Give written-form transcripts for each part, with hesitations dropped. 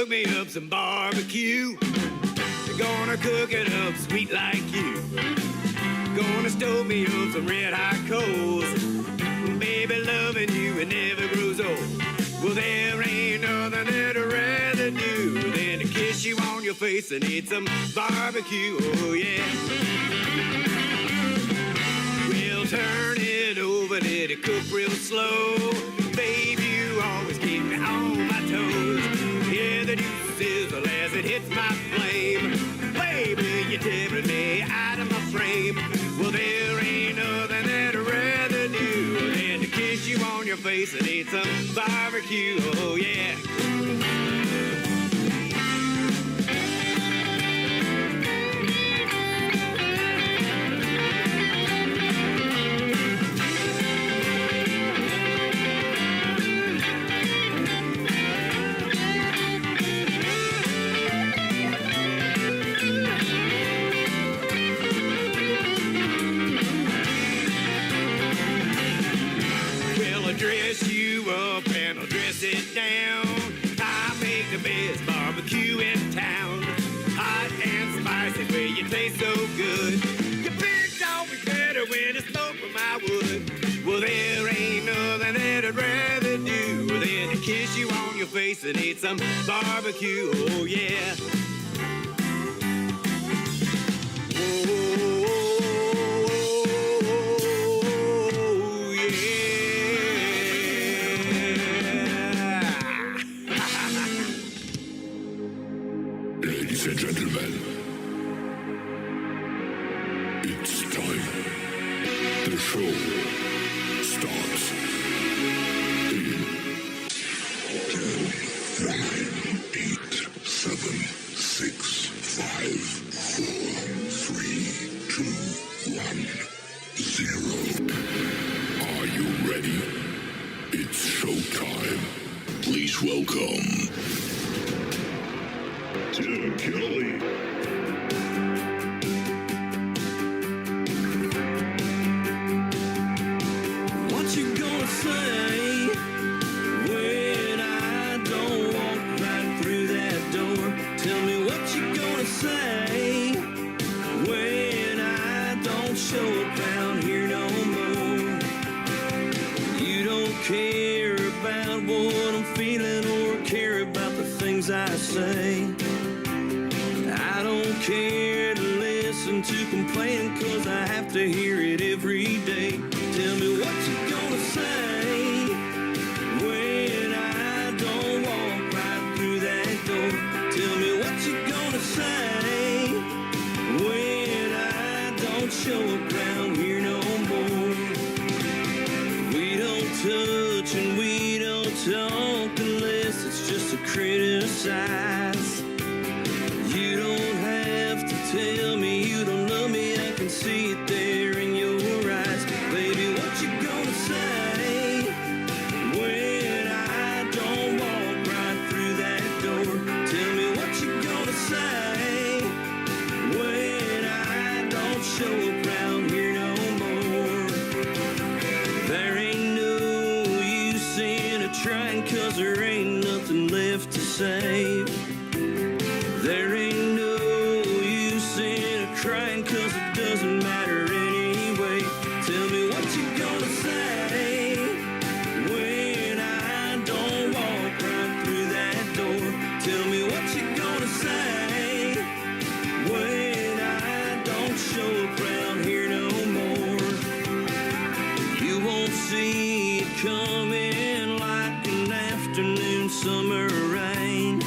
cook me up some barbecue. Gonna cook it up sweet like you. Gonna stove me up some red hot coals. Baby, loving you, it never grows old. Well, there ain't nothing that I'd rather do than to kiss you on your face and eat some barbecue. Oh, yeah. We'll turn it over, let it cook real slow. Baby, you always keep me on my toes. Yeah, the juice sizzle as it hits my flame. Baby, you're tipping me out of my frame. Well, there ain't nothing that I'd rather do than to kiss you on your face and eat some barbecue. Oh, yeah. Dress you up and I'll dress it down. I make the best barbecue in town. Hot and spicy, where you taste so good. Your pig's always better when it's smoked from my wood. Well, there ain't nothing that I'd rather do than to kiss you on your face and eat some barbecue. Oh, yeah. Whoa. Ladies and gentlemen, it's time. The show starts in 10, 9, 8, 7, 6, 5, 4, 3, 2, 1, 0. Are you ready? It's showtime. Please welcome Tim Kelly. What you gonna say when I don't walk right through that door? Tell me what you gonna say when I don't show up around here no more. You don't care about what I'm feeling or care about the things I say. I don't care to listen to complaining, 'cause I have to hear it every day. Tell me what you gonna say when I don't walk right through that door. Tell me what you gonna say when I don't show up around here no more. We don't touch and we don't talk unless it's just to criticize. You don't have to tell me you don't love me, I can see it there in your eyes. Baby, what you gonna say when I don't walk right through that door? Tell me what you gonna say when I don't show up around here no more. There ain't no use in trying, 'cause there ain't nothing left to save. There ain't no use in crying, 'cause it doesn't matter anyway. Tell me what you gonna say when I don't walk right through that door. Tell me what you gonna say when I don't show up around here no more. You won't see it coming like an afternoon summer rain.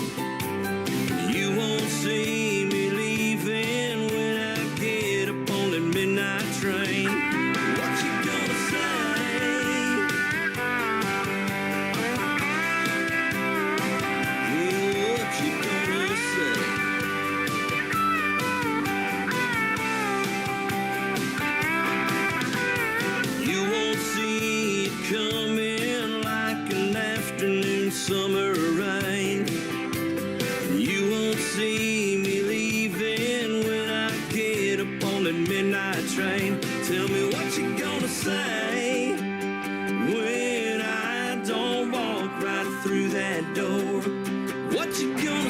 You won't see me leaving when I get up on the midnight train. What you gonna say? Yeah, what you gonna say? You won't see it coming like an afternoon summer rain. You won't see me leaving when I get up on the midnight train. Tell me what you gonna say when I don't walk right through that door. What you gonna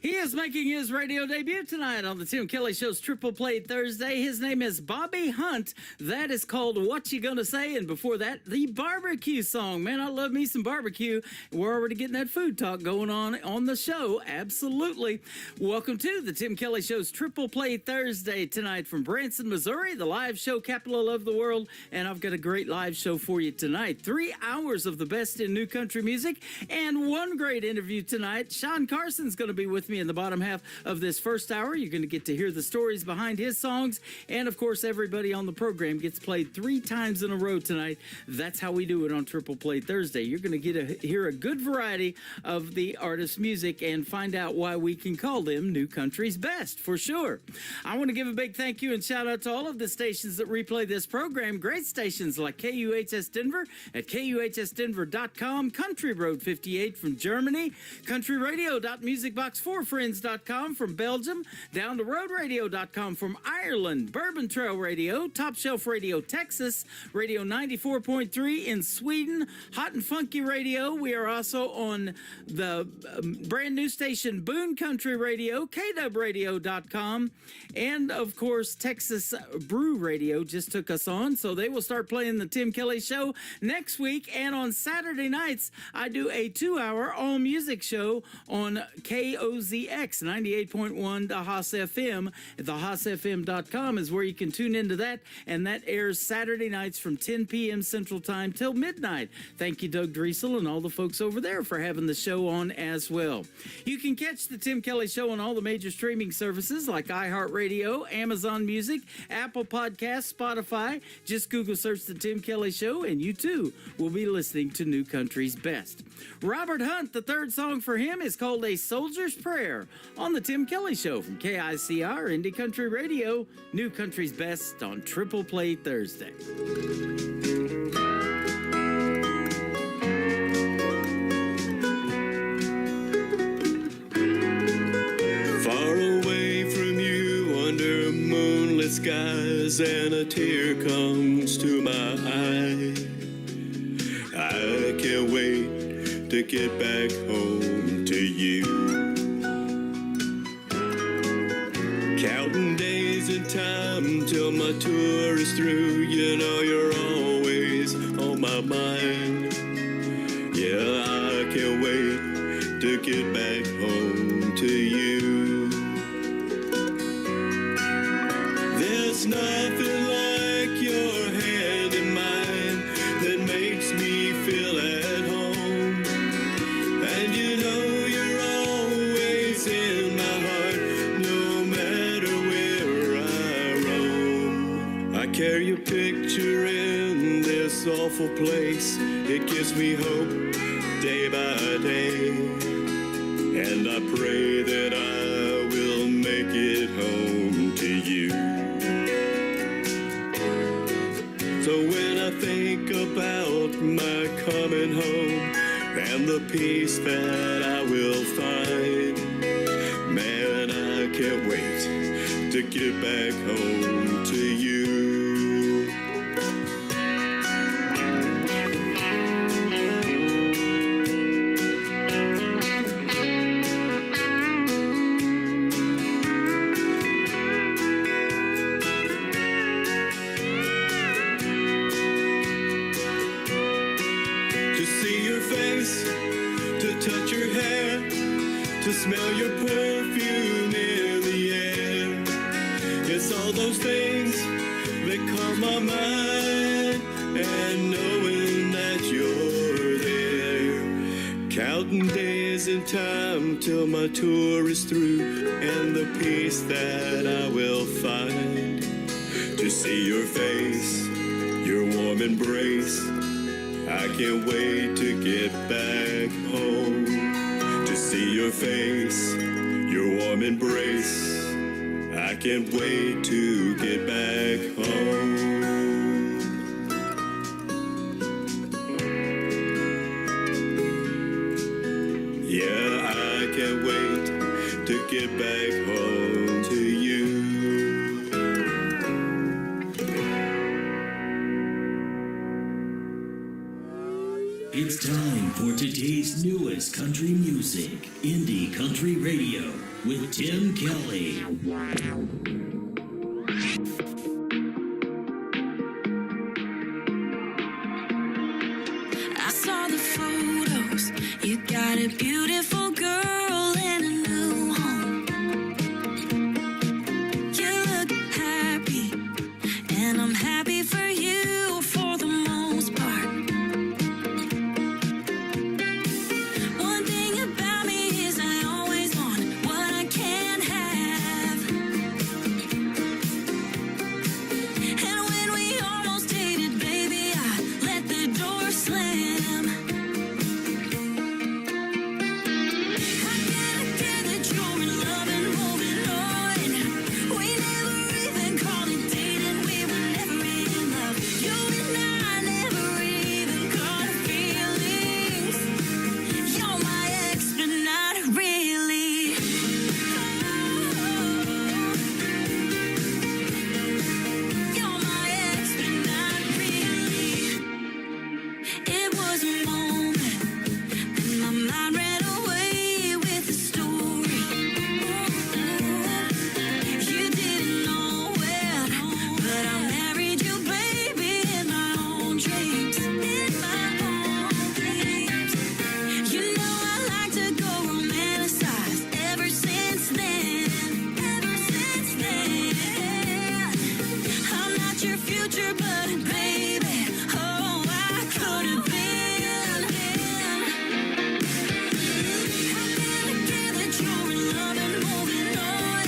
He is making his radio debut tonight on the Tim Kelly Show's Triple Play Thursday. His name is Bobby Hunt. That is called What You Gonna Say? And before that, the barbecue song. Man, I love me some barbecue. We're already getting that food talk going on the show. Absolutely. Welcome to the Tim Kelly Show's Triple Play Thursday tonight from Branson, Missouri, the live show capital of the world. And I've got a great live show for you tonight. 3 hours of the best in new country music and one great interview tonight. Sean Carson's going to be with me in the bottom half of this first hour. You're going to get to hear the stories behind his songs. And of course, everybody on the program gets played 3 times in a row tonight. That's how we do it on Triple Play Thursday. You're going to get to hear a good variety of the artist's music and find out why we can call them New Country's best, for sure. I want to give a big thank you and shout out to all of the stations that replay this program. Great stations like KUHS Denver at KUHSdenver.com, Country Road 58 from Germany, countryradio.musicbox4friends.com from Belgium, down to roadradio.com from Ireland, Bourbon Trail Radio, Top Shelf Radio Texas, Radio 94.3 in Sweden, Hot and Funky Radio. We are also on the brand new station Boone Country Radio, KWradio.com, and of course Texas Brew Radio just took us on, so they will start playing the Tim Kelly Show next week. And on Saturday nights, I do a 2-hour all music show on KOZX 98.1 The Haas FM. TheHaasFM.com is where you can tune into that, and that airs Saturday nights from 10 p.m. Central Time till midnight. Thank you, Doug Driesel, and all the folks over there for having the show on as well. You can catch the Tim Kelly Show on all the major streaming services like iHeartRadio, Amazon Music, Apple Podcasts, Spotify. Just Google search the Tim Kelly Show, and you too will be listening to New Country's best. Robert Hunt, the third song for him is called A Soldier's Prayer on the Tim Kelly Show from KICR Indie Country Radio, New Country's best on Triple Play Thursday. Far away from you under moonlit skies, and a tear comes to my eye. I can't wait to get back home to you. Counting days and time till my tour is through. You know you're always on my mind. Yeah, I can't wait to get back home to you. There's nothing like your hand in mine that makes me feel at home. And you know you're always in my heart, no matter where I roam. I carry your picture in this awful place. It gives me hope day by day. And I pray that I will make it home to you. So when I think about my coming home and the peace that I will find, man, I can't wait to get back home to you. To smell your perfume in the air. It's all those things that calm my mind, and knowing that you're there. Counting days and time till my tour is through, and the peace that I will find. To see your face, your warm embrace, I can't wait to get back home. To see your face, your warm embrace, I can't wait to get back home. Yeah, I can't wait to get back home to you. It's time for today's newest country music, Indie Country Radio. with Tim Kelly. I saw the photos. You got a beautiful girl and a new home. You look happy, and I'm happy for you for the most part. One thing about me is I always want what I can't have. And when we almost dated, baby, I let the door slam. I can't get that you're in love and moving on. We never even called it dating, we were never in love. You and I never even caught feelings. You're my ex, but not really. You're my ex, but not really. It was a moment, and my mind ran away with the story. You didn't know it, but I married you, baby, in my own dreams. In my own dreams. You know I like to go romanticize ever since then. Ever since then. I'm not your future, but baby, oh, I could have been. How can I get that you're in love and moving on?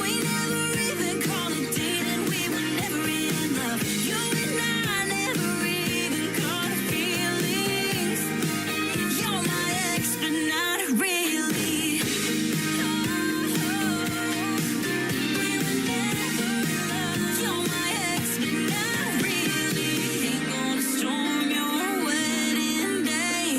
We never even called it dating, we were never in love. You and I never even caught feelings. You're my ex, but not really. We were never in love. You're my ex, but not really. Ain't gonna storm your wedding day.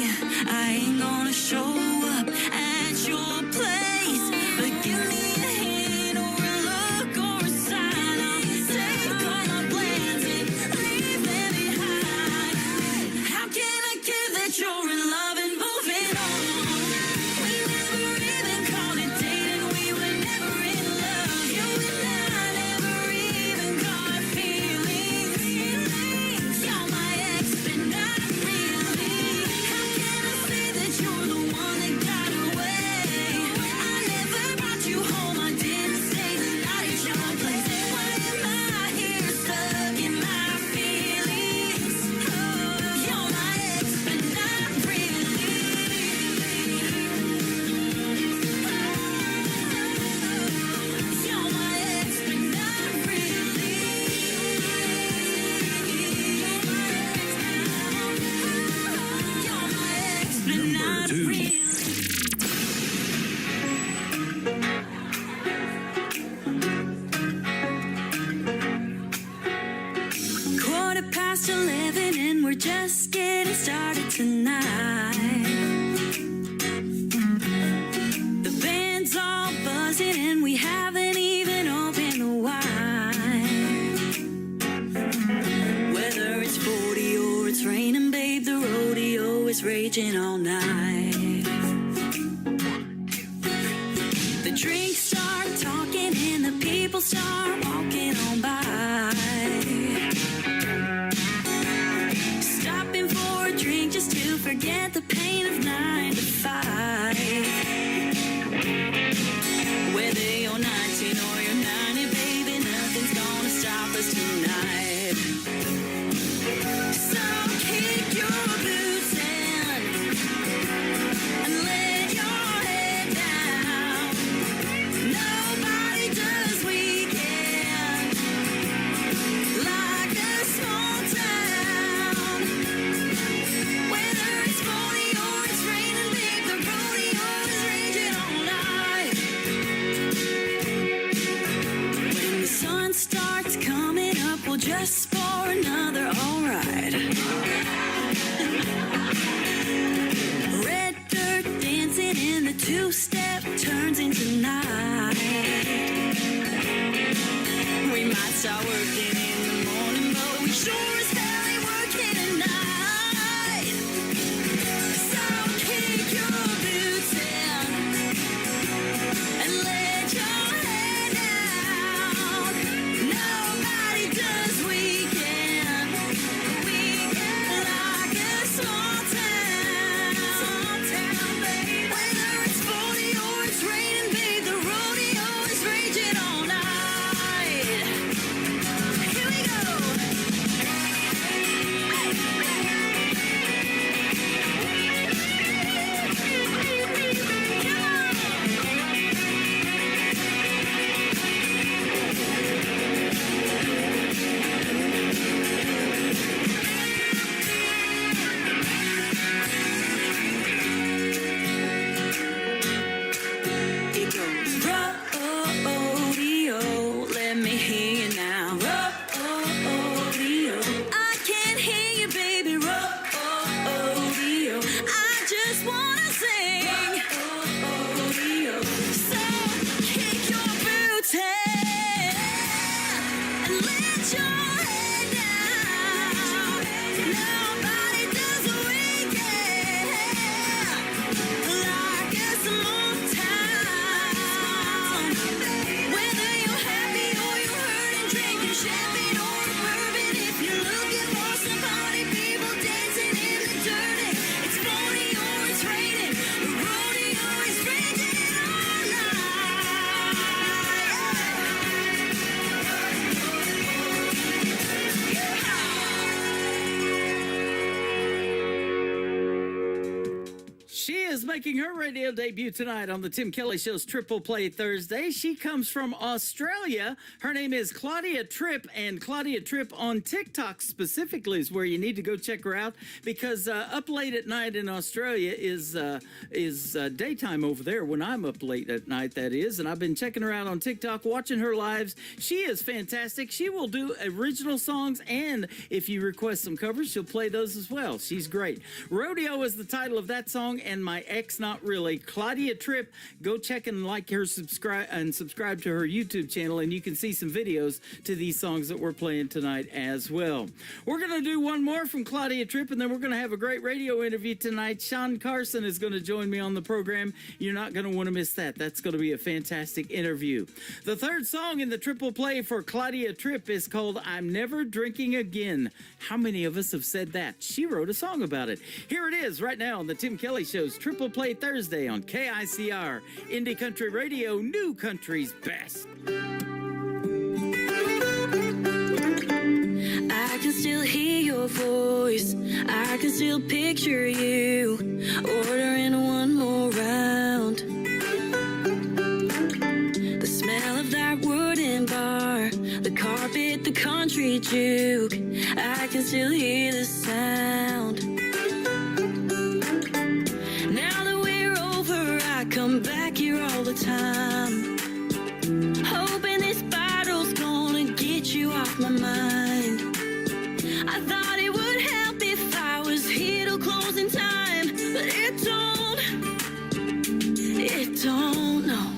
I ain't gonna show up at your place. But give me a hint or a look or a sign. I'll take all my plans and leave them behind. How can I give that you're in love and moving on? We never even called it dating, we were never in love. You and I never even caught feelings. You're my ex, but not really. How can I say that you're the one that got away? I never brought you home, I didn't stay the night at your place. Why am I here stuck in my feelings? You're my ex, but not really. You're my ex, but not really. You're my ex, but not really. Quarter past 11 and we're just getting started tonight. The band's all buzzing and we haven't even opened the wine. Whether it's 40 or it's raining, babe, the rodeo is raging all night. The drinks start talking and the people start walking on by. Stopping for a drink just to forget the pain of 9 to 5. Whether you're 19 or you're 90, baby, nothing's gonna stop us tonight. So kick your boots in and let your head down. Nobody does weekend like a small town. Whether it's 40 or it's raining, babe, the rodeo is raging all night. When the sun starts coming up, we'll just pour another alright. Red dirt dancing in the two-step turns into night. We might start working in the morning, but we sure as hell ain't working at night. So kick your boots in and is making her radio debut tonight on the Tim Kelly Show's Triple Play Thursday. She comes from Australia. Her name is Claudia Tripp, and Claudia Tripp on TikTok specifically is where you need to go check her out, because up late at night in Australia is daytime over there when I'm up late at night, that is. And I've been checking her out on TikTok, watching her lives. She is fantastic. She will do original songs, and if you request some covers, she'll play those as well. She's great. Rodeo is the title of that song, and My Ex Not Really. Claudia Tripp, go check and like her, subscribe to her YouTube channel, and you can see some videos to these songs that we're playing tonight as well. We're going to do one more from Claudia Tripp, and then we're going to have a great radio interview tonight. Sean Carson is going to join me on the program. You're not going to want to miss that. That's going to be a fantastic interview. The third song in the triple play for Claudia Tripp is called I'm Never Drinking Again. How many of us have said that? She wrote a song about it. Here it is right now on the Tim Kelly Show's Triple Play Thursday on KICR, Indie Country Radio, New Country's Best. I can still hear your voice. I can still picture you ordering one more round. The smell of that wooden bar, the carpet, the country juke. I can still hear the sound. Now that we're over, I come back here all the time, hoping this battle's gonna get you off my mind. I thought it would help if I was here till closing time, but it don't, no.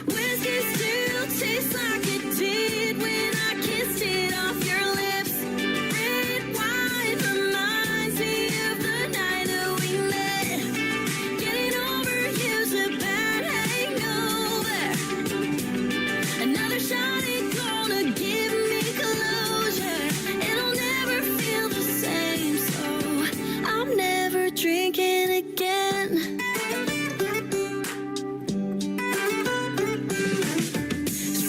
Whiskey still tastes like it did when I kissed it off your lips. Red wine reminds me of the night that we met. Getting over you's a bad hangover. Another shot ain't gonna give me closure. It'll never feel the same, so I'm never drinking again.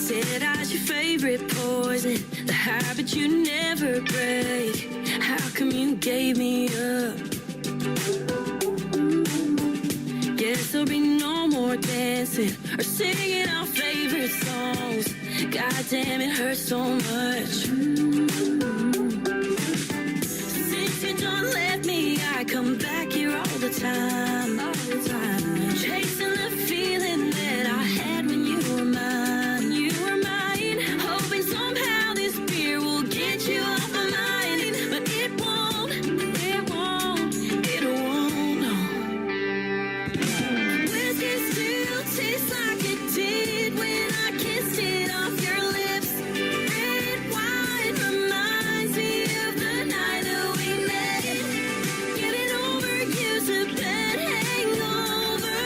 Said I's your favorite poison, the habit you never break. How come you gave me up? Guess there'll be no more dancing or singing our favorite songs. God damn, it hurts so much. Since you don't let me, I come back here all the time, chasing the feeling that I had when you were mine. You were mine, hoping somehow this beer will get you off my mind, but it won't, no. Whiskey still tastes like it did when I kissed it off your lips. Red wine reminds me of the night that we met. Getting over you's a bad hangover.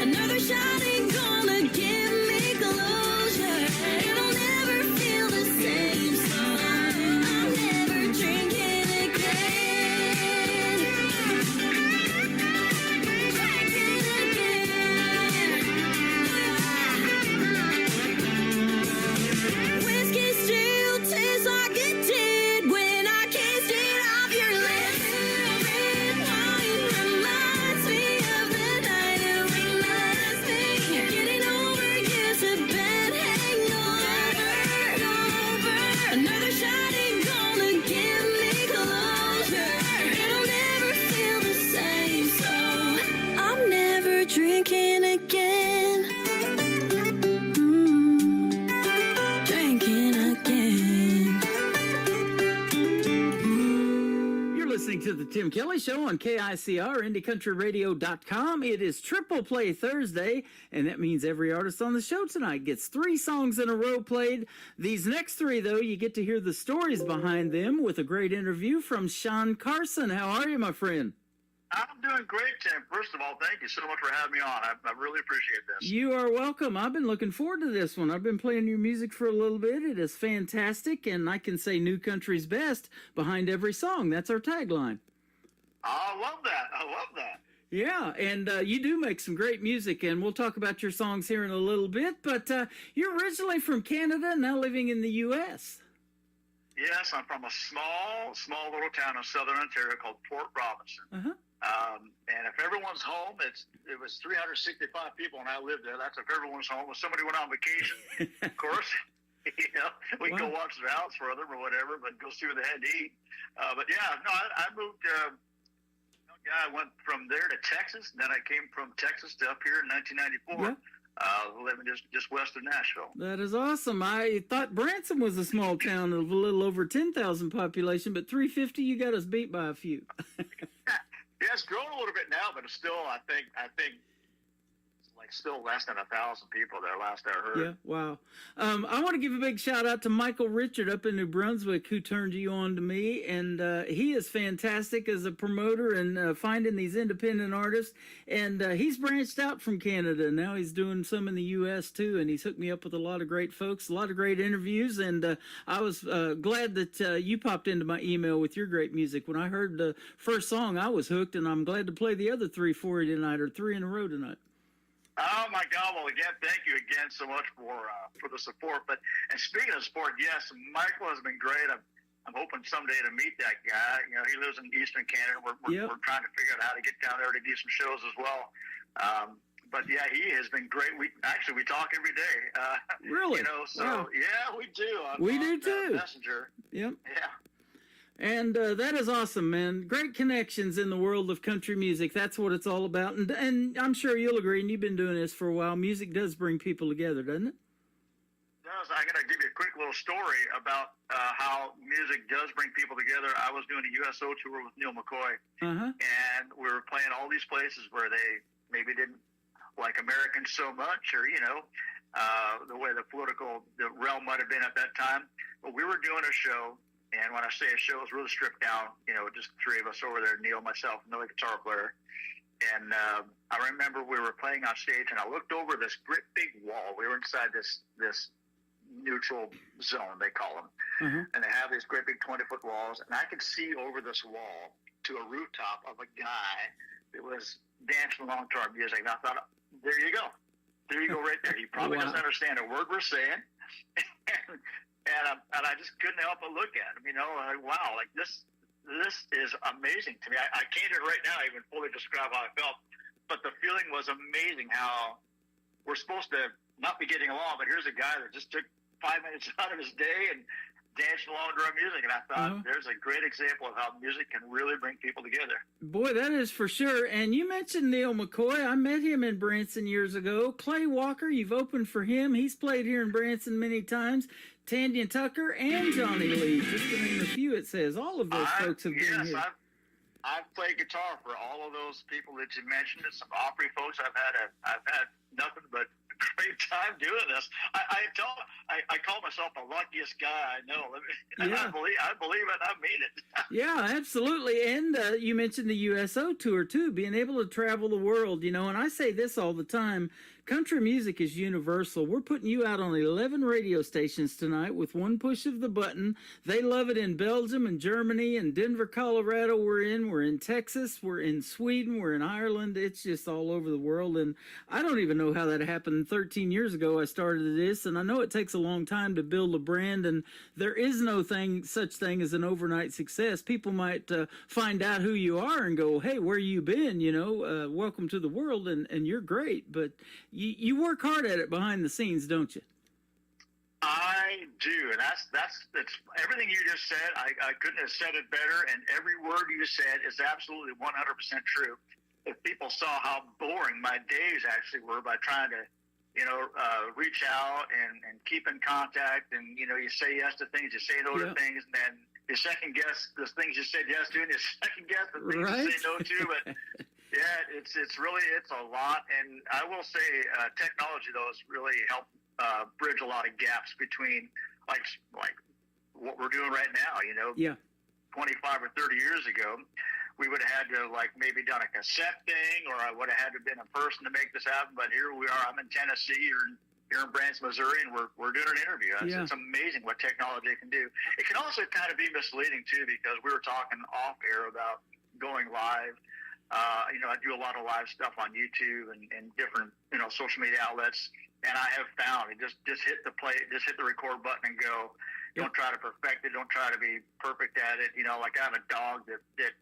Another shot ain't gonna give me closure. It'll never feel the same, so I'm never drinking again. Whiskey still tastes like it did when I kissed it off your lips. Red wine reminds me of the night that we met. Getting over you's a bad hangover. Another shot ain't gonna give me closure. It'll never feel the same, so I'm never drinking again. Drinking again. You're listening to the Tim Kelly Show on KICR, IndieCountryRadio.com. It is Triple Play Thursday, and that means every artist on the show tonight gets 3 songs in a row played. These next 3, though, you get to hear the stories behind them with a great interview from Sean Carson. How are you, my friend? I'm doing great, Tim. First of all, thank you so much for having me on. I really appreciate this. You are welcome. I've been looking forward to this one. I've been playing your music for a little bit. It is fantastic, and I can say New Country's Best behind every song. That's our tagline. I love that. I love that. Yeah, and you do make some great music, and we'll talk about your songs here in a little bit, but you're originally from Canada, now living in the U.S. Yes, I'm from a small little town in southern Ontario called Port Robinson. Uh-huh. And if everyone's home, it was 365 people when I lived there. That's if everyone's home. If somebody went on vacation, of course, we can go Wow. watch their house for them or whatever, but go see where they had to eat. But yeah, no, I moved. I went from there to Texas. Then I came from Texas to up here in 1994. Yeah. Living just west of Nashville. That is awesome. I thought Branson was a small town of a little over 10,000 population, but 350, you got us beat by a few. Yeah, it's grown a little bit now, but it's still, I think it's like still less than 1,000 people there last I heard. Yeah, wow. I want to give a big shout out to Michael Richard up in New Brunswick who turned you on to me, and he is fantastic as a promoter and finding these independent artists. And he's branched out from Canada. Now he's doing some in the U.S. too, and he's hooked me up with a lot of great folks, a lot of great interviews, and I was glad that you popped into my email with your great music. When I heard the first song, I was hooked, and I'm glad to play the other 3 for you tonight, or 3 in a row tonight. Oh my God! Well, again, thank you again so much for the support. And speaking of support, yes, Michael has been great. I'm hoping someday to meet that guy. You know, he lives in Eastern Canada. Yep. We're trying to figure out how to get down there to do some shows as well. But yeah, he has been great. We talk every day. Really? You know, so Wow. yeah, we do. We do too. Messenger. Yep. Yeah. And that is awesome, man. Great connections in the world of country music. That's what it's all about. And I'm sure you'll agree, and you've been doing this for a while, music does bring people together, doesn't it? I'm going to give you a quick little story about how music does bring people together. I was doing a USO tour with Neil McCoy, Uh-huh. and we were playing all these places where they maybe didn't like Americans so much, or, you know, the way the realm might have been at that time. But we were doing a show, and when I say a show, it was really stripped down, you know, just 3 of us over there, Neil, myself, another guitar player. And I remember we were playing on stage, and I looked over this great big wall. We were inside this neutral zone, they call them. Uh-huh. And they have these great big 20-foot walls, and I could see over this wall to a rooftop of a guy that was dancing along to our music. And I thought, there you go. There you go right there. He probably Wow. doesn't understand a word we're saying. and I just couldn't help but look at him, you know, like, wow, like this is amazing to me. I can't even right now even fully describe how I felt, but the feeling was amazing how we're supposed to not be getting along, but here's a guy that just took 5 minutes out of his day and danced along to our music, and I thought, Uh-huh. there's a great example of how music can really bring people together. Boy, that is for sure. And you mentioned Neil McCoy. I met him in Branson years ago. Clay Walker, you've opened for him. He's played here in Branson many times. Tanya Tucker and Johnny Lee, just to name a few, it says. All of those folks have been Yes, here. I've played guitar for all of those people that you mentioned. Some Opry folks. I've had nothing but a great time doing this. I call myself the luckiest guy I know. And Yeah. I believe it. I mean it. Yeah, absolutely. And you mentioned the USO tour, too, being able to travel the world, you know, and I say this all the time. Country music is universal. We're putting you out on 11 radio stations tonight with one push of the button. They love it in Belgium and Germany and Denver, Colorado. We're in Texas, we're in Sweden, we're in Ireland. It's just all over the world. And I don't even know how that happened. 13 years ago, I started this, and I know it takes a long time to build a brand, and there is no such thing as an overnight success. People might find out who you are and go, hey, where you been? You know, welcome to the world, and you're great. But you work hard at it behind the scenes, don't you? I do, and that's everything you just said. I couldn't have said it better, and every word you said is absolutely 100% true. If people saw how boring my days actually were by trying to, you know, reach out and keep in contact, and, you know, you say yes to things, you say no to things, and then you second guess the things you said yes to, and you second guess the things you say no to, but yeah, it's a lot. And I will say technology, though, has really helped bridge a lot of gaps between like what we're doing right now. You know, 25 or 30 years ago, we would have had to like maybe done a cassette thing, or I would have had to been in person to make this happen. But here we are. I'm in Tennessee, or here in Branson, Missouri, and we're doing an interview. It's amazing what technology can do. It can also kind of be misleading too, because we were talking off air about going live. You know, I do a lot of live stuff on YouTube and different, you know, social media outlets, and I have found it just hit the record button and go. Don't try to perfect it. Don't try to be perfect at it. You know, like I have a dog that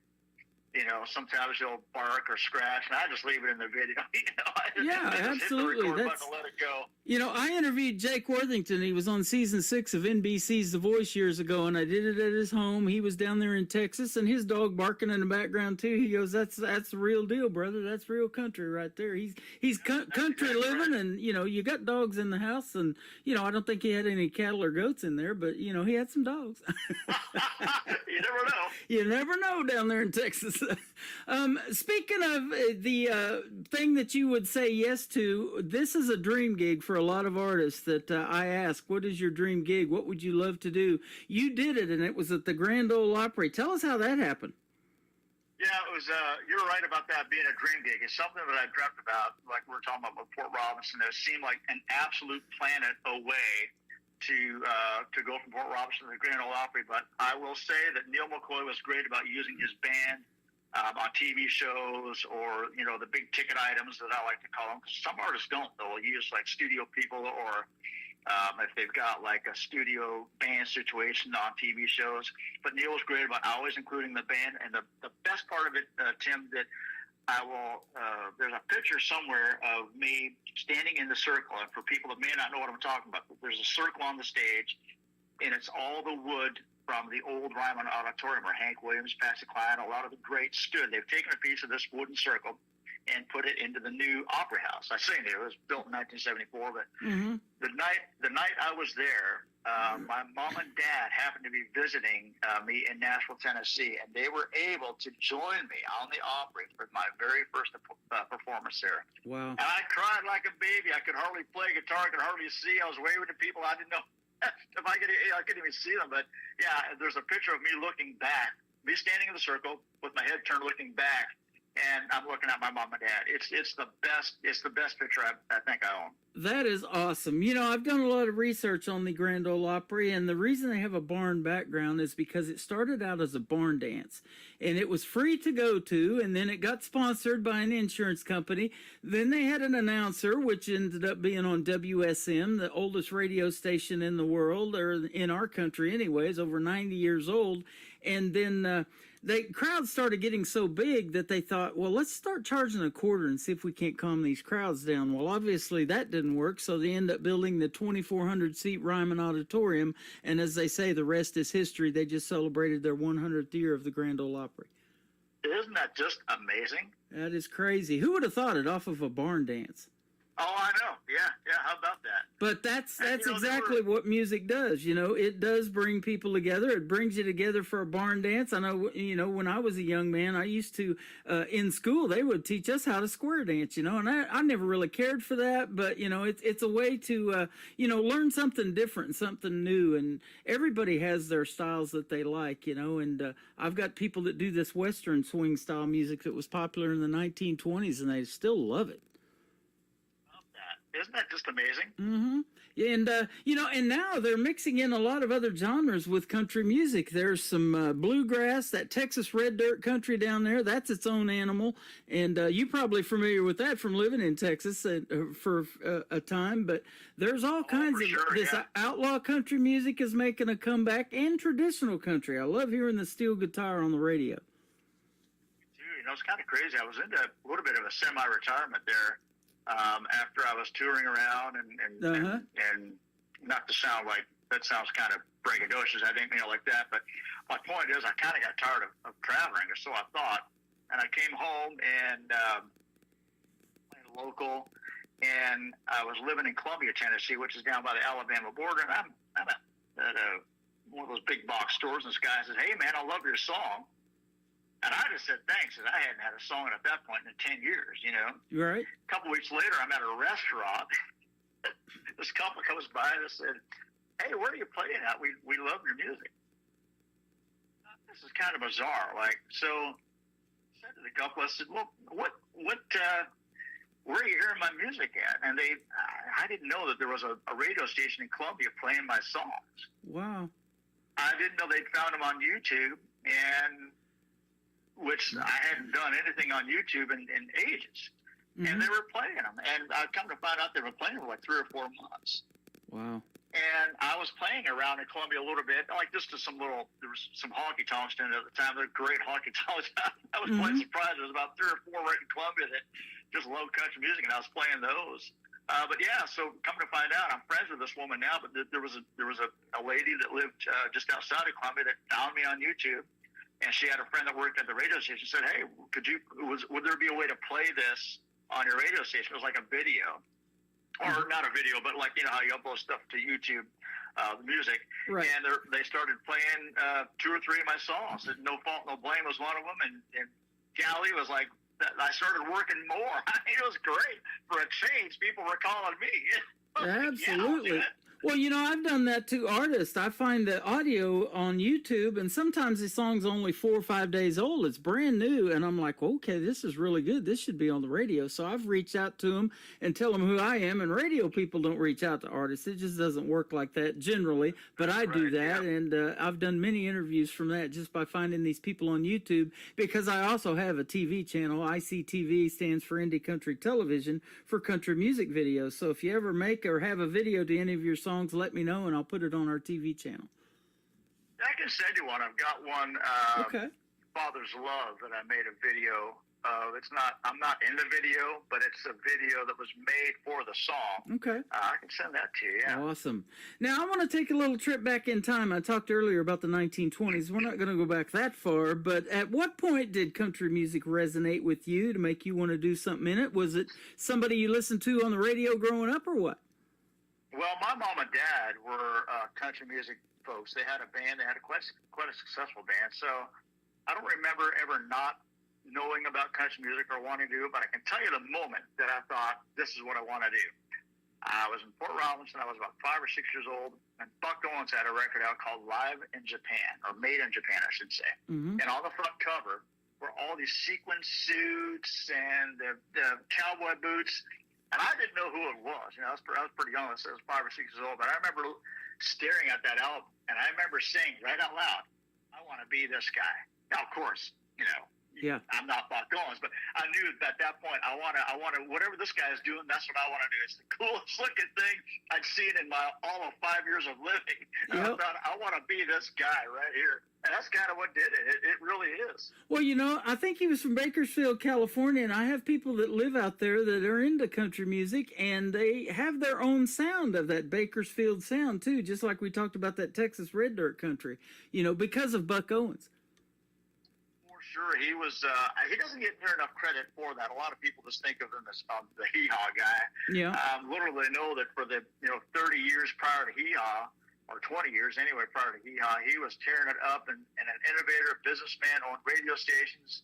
you know, sometimes he'll bark or scratch, and I just leave it in the video. You know, I just absolutely. hit the record That's, button and let it go. you know, I interviewed Jake Worthington. He was on season 6 of NBC's The Voice years ago, and I did it at his home. He was down there in Texas, and his dog barking in the background too. He goes, "That's the real deal, brother. That's real country right there." He's country exactly living, right. and you know, you got dogs in the house, and you know, I don't think he had any cattle or goats in there, but you know, he had some dogs. You never know. You never know down there in Texas. Speaking of the thing that you would say yes to, this is a dream gig for a lot of artists that I ask, what is your dream gig? What would you love to do? You did it, and it was at the Grand Ole Opry. Tell us how that happened. Yeah, it was. You're right about that being a dream gig. It's something that I dreamt about, like we were talking about with Port Robinson. It seemed like an absolute planet away to go from Port Robinson to the Grand Ole Opry. But I will say that Neil McCoy was great about using his band on TV shows, or you know, the big ticket items that I like to call them. Because some artists don't. They'll use like studio people, or if they've got like a studio band situation on TV shows. But Neil was great about always including the band. And the best part of it, Tim, that I will, there's a picture somewhere of me standing in the circle. And for people that may not know what I'm talking about, there's a circle on the stage, and it's all the wood from the old Ryman Auditorium where Hank Williams, Patsy Cline, a lot of the greats stood. They've taken a piece of this wooden circle and put it into the new Opry House. I say new, it was built in 1974, but the night I was there, my mom and dad happened to be visiting me in Nashville, Tennessee, and they were able to join me on the Opry for my very first performance there. Wow. And I cried like a baby. I could hardly play guitar, I could hardly see. I was waving to people. I didn't know if I couldn't even see them. But yeah, there's a picture of me looking back, me standing in the circle with my head turned looking back, and I'm looking at my mom and dad. It's the best picture I think I own. That is awesome. You know, I've done a lot of research on the Grand Ole Opry, and the reason they have a barn background is because it started out as a barn dance, and it was free to go to, and then it got sponsored by an insurance company. Then they had an announcer, which ended up being on WSM, the oldest radio station in the world, or in our country anyways, over 90 years old. And then the crowds started getting so big that they thought, well, let's start charging a quarter and see if we can't calm these crowds down. Well, obviously that didn't work, so they end up building the 2,400-seat Ryman Auditorium, and as they say, the rest is history. They just celebrated their 100th year of the Grand Ole Opry. Isn't that just amazing? That is crazy. Who would have thought it off of a barn dance? Oh, I know. Yeah. How about that? But that's And, you know, exactly what music does. You know, it does bring people together. It brings you together for a barn dance. I know, you know, when I was a young man, I used to, in school, they would teach us how to square dance, you know, and I never really cared for that. But, you know, it's a way to, you know, learn something different, something new. And everybody has their styles that they like, you know, and I've got people that do this Western swing style music that was popular in the 1920s, and they still love it. Isn't that just amazing? Mm-hmm. And, you know, and now they're mixing in a lot of other genres with country music. There's some bluegrass, that Texas red dirt country down there. That's its own animal. And you're probably familiar with that from living in Texas for a time. But there's all kinds of this outlaw country music is making a comeback, and traditional country. I love hearing the steel guitar on the radio. You know, it's kind of crazy. I was into a little bit of a semi-retirement there. After I was touring around and not to sound like that sounds kind of braggadocious, I didn't mean it like that, but my point is I kind of got tired of traveling, or so I thought, and I came home and playing local, and I was living in Columbia, Tennessee, which is down by the Alabama border, and I'm at one of those big box stores, and this guy says, "Hey man, I love your song." And I just said thanks, because I hadn't had a song at that point in 10 years, you know. Right. A couple weeks later, I'm at a restaurant. This couple comes by and said, "Hey, where are you playing at? We love your music." This is kind of bizarre. Like, so I said to the couple, I said, "Well, where are you hearing my music at?" And I didn't know that there was a radio station in Columbia playing my songs. Wow. I didn't know they'd found them on YouTube, and which I hadn't done anything on YouTube in ages. And they were playing them. And I come to find out they were playing for like 3 or 4 months. Wow. And I was playing around in Columbia a little bit, like just to there was some honky tonks in it at the time. They're great honky tonks. I was quite surprised. There was about 3 or 4 right in Columbia that just loved country music, and I was playing those. But yeah, so come to find out, I'm friends with this woman now. But there was a lady that lived just outside of Columbia that found me on YouTube, and she had a friend that worked at the radio station. She said, "Hey, would there be a way to play this on your radio station?" It was like a video. Or not a video, but like, how you upload stuff to YouTube, the music. Right. And they started playing 2 or 3 of my songs. And No Fault, No Blame was one of them. And Golly was like, I started working more. I mean, it was great. For a change, people were calling me. Absolutely. Yeah, Well, I've done that to artists. I find the audio on YouTube, and sometimes the song's only 4 or 5 days old. It's brand new, and I'm like, okay, this is really good. This should be on the radio. So I've reached out to them and tell them who I am, and radio people don't reach out to artists. It just doesn't work like that generally, but I do that, and I've done many interviews from that just by finding these people on YouTube, because I also have a TV channel. ICTV stands for Indie Country Television, for country music videos. So if you ever make or have a video to any of your songs, let me know, and I'll put it on our TV channel. I can send you one. I've got one, Okay. Father's Love, that I made a video of. I'm not in the video, but it's a video that was made for the song. Okay. I can send that to you, yeah. Awesome. Now, I want to take a little trip back in time. I talked earlier about the 1920s. We're not going to go back that far, but at what point did country music resonate with you to make you want to do something in it? Was it somebody you listened to on the radio growing up, or what? Well, my mom and dad were country music folks. They had a band. They had quite a successful band. So I don't remember ever not knowing about country music or wanting to do it, but I can tell you the moment that I thought, this is what I want to do. I was in Port Robinson. I was about 5 or 6 years old, and Buck Owens had a record out called Live in Japan, or Made in Japan, I should say. Mm-hmm. And on the front cover were all these sequin suits and the cowboy boots. And I didn't know who it was. I was pretty young. I was 5 or 6 years old. But I remember staring at that album, and I remember saying right out loud, I want to be this guy. Now, of course, Yeah. I'm not Buck Owens, but I knew at that point, I want to, whatever this guy is doing, that's what I want to do. It's the coolest looking thing I'd seen in all of 5 years of living. And I Yep. thought, I want to be this guy right here. And that's kind of what did it. It really is. Well, I think he was from Bakersfield, California, and I have people that live out there that are into country music, and they have their own sound of that Bakersfield sound, too, just like we talked about that Texas Red Dirt country, because of Buck Owens. For sure. He was, he doesn't get near enough credit for that. A lot of people just think of him as the hee-haw guy. Yeah. Literally know that for the, 30 years prior to hee-haw, or 20 years anyway, prior to hee-haw, he was tearing it up and an innovator, businessman, owned radio stations,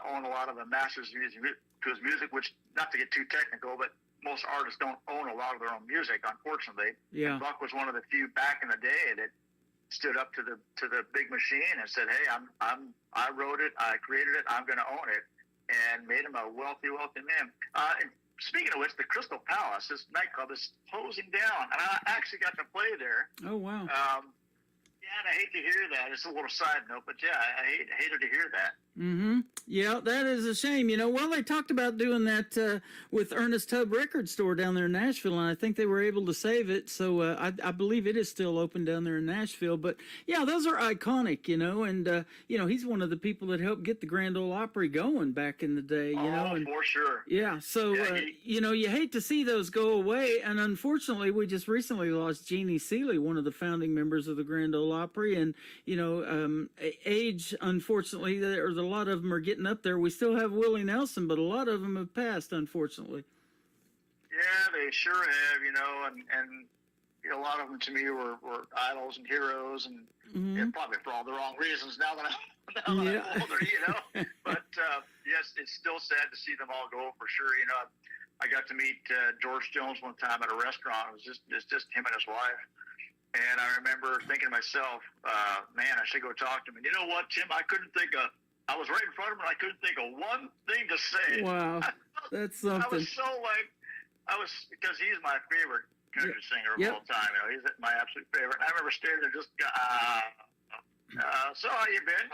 owned a lot of the masters to his music, which, not to get too technical, but most artists don't own a lot of their own music, unfortunately. Yeah. And Buck was one of the few back in the day that stood up to the big machine and said, "Hey, I wrote it, I created it, I'm going to own it," and made him a wealthy man. And speaking of which, the Crystal Palace, this nightclub, is closing down, and I actually got to play there. Oh, wow. Yeah, and I hate to hear that. It's a little side note, but yeah, I hated to hear that. Mm-hmm. Yeah, that is a shame. Well, they talked about doing that with Ernest Tubb Record Store down there in Nashville, and I think they were able to save it. So I believe it is still open down there in Nashville. But yeah, those are iconic, and he's one of the people that helped get the Grand Ole Opry going back in the day. And, for sure. yeah. So you hate to see those go away, and unfortunately, we just recently lost Jeannie Seeley, one of the founding members of the Grand Ole Opry, and age, unfortunately, there's a lot of them are getting up there. We still have Willie Nelson, but a lot of them have passed, unfortunately. Yeah, they sure have, and a lot of them to me were idols and heroes, and probably for all the wrong reasons now that I'm older, But yes, it's still sad to see them all go, for sure. I got to meet George Jones one time at a restaurant. It was just him and his wife. And I remember thinking to myself, man, I should go talk to him. And you know what, Tim? I was right in front of him, and I couldn't think of one thing to say. Wow, that's something. I was because he's my favorite country singer of all time. He's my absolute favorite. I remember staring there, just so how you been?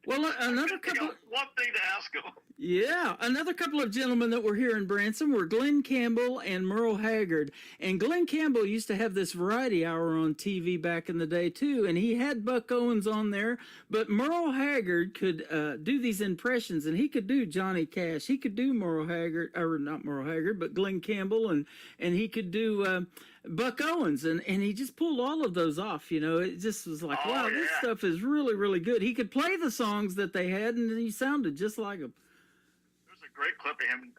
Well, another couple. one thing to ask him. Yeah, another couple of gentlemen that were here in Branson were Glenn Campbell and Merle Haggard. And Glenn Campbell used to have this variety hour on TV back in the day, too. And he had Buck Owens on there. But Merle Haggard could do these impressions, and he could do Johnny Cash. He could do Merle Haggard, or not Merle Haggard, but Glenn Campbell. And he could do Buck Owens. And he just pulled all of those off, you know. It just was like, wow, this stuff is really, really good. He could play the songs that they had, and he sounded just like them. Great clip of him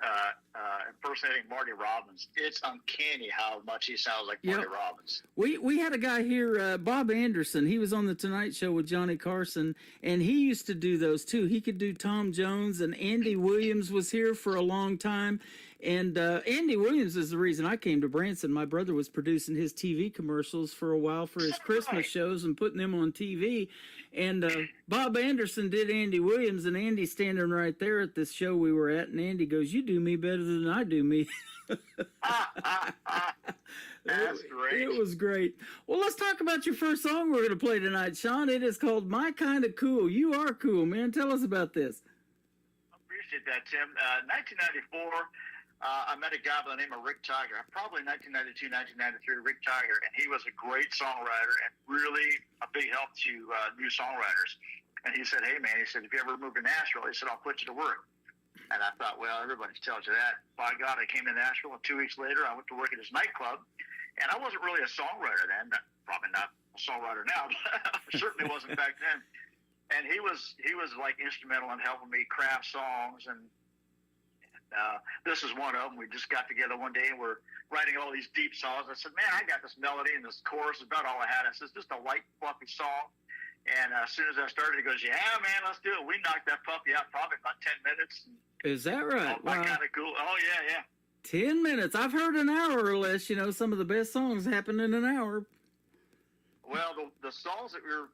impersonating Marty Robbins. It's uncanny how much he sounds like Marty Robbins. We had a guy here, Bob Anderson. He was on the Tonight Show with Johnny Carson, and he used to do those too. He could do Tom Jones, and Andy Williams was here for a long time. And Andy Williams is the reason I came to Branson. My brother was producing his TV commercials for a while for his Christmas shows and putting them on TV. And Bob Anderson did Andy Williams, and Andy's standing right there at this show we were at, and Andy goes, "You do me better than I do me." That's great. It was great. Well, let's talk about your first song we're going to play tonight, Sean. It is called My Kinda Cool. You are cool, man. Tell us about this. I appreciate that, Tim. 1994, I met a guy by the name of Rick Tiger, probably 1992, 1993, Rick Tiger, and he was a great songwriter and really a big help to new songwriters. And he said, "Hey, man," he said, "if you ever move to Nashville," he said, "I'll put you to work." And I thought, well, everybody tells you that. By God, I came to Nashville, and 2 weeks later, I went to work at his nightclub. And I wasn't really a songwriter then, probably not a songwriter now, but I certainly wasn't back then. And he was like instrumental in helping me craft songs, and this is one of them. We just got together one day and we're writing all these deep songs. I said, "Man, I got this melody and this chorus is about all I had." I said, "Just a light, fluffy song." And as soon as I started, he goes, "Yeah, man, let's do it." We knocked that puppy out probably about 10 minutes. Is that right? Oh, kind of cool. Oh, yeah. 10 minutes. I've heard an hour or less. You know, some of the best songs happen in an hour. Well, the songs that you're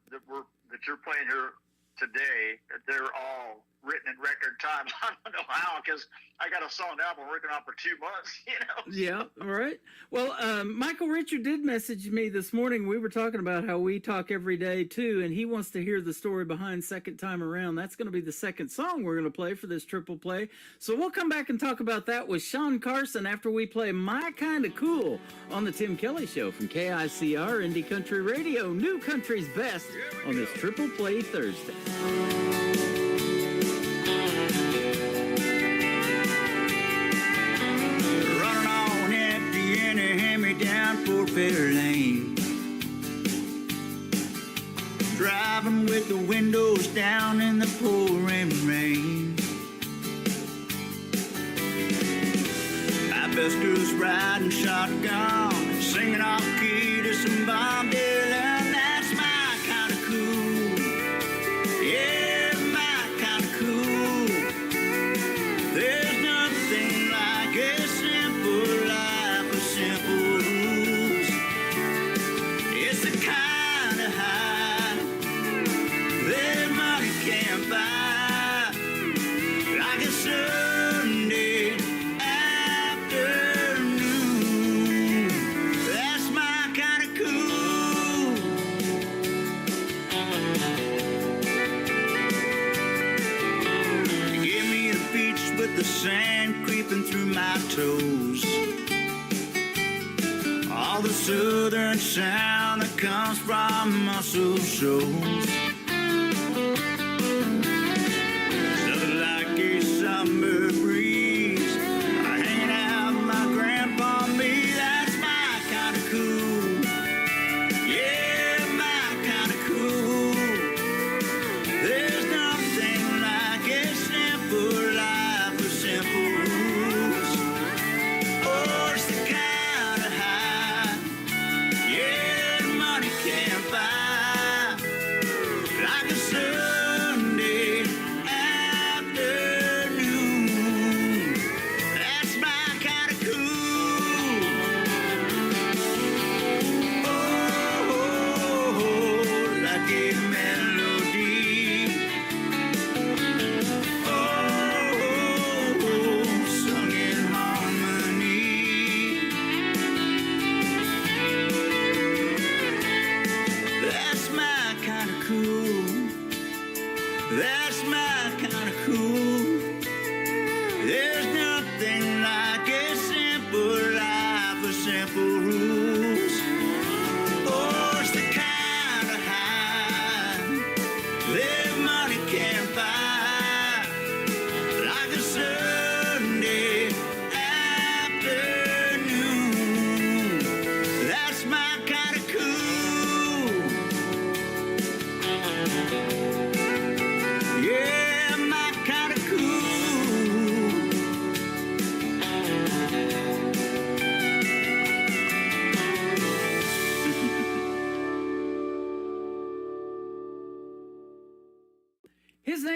playing here today, they're all written in record time. I don't know how, because I got a song now I've been working on for 2 months, you know. Yeah, all right. Well, Michael Richard did message me this morning. We were talking about how we talk every day, too, and he wants to hear the story behind Second Time Around. That's going to be the second song we're going to play for this triple play. So we'll come back and talk about that with Sean Carson after we play My Kinda Cool on the Tim Kelly Show from KICR Indie Country Radio, New Country's Best, on this triple play Thursday. Running on empty and a hand-me-down Fort Fair Lane. Driving with the windows down in the pouring rain. My best girl's riding shotgun, singing off key to some Bob Dylan. That's my kind of cool. Yeah, my kind of cool. There's nothing like a simple life with simple rules. It's the kind of high that money can't buy. Like a Sunday afternoon. That's my kind of cool. Give me the beach with the sand creeping through my toes. All the southern sound that comes from muscle shoals. Something like a summer breeze hanging out with my grandpa and me. That's my kind of cool. Yeah, my kind of cool. There's nothing like a simple life with simple rules. Oh, it's the kind of high, yeah, money can't buy.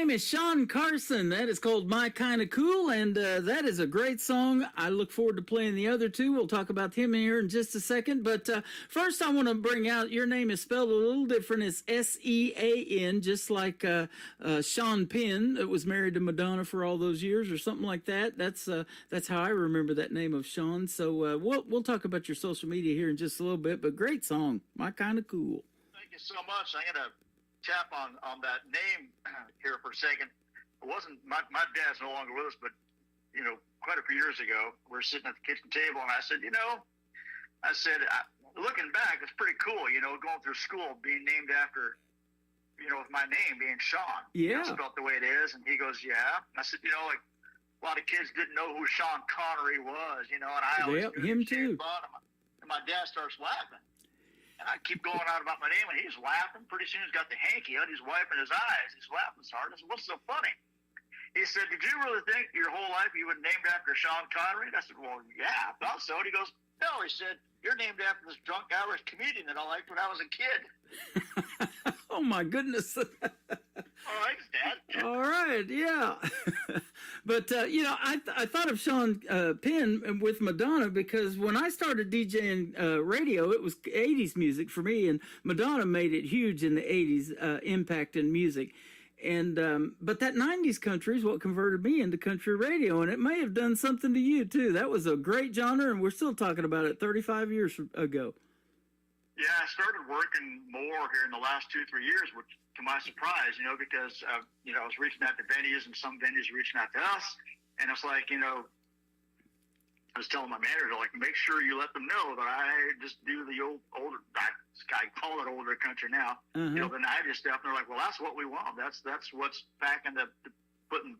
name is Sean Carson. That is called My Kinda Cool, and that is a great song. I look forward to playing the other two. We'll talk about him here in just a second. But first, I want to bring out your name is spelled a little different. It's Sean, just like Sean Penn, that was married to Madonna for all those years, or something like that. That's how I remember that name of Sean. So we'll talk about your social media here in just a little bit. But great song, My Kinda Cool. Thank you so much. I'm gonna tap on that name here for a second. It wasn't my dad's no longer with us, but quite a few years ago, we were sitting at the kitchen table, and I said, looking back, it's pretty cool, going through school being named after, with my name being Sean. Yeah. Spelled the way it is, and he goes, yeah. And I said, like a lot of kids didn't know who Sean Connery was, and I always Yep, knew him James too. Bond. And my dad starts laughing. And I keep going on about my name, and he's laughing. Pretty soon he's got the hanky out. He's wiping his eyes. He's laughing so hard. I said, what's so funny? He said, did you really think your whole life you were named after Sean Connery? And I said, well, yeah, I thought so. And he goes, no. He said, you're named after this drunk Irish comedian that I liked when I was a kid. Oh, my goodness. All right, Dad. All right, yeah. But, I thought of Sean Penn with Madonna because when I started DJing radio, it was 80s music for me, and Madonna made it huge in the 80s, impact in music. And but that 90s country is what converted me into country radio, and it may have done something to you, too. That was a great genre, and we're still talking about it 35 years ago. Yeah, I started working more here in the last 2-3 years, which to my surprise, because, I was reaching out to venues and some venues reaching out to us. And it's like, I was telling my manager, like, make sure you let them know that I just do the older, I call it older country now, Uh-huh. the 90s stuff. And they're like, well, that's what we want. That's what's back in the putting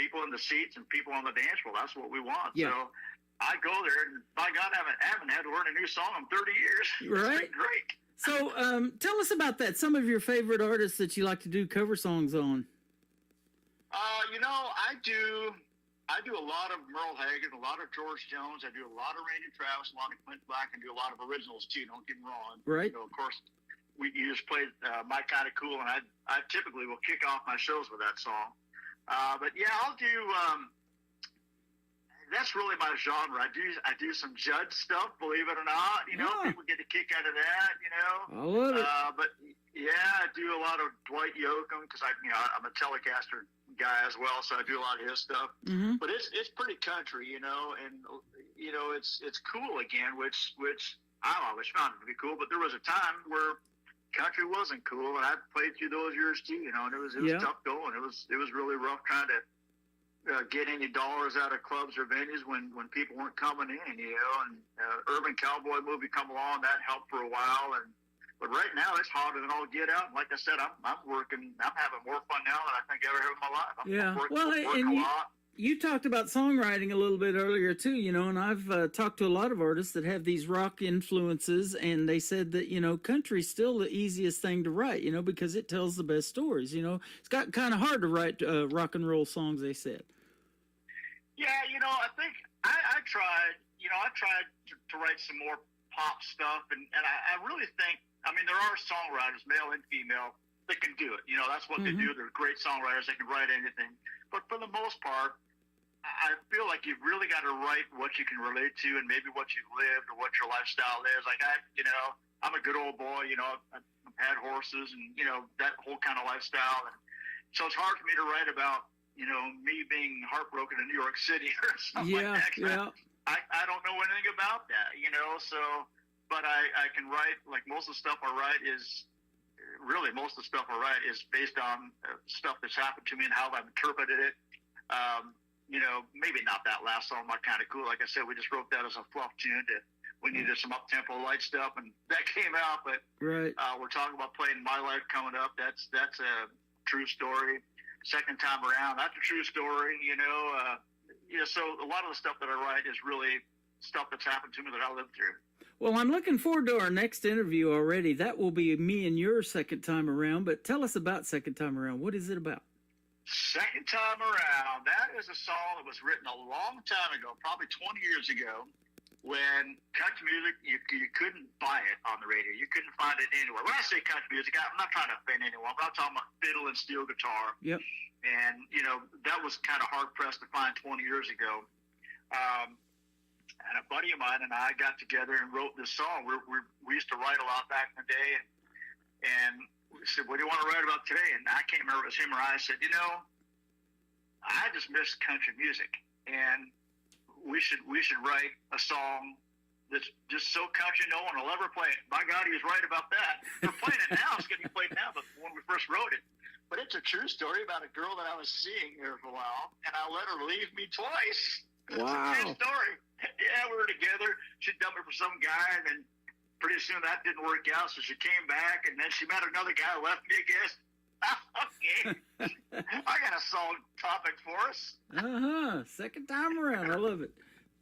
people in the seats and people on the dance floor. That's what we want. Yeah. So I go there, and by God, I haven't had to learn a new song in 30 years. Right. It's been great. So tell us about that. Some of your favorite artists that you like to do cover songs on. I do a lot of Merle Haggard, a lot of George Jones. I do a lot of Randy Travis, a lot of Clint Black, and do a lot of originals too. Don't get me wrong. Right. Of course, you just played My Kinda Cool, and I typically will kick off my shows with that song. But yeah, I'll do. That's really my genre. I do some Judge stuff, believe it or not. Yeah. People get a kick out of that. I love it. But yeah, I do a lot of Dwight Yoakam because I'm a Telecaster guy as well, so I do a lot of his stuff. Mm-hmm. But it's pretty country, and it's cool again, which I always found it to be cool. But there was a time where country wasn't cool, and I played through those years too. And it was Yeah. tough going. It was really rough trying to get any dollars out of clubs or venues when people weren't coming in, and Urban Cowboy movie come along, that helped for a while, but right now it's harder than all get out. And like I said, I'm working, I'm having more fun now than I think I ever have in my life. Yeah. I'm working, Well, working and a lot. You talked about songwriting a little bit earlier too, and I've talked to a lot of artists that have these rock influences, and they said that, country's still the easiest thing to write, because it tells the best stories. It's got kind of hard to write rock and roll songs, they said. Yeah, I think I tried, I tried to write some more pop stuff, and I really think, there are songwriters, male and female, that can do it. That's what they do. They're great songwriters. They can write anything. But for the most part, I feel like you've really got to write what you can relate to and maybe what you've lived or what your lifestyle is. Like I'm a good old boy, I've had horses and, that whole kind of lifestyle. And so it's hard for me to write about, me being heartbroken in New York City or something like that. Yeah. I don't know anything about that, but I can write, like most of the stuff I write is based on stuff that's happened to me and how I've interpreted it. Maybe not that last song, My Kinda Cool. Like I said, we just wrote that as a fluff tune. We needed some up-tempo light stuff, and that came out. But Right. We're talking about playing My Life coming up. That's a true story. Second time around, that's a true story. So a lot of the stuff that I write is really stuff that's happened to me that I lived through. Well, I'm looking forward to our next interview already. That will be me and your second time around, but tell us about Second Time Around. What is it about? Second Time Around, that is a song that was written a long time ago, probably 20 years ago. when country music, you couldn't buy it on the radio. You couldn't find it anywhere. When I say country music, I'm not trying to offend anyone, but I'm talking about fiddle and steel guitar. Yep. And, you know, that was kind of hard-pressed to find 20 years ago. And a buddy of mine and I got together and wrote this song. We used to write a lot back in the day. And we said, what do you want to write about today? And I can't remember if it was him or I said, you know, I just miss country music. And we should write a song that's just so country no one will ever play it. By God, he was right about that. We're playing it now. It's going to be played now, but when we first wrote it. But it's a true story about a girl that I was seeing there for a while, and I let her leave me twice. It's Wow. a true story. Yeah, we were together. She dumped me for some guy, and then pretty soon that didn't work out, so she came back, and then she met another guy who left me again. Okay. I got a solid topic for us. Second time around. I love it.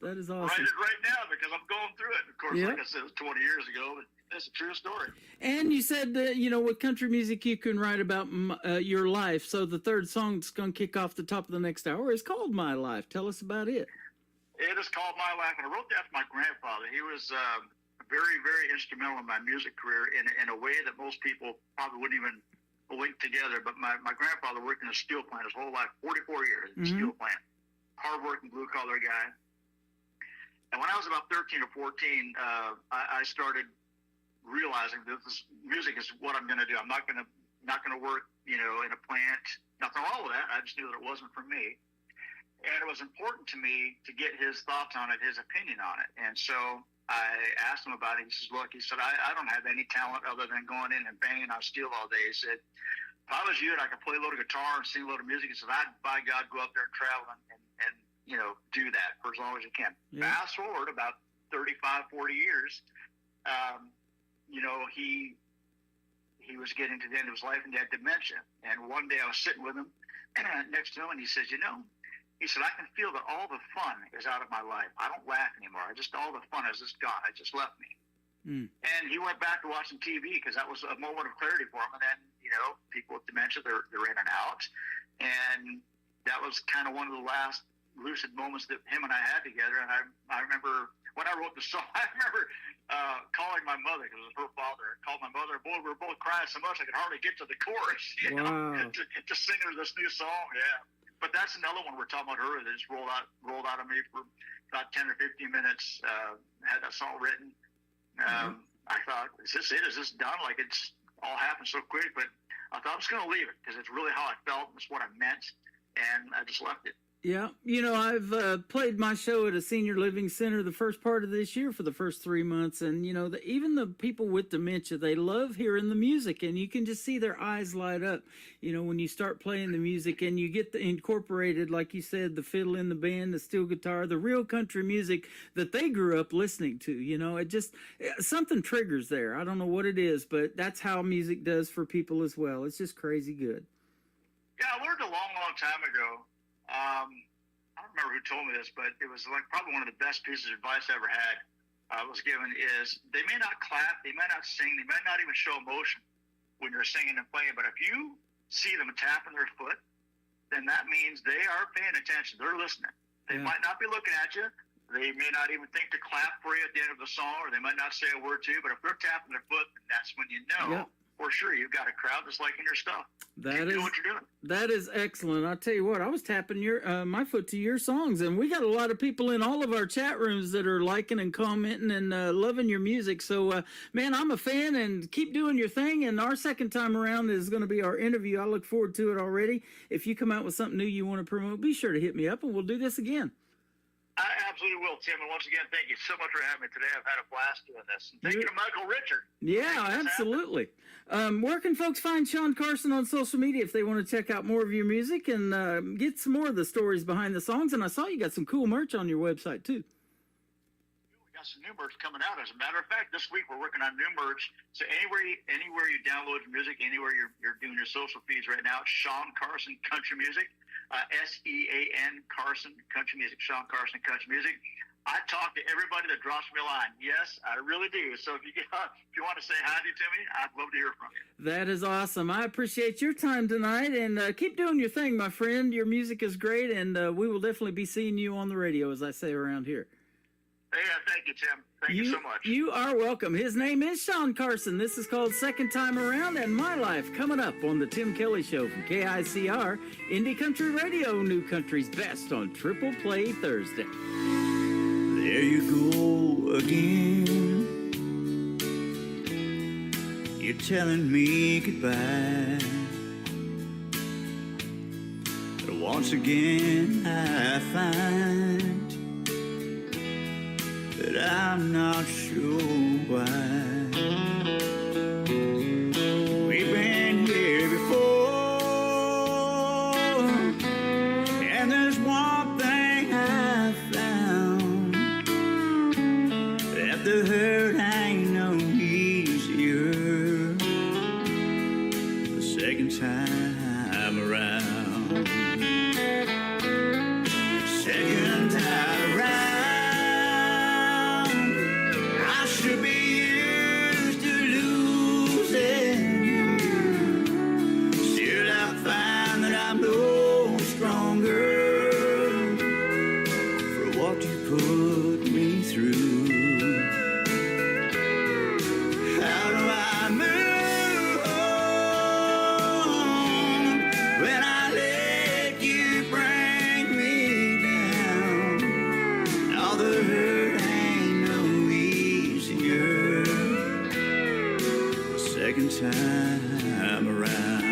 That is awesome. Write it right now because I'm going through it. Of course, Yeah. like I said, it was 20 years ago, but it's a true story. And you said that, you know, with country music, you can write about your life. So the third song that's going to kick off the top of the next hour is called My Life. Tell us about it. It is called My Life, and I wrote that for my grandfather. He was very, very instrumental in my music career in a way that most people probably wouldn't even link together. But my grandfather worked in a steel plant his whole life, 44 years in a steel plant. Hard-working, blue-collar guy. And when I was about 13 or 14, I started realizing that music is what I'm going to do. I'm not going to work, you know, in a plant. Nothing wrong with that. I just knew that it wasn't for me. And it was important to me to get his thoughts on it, his opinion on it. And so I asked him about it. He says, look, he said, I don't have any talent other than going in and banging on steel all day. He said, if I was you and I could play a load of guitar and sing a load of music, he said, I'd, by God, go up there and travel and you know, do that for as long as you can. Yeah. Fast forward about 35, 40 years, you know, he was getting to the end of his life and he had dementia. And one day I was sitting with him next to him and he says, you know, he said, I can feel that all the fun is out of my life. I don't laugh anymore. All the fun has just gone. It just left me. And he went back to watching TV because that was a moment of clarity for him. And then, you know, people with dementia, they're in and out. And that was kind of one of the last lucid moments that him and I had together. And I remember when I wrote the song, I remember calling my mother because it was her father. I called my mother. Boy, we were both crying so much I could hardly get to the chorus, you know, to sing her this new song. Yeah. But that's another one we're talking about her that just rolled out of me for about 10 or 15 minutes. Had that song written. I thought, is this it? Is this done? Like it's all happened so quick. But I thought I'm just going to leave it because it's really how I felt. It's what I meant. And I just left it. Yeah. You know, I've played my show at a senior living center the first part of this year for the first 3 months. And, you know, even the people with dementia, they love hearing the music. And you can just see their eyes light up, you know, when you start playing the music and you get incorporated, like you said, the fiddle in the band, the steel guitar, the real country music that they grew up listening to. You know, it just, something triggers there. I don't know what it is, but that's how music does for people as well. It's just crazy good. Yeah, I learned a long, long time ago. I don't remember who told me this, but it was like probably one of the best pieces of advice I ever had. Was given is they may not clap, they may not sing, they may not even show emotion when you're singing and playing, but if you see them tapping their foot, then that means they are paying attention. They're listening. They might not be looking at you. They may not even think to clap for you at the end of the song, or they might not say a word to you, but if they're tapping their foot, then that's when you know for sure you've got a crowd that's liking your stuff. Keep doing what you're doing. That is excellent. I'll tell you what, I was tapping my foot to your songs, and we got a lot of people in all of our chat rooms that are liking and commenting and loving your music. So, man, I'm a fan, and keep doing your thing. And our second time around is going to be our interview. I look forward to it already. If you come out with something new you want to promote, be sure to hit me up, and we'll do this again. I absolutely will, Tim. And once again, thank you so much for having me today. I've had a blast doing this. And thank you to Michael Richard. Yeah, absolutely. Where can folks find Sean Carson on social media if they want to check out more of your music and get some more of the stories behind the songs? And I saw you got some cool merch on your website, too. We got some new merch coming out. As a matter of fact, this week we're working on new merch. So anywhere you download your music, anywhere you're doing your social feeds right now, Sean Carson Country Music. SEAN Carson Country Music, Sean Carson Country Music. I talk to everybody that drops me a line. Yes, I really do. So if you want to say hi to me, I'd love to hear from you. That is awesome. I appreciate your time tonight, and keep doing your thing, my friend. Your music is great, and we will definitely be seeing you on the radio, as I say around here. thank you, Tim. Thank you so much. You are welcome. His name is Sean Carson. This is called Second Time Around and My Life, coming up on the Tim Kelly Show from KICR, Indie Country Radio, New Country's Best on Triple Play Thursday. There you go again. You're telling me goodbye. But once again I find that I'm not sure why. We've been here before, and there's one thing I found, that the hurt ain't no easier the second time around. Second time around, I should be used to losing you. Still I find that I'm no stronger for what you put me through. How do I move on when I let you bring me down? All the hurt ain't no easier the second time around.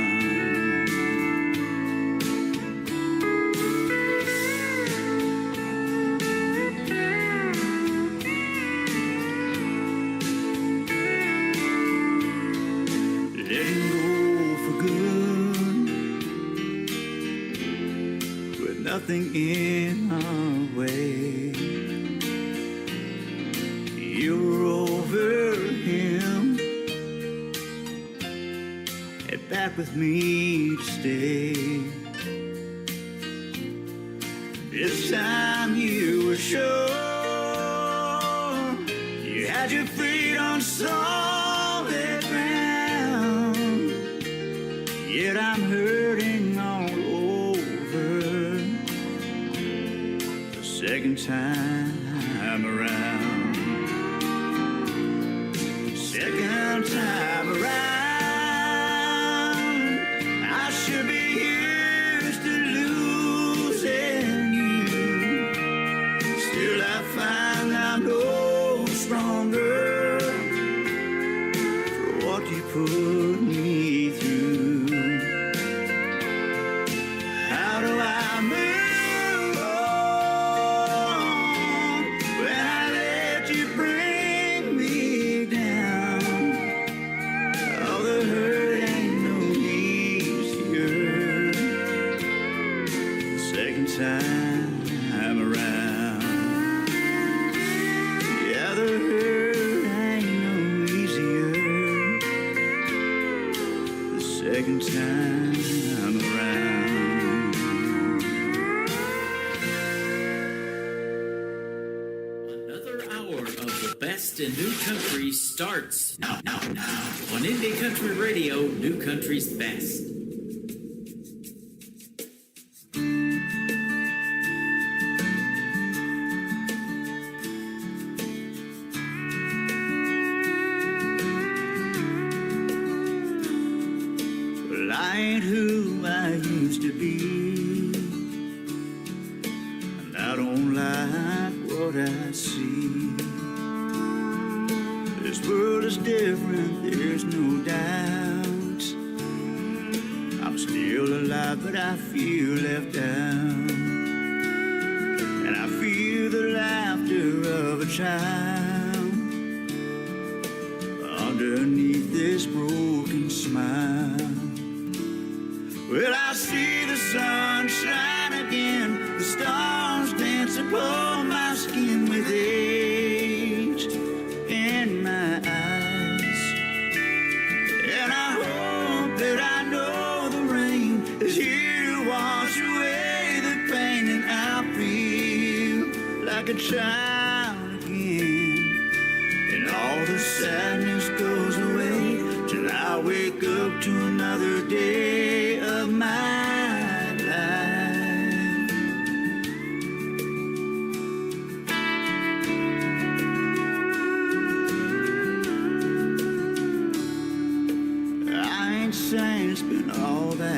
Letting go for good, with nothing in our way. You're over him and back with me to stay. This time you were sure you had your feet on solid ground. Yet I'm hurting all over the second time around. Second time around, I should be used to losing you. Still I find I'm no stronger for what you put me through. How do I move on when I let you bring me down? All the hurt ain't no easier the second time around. Yeah, the hurt ain't no easier the second time around. Another hour of the best in new country starts now on Indie Country Radio, New Country's Best. Well, I ain't who I used to be, and I don't like what I see. This world is different, there's no doubt. I'm still alive, but I feel left out. And I feel the laughter of a child underneath this broken smile. Well, I see the sun shine again, the stars dance upon my skin with age in my eyes. And I hope that I know the rain is here to wash away the pain, and I feel like a child again. And all the sadness goes away till I wake up to another day of my life.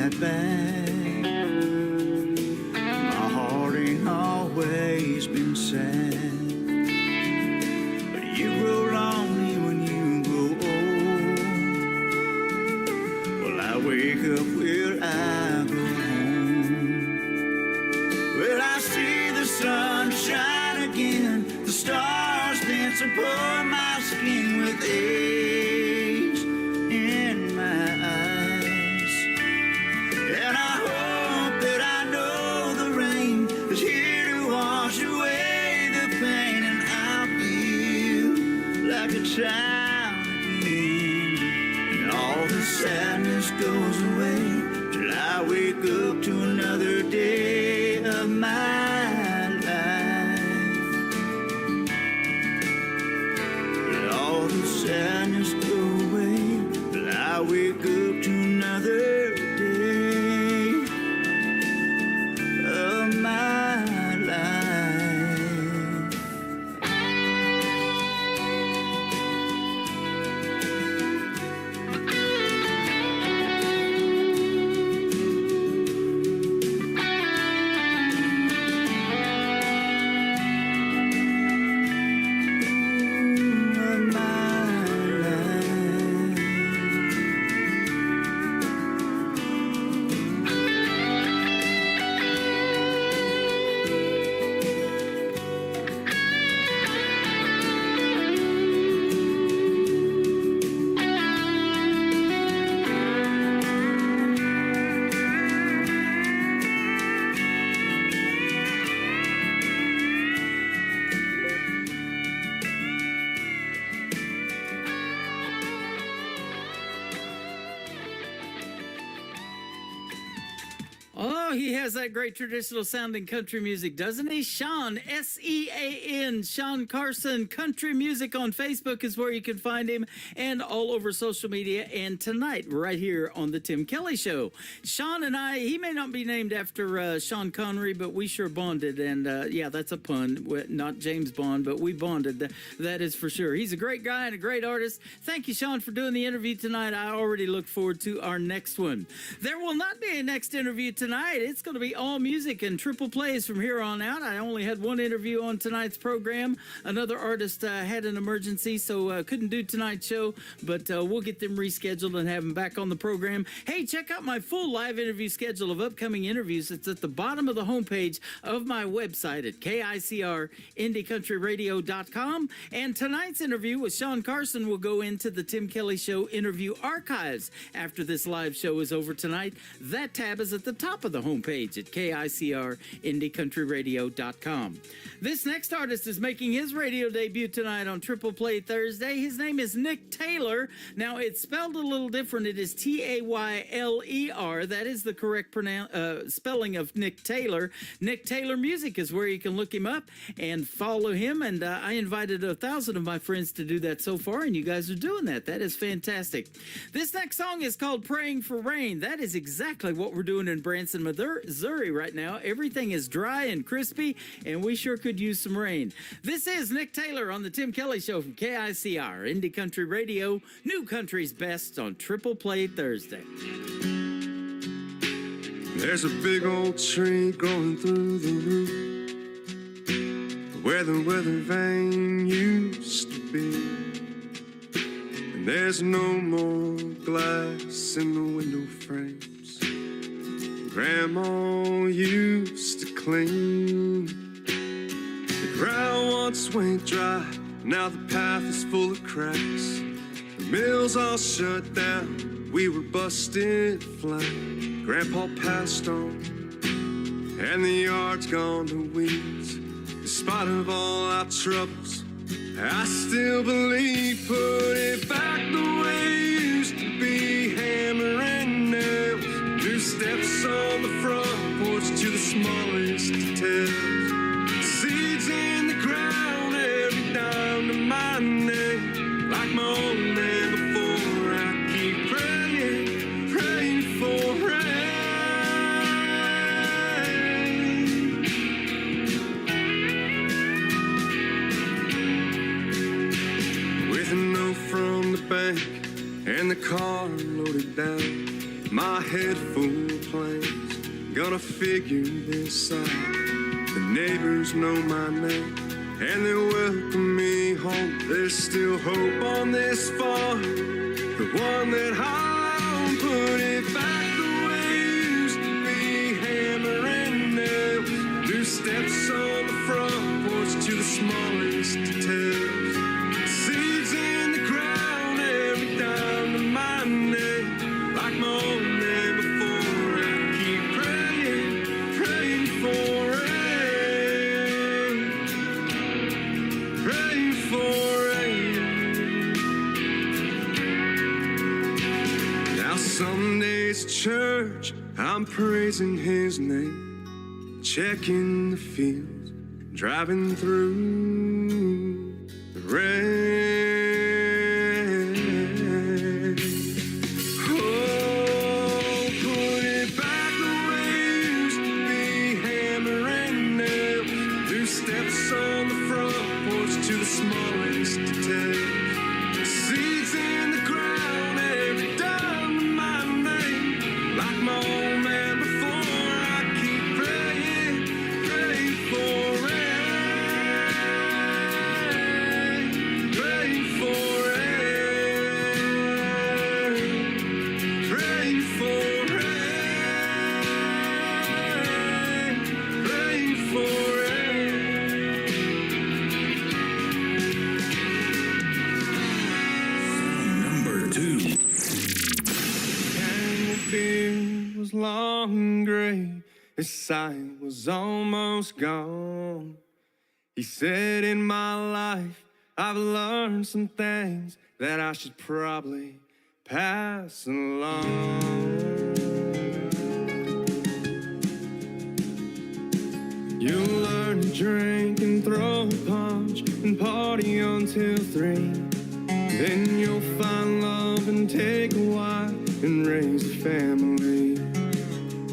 right back. My heart ain't always been sad, but you grow lonely when you grow old. Well, I wake up where I go home. Well, I see the sun shine again, the stars dance upon my skin with age in my eyes. And I hope that I know the rain is here to wash away the pain, and I'll feel like a child again. And all the sadness goes away till I wake up to another day of my life. But all the sadness go away till I wake up to another day of my life. Of my life. Oh, he has that great traditional sounding country music, doesn't he? Sean, S-E-A-N, Sean Carson. Country Music on Facebook is where you can find him, and all over social media, and tonight right here on the Tim Kelly Show. Sean and I, he may not be named after Sean Connery, but we sure bonded, and yeah, that's a pun. Not James Bond, but we bonded. That is for sure. He's a great guy and a great artist. Thank you, Sean, for doing the interview tonight. I already look forward to our next one. There will not be a next interview tonight. It's going to be all music and triple plays from here on out. I only had one interview on tonight's program. Another artist had an emergency, so couldn't do tonight's show, but we'll get them rescheduled and have them back on the program. Hey, check out my full live interview schedule of upcoming interviews. It's at the bottom of the homepage of my website at KICRIndieCountryRadio.com. And tonight's interview with Sean Carson will go into the Tim Kelly Show interview archives after this live show is over tonight. That tab is at the top of the homepage at KICRIndieCountryRadio.com. This next artist is making his radio debut tonight on Triple Play Thursday. His name is Nick Taylor. Now, it's spelled a little different. It is Tayler. That is the correct spelling of Nick Taylor. Nick Taylor Music is where you can look him up and follow him. And I invited 1,000 of my friends to do that so far, and you guys are doing that. That is fantastic. This next song is called Praying for Rain. That is exactly what we're doing in Branson, Missouri right now. Everything is dry and crispy, and we sure could use some rain. This is Nick Taylor on the Tim Kelly Show from KICR, Indie Country Radio, New Country's Best on Triple Play Thursday. There's a big old tree growing through the roof where the weather vane used to be, and there's no more glass in the window frames Grandma used to clean. The ground once went dry, now the path is full of cracks. The mill's all shut down, we were busted flat. Grandpa passed on, and the yard's gone to weeds. In spite of all our troubles, I still believe, put it back the way it used to be. Hammer and nails, new steps on the front porch to the smallest details. Seeds in the ground, every dime to my name. Like my old man before, I keep praying, praying for rain. With a note from the bank and the car loaded down, My head full of plans, gonna figure this out. The neighbors know my name, and they welcome me home. There's still hope on this farm, the one that I own. Put it back the way it used to be, hammer and nails. New steps on the front porch to the smallest details. Seeds in the ground, every down to my name. Like my old man before, I keep praying, praying for rain, praying for rain. Now some days at church, I'm praising his name, checking the fields, driving through the rain. Long and gray, his sight was almost gone. He said, in my life, I've learned some things that I should probably pass along. You'll learn to drink and throw a punch and party until 3. Then you'll find love and take a wife and raise a family.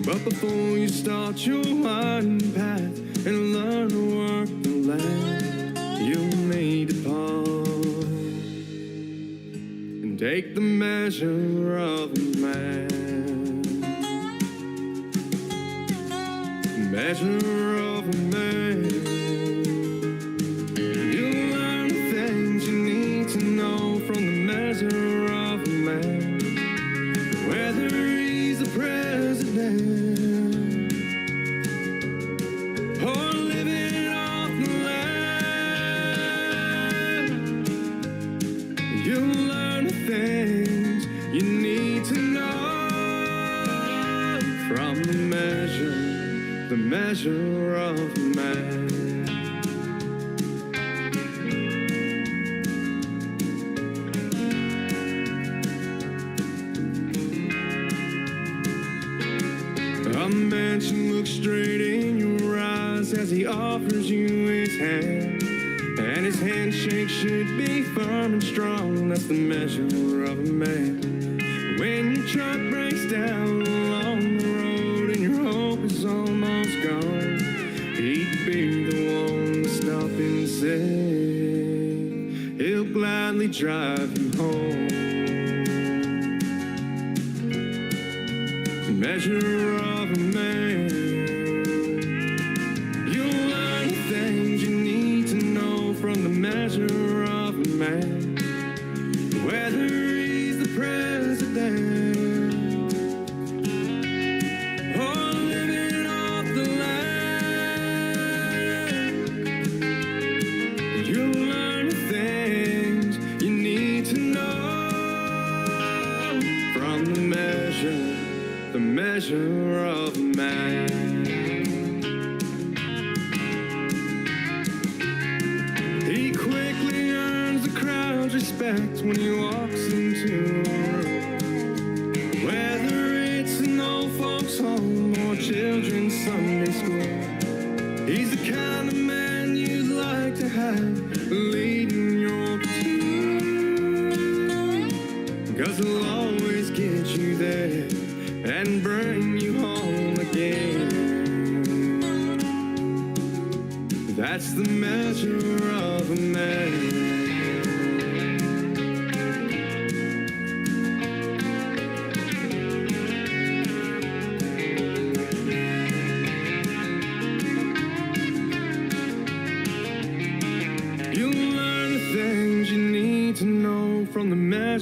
But before you start your winding path and learn to work the land, you'll need to pause and take the measure of a man. Measure of a man. You'll learn the things you need to know from the measure of a man. Whether he's the president or living off the land, you'll learn the things you need to know from the measure of a man. A mansion looks straight in your eyes as he offers you his hand, and his handshake should be firm and strong. That's the measure of a man. When your truck breaks down along the road and your hope is almost gone, he'd be the one to stop and say he'll gladly drive you home. Measure of a man. You'll learn the things you need to know from the measure of a man. Whether he's the president or living off the land, you'll learn the things you need to know from the measure of a man. He quickly earns the crowd's respect when he walks into a room, whether it's an old folks home or children's Sunday school. He's the kind of man you'd like to have leading your platoon, 'cause he'll always get you there and bring you home again. That's the measure of a man.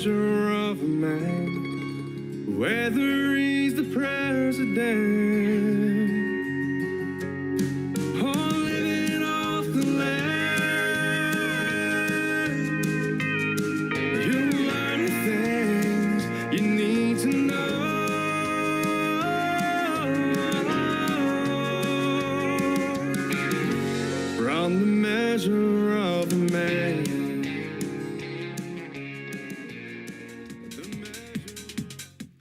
measure of a man, whether he's the president or living off the land. You'll learn the things you need to know. From the measure of a man.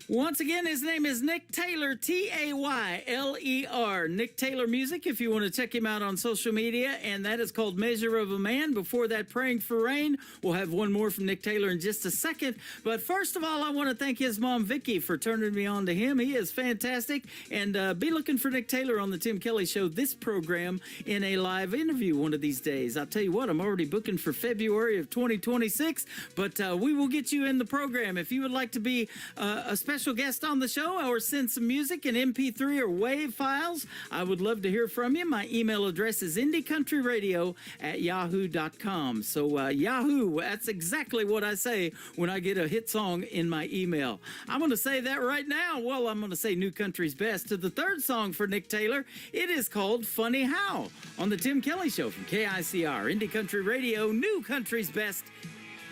Once again, his name is Nick Taylor, Tayler. Nick Taylor Music, if you want to check him out on social media, and that is called Measure of a Man. Before that, Praying for Rain. We'll have one more from Nick Taylor in just a second. But first of all, I want to thank his mom, Vicky, for turning me on to him. He is fantastic. And be looking for Nick Taylor on the Tim Kelly Show, this program, in a live interview one of these days. I'll tell you what, I'm already booking for February of 2026, but we will get you in the program. If you would like to be a special guest on the show or send some music in MP3 or WAV files, I would love to hear from you. My email address is indiecountryradio@yahoo.com. So Yahoo, that's exactly what I say when I get a hit song in my email. I'm going to say that right now. Well, I'm going to say New Country's Best to the third song for Nick Taylor. It is called Funny How on the Tim Kelly Show from KICR, Indie Country Radio, New Country's Best.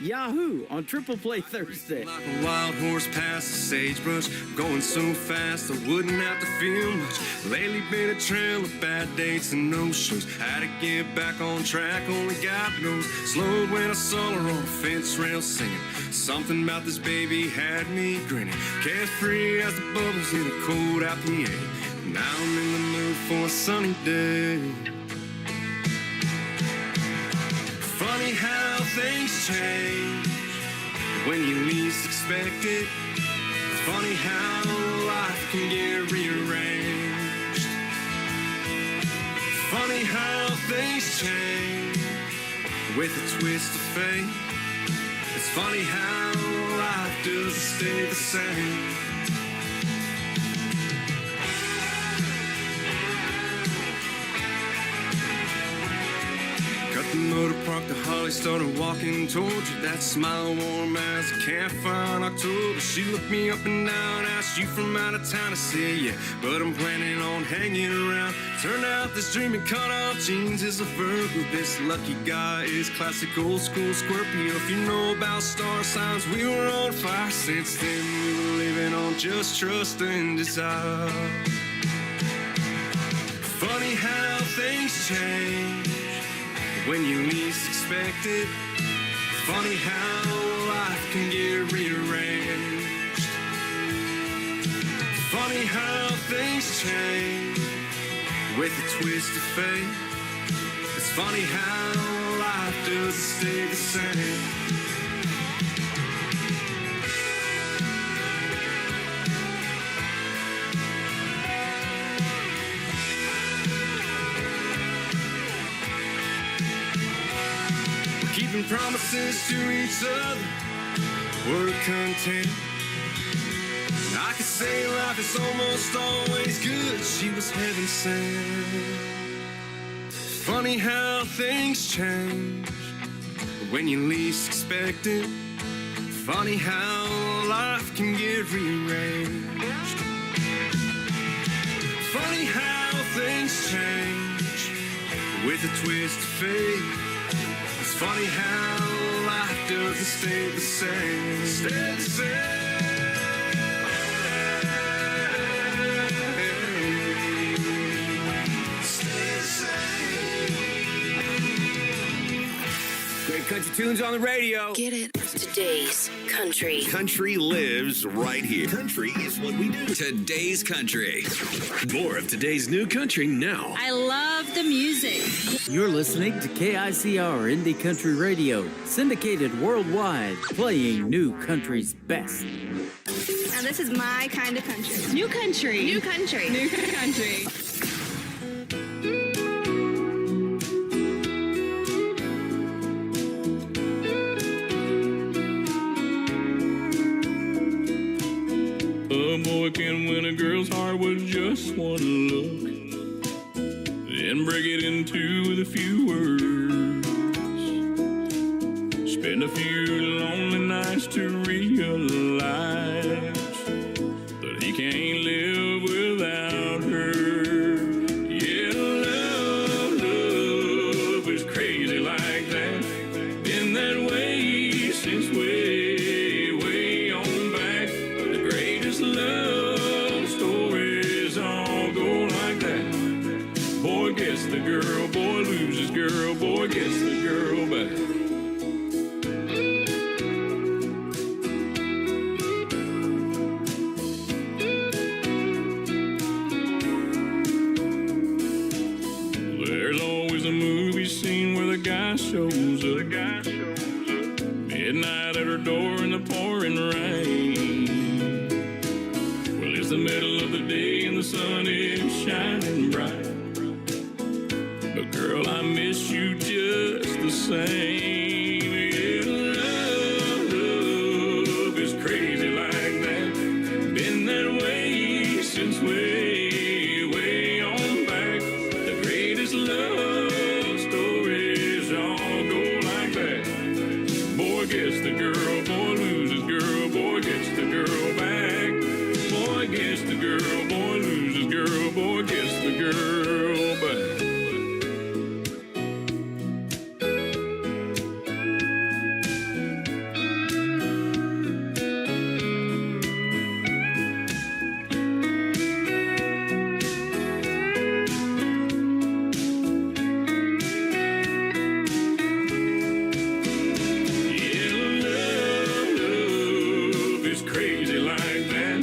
Yahoo on Triple Play Thursday. Like a wild horse past the sagebrush, going so fast I wouldn't have to feel much. Lately been a trail of bad dates and no shows. Had to get back on track, only God knows. Slowed when I saw her on a fence rail singing. Something about this baby had me grinning. Carefree as the bubbles in a cold IPA. Now I'm in the mood for a sunny day. Funny how things change when you least expect it. Funny how life can get rearranged. Funny how things change with a twist of fate. It's funny how life doesn't stay the same. Cut the motor, parked the Holly, started walking towards you. That smile warm as a campfire in October. She looked me up and down, asked you from out of town. I said yeah, but I'm planning on hanging around. Turned out this dreaming cut-off jeans is a Virgo. This lucky guy is classic old school Scorpio. If you know about star signs, we were on fire. Since then we were living on just trust and desire. Funny how things change when you least expect it. Funny how life can get rearranged. Funny how things change with a twist of fate. It's funny how life doesn't stay the same. Keeping promises to each other, we're content. I could say life is almost always good. She was heaven sent. Funny how things change when you least expect it. Funny how life can get rearranged. Funny how things change with a twist of fate. It's funny how life doesn't stay the same. Stay the same. Stay the same. Great country tunes on the radio. Get it? Today's country. Country lives right here. Country is what we do. Today's country. More of today's new country now. I love the music. You're listening to KICR Indie Country Radio, syndicated worldwide, playing New Country's best. Now this is my kind of country. New country. New country. New country. A boy can win a girl's heart with just one look, then break it in two with a few words. Spend a few lonely nights to read girl, boy loses girl, boy gets the girl back. There's always a movie scene where the guy shows up. Midnight at her door in the pouring rain. Well, it's the middle of the day and the sun is shining bright. But girl, I miss you just the same. Yeah, love is crazy like that. Been that way since way on back. The greatest love stories all go like that. Boy gets the girl, boy loses girl, boy gets the girl back. Boy gets the girl, boy loses girl, boy gets the girl back. Love is crazy like that.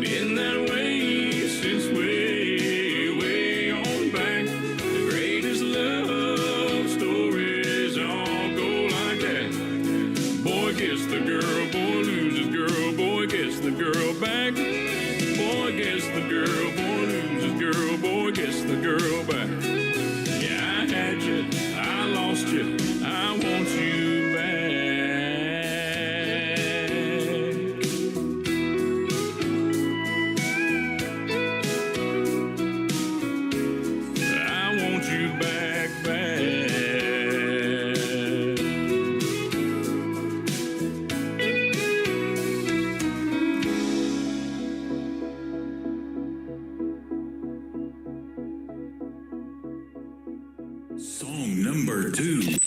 Been that way since way on back. The greatest love stories all go like that. Boy gets the girl, boy loses girl, boy gets the girl back. Boy gets the girl, boy loses girl, boy gets the girl back. Yeah, I had you, I lost you, I want you back. I want you back. Song number 2.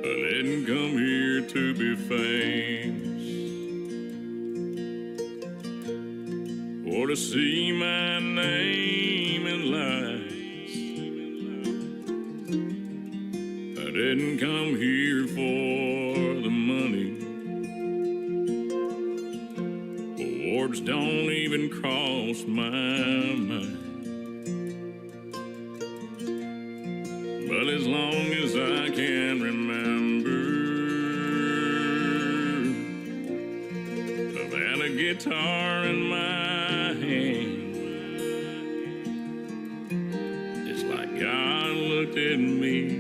I didn't come here to be famous or to see my name in lights. I didn't come here for the money. Awards don't even cross my mind. But as long as I can remember, I've had a guitar in my hand. It's like God looked at me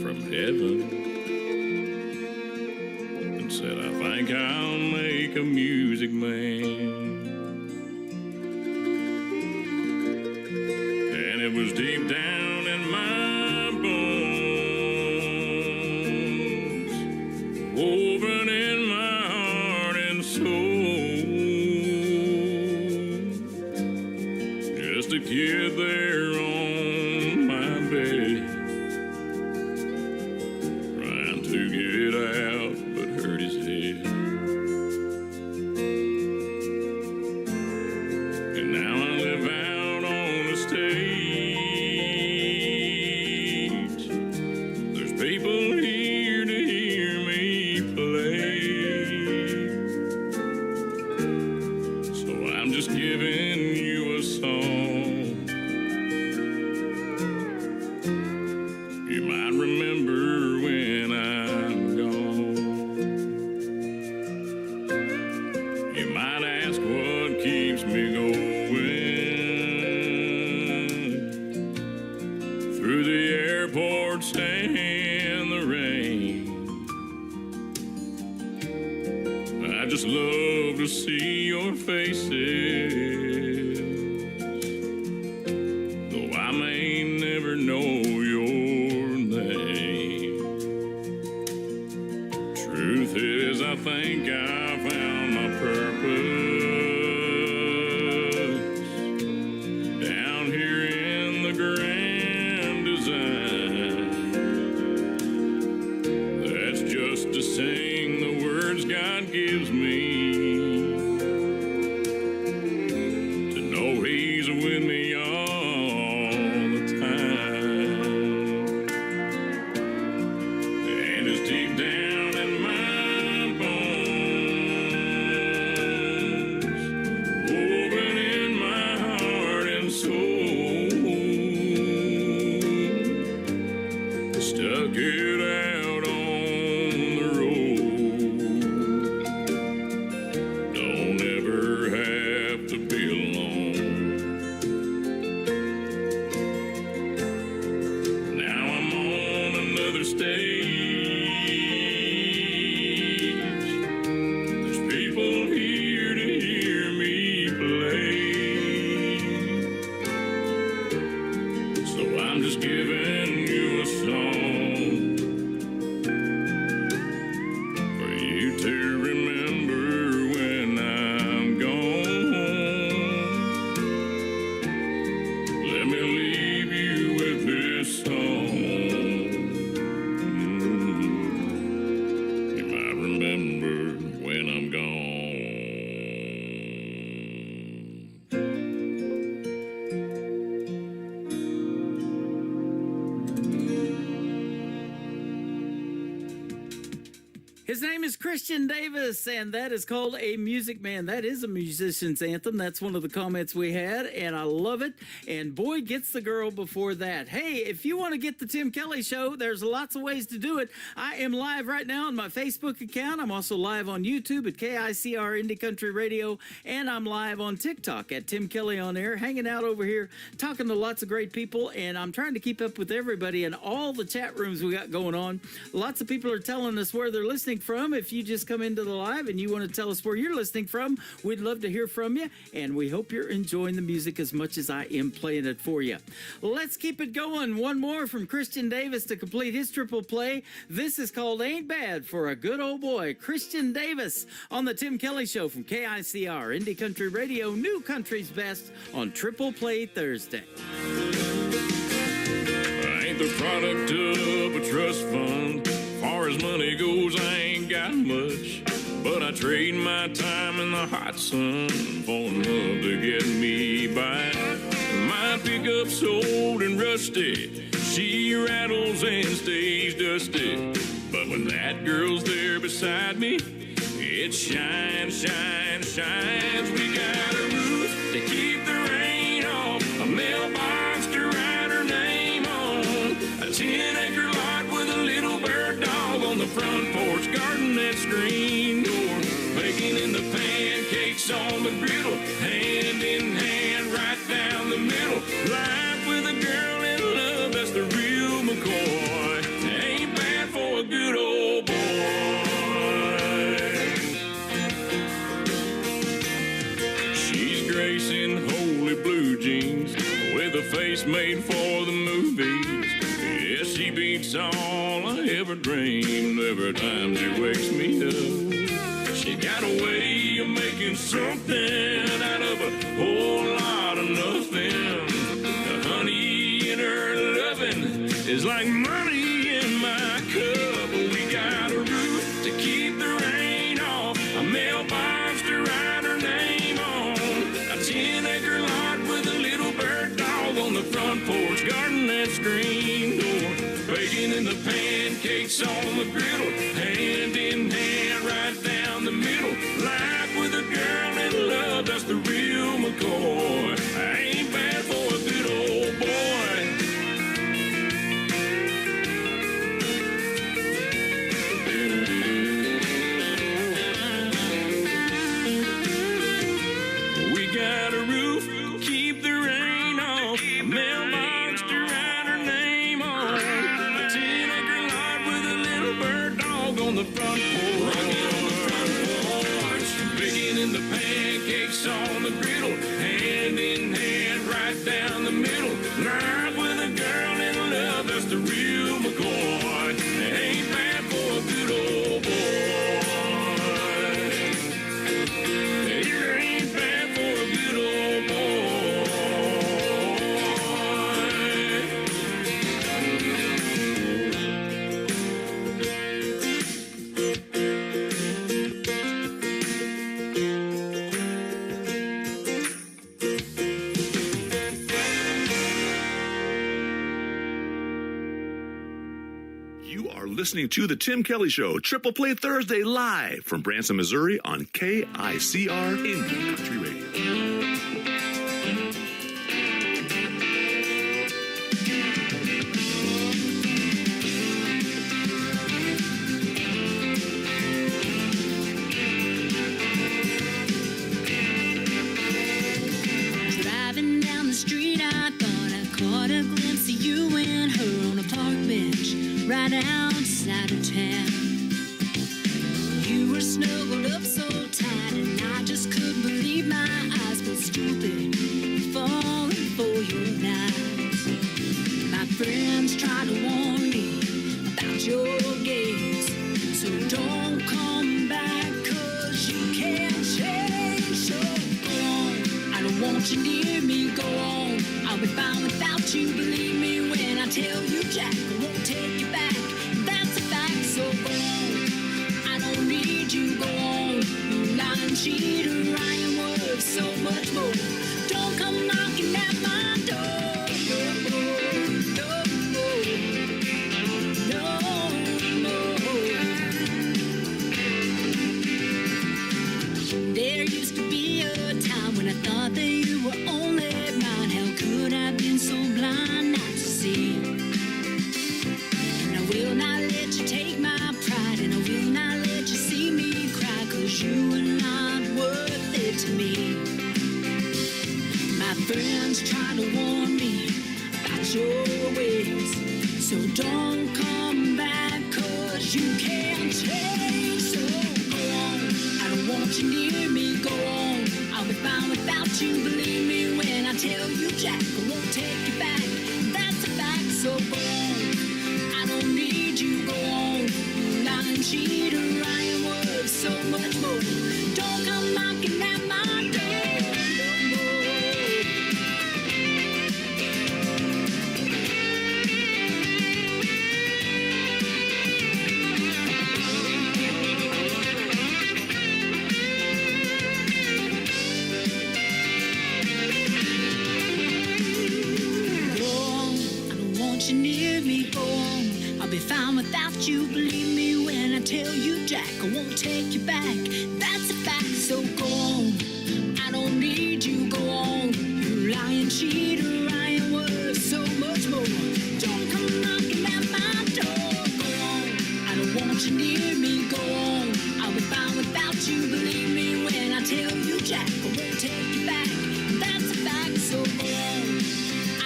from heaven and said, I think I'll make a music man. And it was deep down in my bones, woven in my heart and soul. Just a kid there on my bed, trying to get out but hurt his head. And now I live out on the stage. There's people here to hear me play. So I'm just giving you a song. You might remember when I'm gone. You might ask what keeps me going through the airports and the rain. I just love to see your faces, though I may never know your name. Truth is, I think I found my purpose down here in the grand design. gives me to know he's with me all the time. And it's deep down in my bones, woven in my heart and soul, stuck it out on the road. Don't ever have to be alone. Now I'm on another stage. There's people here to hear me play. So I'm just giving you a song for you to remember when I'm gone. Let me leave you with this song. You might remember when I'm gone. His name is Christian Davis, and that is called A Music Man. That is a musician's anthem. That's one of the comments we had, and I love it. And Boy Gets the Girl before that. Hey, if you want to get the Tim Kelly Show, there's lots of ways to do it. I am live right now on my Facebook account. I'm also live on YouTube at KICR Indie Country Radio, and I'm live on TikTok at Tim Kelly On Air, hanging out over here, talking to lots of great people, and I'm trying to keep up with everybody in all the chat rooms we got going on. Lots of people are telling us where they're listening from. If you just come into the live and you want to tell us where you're listening from, we'd love to hear from you, and we hope you're enjoying the music as much as I am playing it for you. Let's keep it going. One more from Christian Davis to complete his triple play. This is called Ain't Bad for a Good Old Boy. Christian Davis on the Tim Kelly Show from KICR Indie Country Radio, New Country's Best on Triple Play Thursday. I ain't the product of a trust fund. Far as money goes, I ain't got much, but I trade my time in the hot sun for love to get me by. My pickup's old and rusty, she rattles and stays dusty, but when that girl's there beside me, it shines, shines, shines. We got a roof to keep the rain off, a mailbox to write her name on, a 10-acre lot with a little bird dog on the front porch, garden that screen door, baking in the pancakes on the griddle, hand in hand right down the middle. Life with a girl in love, that's the real McCoy. Ain't bad for a good old boy. She's gracing holy blue jeans with a face made for the movies. Yeah, she beats all I ever dreamed every time she wakes me up. She got a way of making something out of a whole lot of nothing. The honey in her loving is like money in my cup. We got a roof to keep the rain off, a mailbox to write her name on, a 10-acre lot with a little bird dog on the front porch, garden that screen door, baking in the pancakes on the griddle, hand in hand right down the middle. Life with a girl in love, that's the real McCoy. I ain't bad for a good old boy. We got a roof, keep the rain off, a mailbox to write her name on, a 10-acre lot with a little bird dog on the front porch, baking in the pancakes on the griddle, hand in hand right down the middle. Life with a girl in love, that's the real McCoy. Ain't bad for a good old boy. It ain't bad for a good old boy. listening to The Tim Kelly Show, Triple Play Thursday, live from Branson, Missouri on KICR Indie Country Radio. Driving down the street, I thought I caught a glimpse of you and her on a park bench right outside of town. You were snuggled up so tight, and I just couldn't believe my eyes. Felt stupid, falling for your lies. My friends try to warn me about your gaze, so don't come back, 'cause you can't change. So go on, I don't want you near me. Go on, I'll be fine without you. Believe me when I tell you, Jack, I won't take you back. That's a fact. So go on, I don't need you. Go on, you lying cheater, lying words, so much more. Don't come knocking at my door. No more, no more, no more. There used to be a time when I thought that you were only mine. How could I have been so blind not to see? And I will not let you take my pride, and I will not let you see me cry, 'cause you are not worth it to me. My friends try to warn me about your ways, so don't come back, 'cause you can't change. So go on, I don't want you near me. Go on, I'll be fine without you. Believe me when I tell you, Jack, I won't take you back. That's a fact. So go on, I don't need you. Go on, you lying cheater, lying words, so much more. Don't come knocking at my door no more. Go on, I don't want you near me. Go on, I'll be fine without you. Believe me when I tell you, Jack, I won't take you back. That's a fact. So go on, I don't need you. Go on, you lying cheater, lying words, so much more. Don't come knocking at my door. Go on, I don't want you near me. Go on, I'll be fine without you. Believe me when I tell you, Jack, I won't take you back. That's a fact. So go on,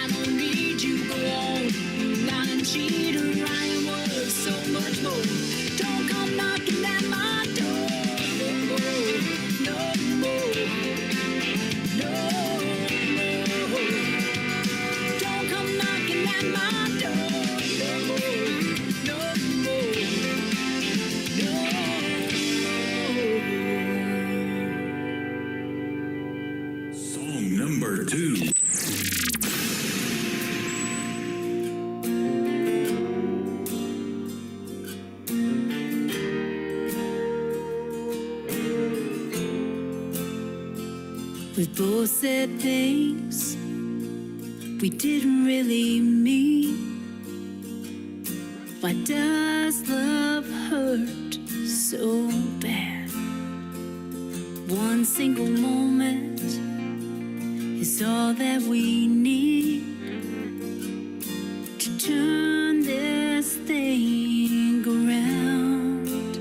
I don't need you. Go on, you lying cheater, lying words, so much more. Don't come knocking at my door no more, no more, no more. Don't come knocking at my door no more, no more, no more. Song number 2. We both said things we didn't really mean. Why does love hurt so bad? One single moment is all that we need to turn this thing around.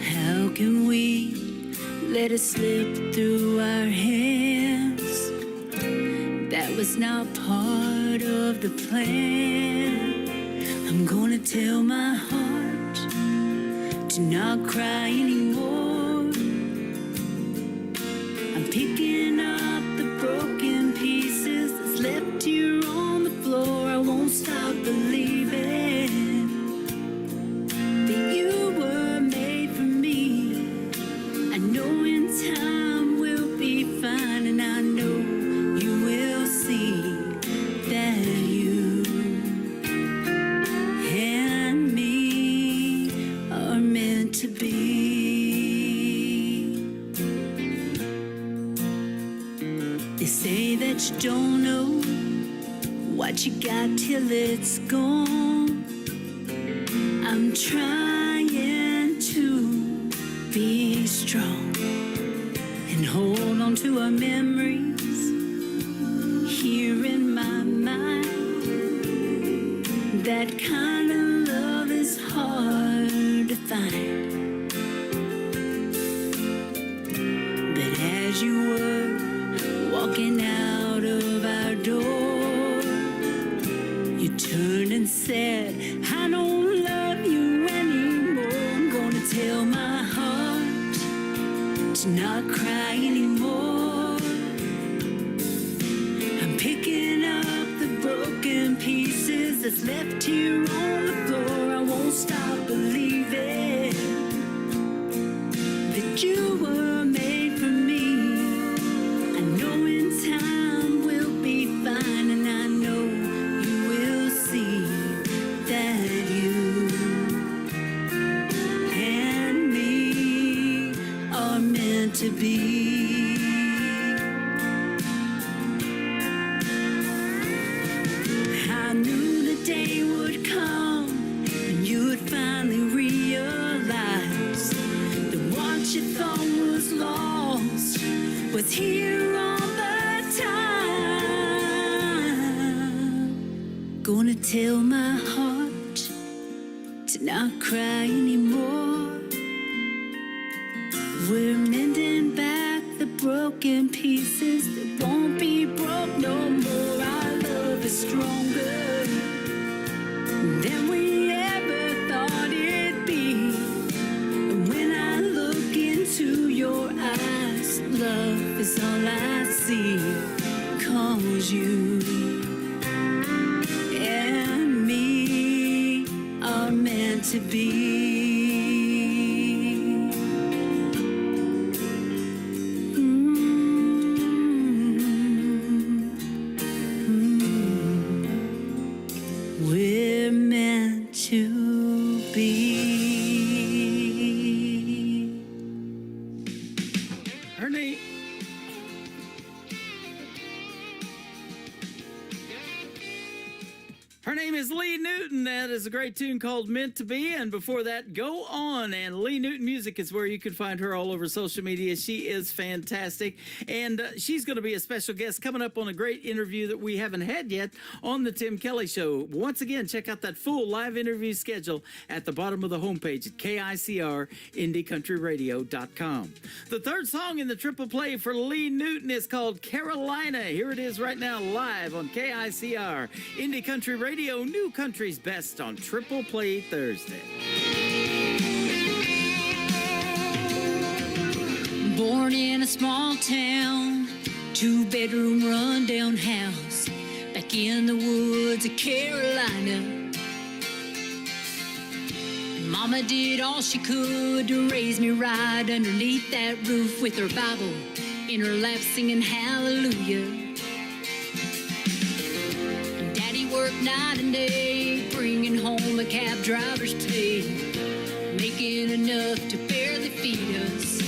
How can we let it slip through our hands? That was not part of the plan. I'm gonna tell my heart to not cry anymore. I'm picking up the broken pieces that's left here on the floor. I won't stop believing that you were made for me. I know in time we'll be fine, and I know you will see that you and me are meant to be. They say that you don't know what you got till it's gone. I'm trying to be strong and hold on to our memories here in my mind. That kind of love is hard to find. But as you were walking out of our door, you turned and said, I don't love you anymore. I'm gonna tell my heart to not cry anymore. I'm picking up the broken pieces that's left here on the floor. I won't stop believing that you were made for me. I know in time we'll be fine, and I know you will see that you and me are meant to be. I knew the day would come and you would finally realize that what you thought was lost was here all the time. Gonna tell my heart to not cry anymore. We're mending back the broken pieces that won't be broke no more. Our love is stronger than we ever thought it'd be. And when I look into your eyes, love is all I see. 'Cause you and me are meant to be. We're meant to be. Her name. Her name is Lee Newton. That is a great tune called Meant to Be. And before that, Go On. And Lee Newton Music is where you can find her all over social media. She is fantastic. And she's going to be a special guest coming up on a great interview that we haven't had yet on the Tim Kelly Show. Once again, check out that full live interview schedule at the bottom of the homepage at KICR-IndieCountryRadio.com. The third song in the triple play for Lee Newton is called Carolina. Here it is right now live on KICR Indie Country Radio, New Country's Best on Triple Play Thursday. Born in a small town, 2-bedroom rundown house, back in the woods of Carolina. Mama did all she could to raise me right underneath that roof with her Bible in her lap singing hallelujah. Daddy worked night and day, bringing home a cab driver's pay, making enough to barely feed us.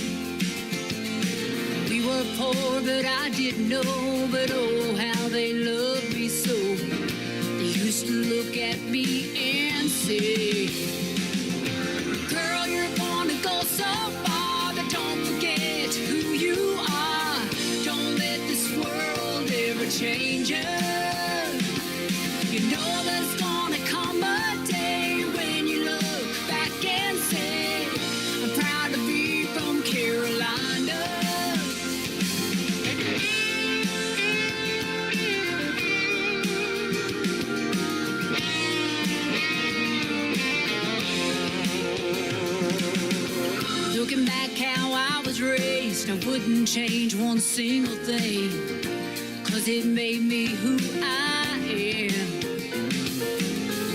We were poor, but I didn't know, but oh, how they loved me so. They used to look at me and say, girl, you're gonna go so far, but don't forget who you are. Don't let this world ever change you. You know there's gonna come a day when you look back and say, I'm proud to be from Carolina. Looking back how I was raised, I wouldn't change one single thing, 'cause it made me who I am.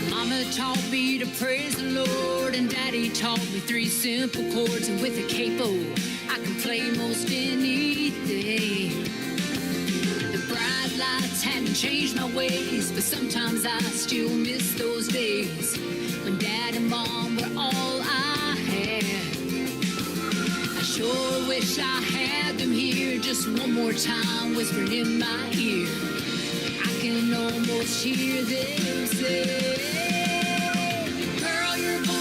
Mama taught me to praise the Lord, and Daddy taught me 3 simple chords, and with a capo I can play most anything. The bright lights hadn't changed my ways, but sometimes I still miss those days when Dad and Mom were all I had. I sure wish I had them here just one more time, whispering in my ear. I can almost hear them say, girl, you're born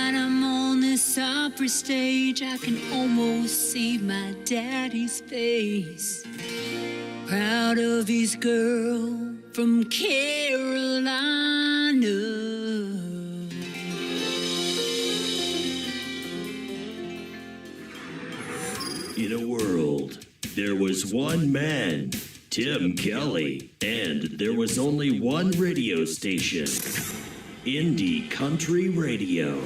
night I'm on this opera stage, I can almost see my daddy's face. Proud of his girl from Carolina. In a world, there was one man, Tim Kelly, and there was only one radio station, Indie Country Radio.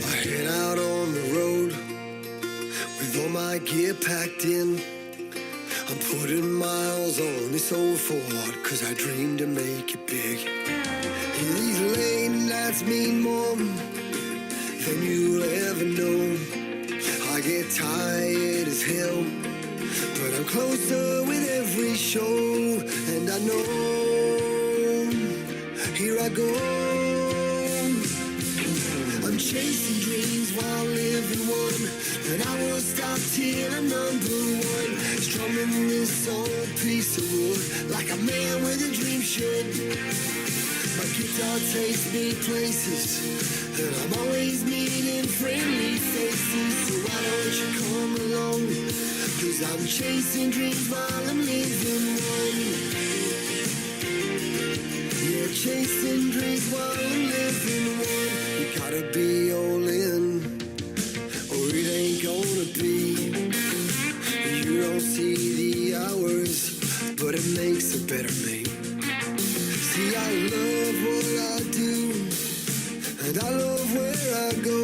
I head out on the road with all my gear packed in. I'm putting miles on this old Ford, cause I dream to make it big. These late nights mean more than you'll ever know. I get tired as hell, but I'm closer with every show. And I know, here I go. I'm chasing dreams while living one, and I won't stop till I'm number one. Strumming this old piece of wood like a man with a dream should. My guitar takes me places, and I'm always meeting friendly faces. So why don't you come along? Cause I'm chasing dreams while I'm living one. Yeah, chasing dreams while I'm living one. You gotta be all in, or it ain't gonna be. You don't see the hours, but it makes a better me. See, I love what I do, and I love where I go.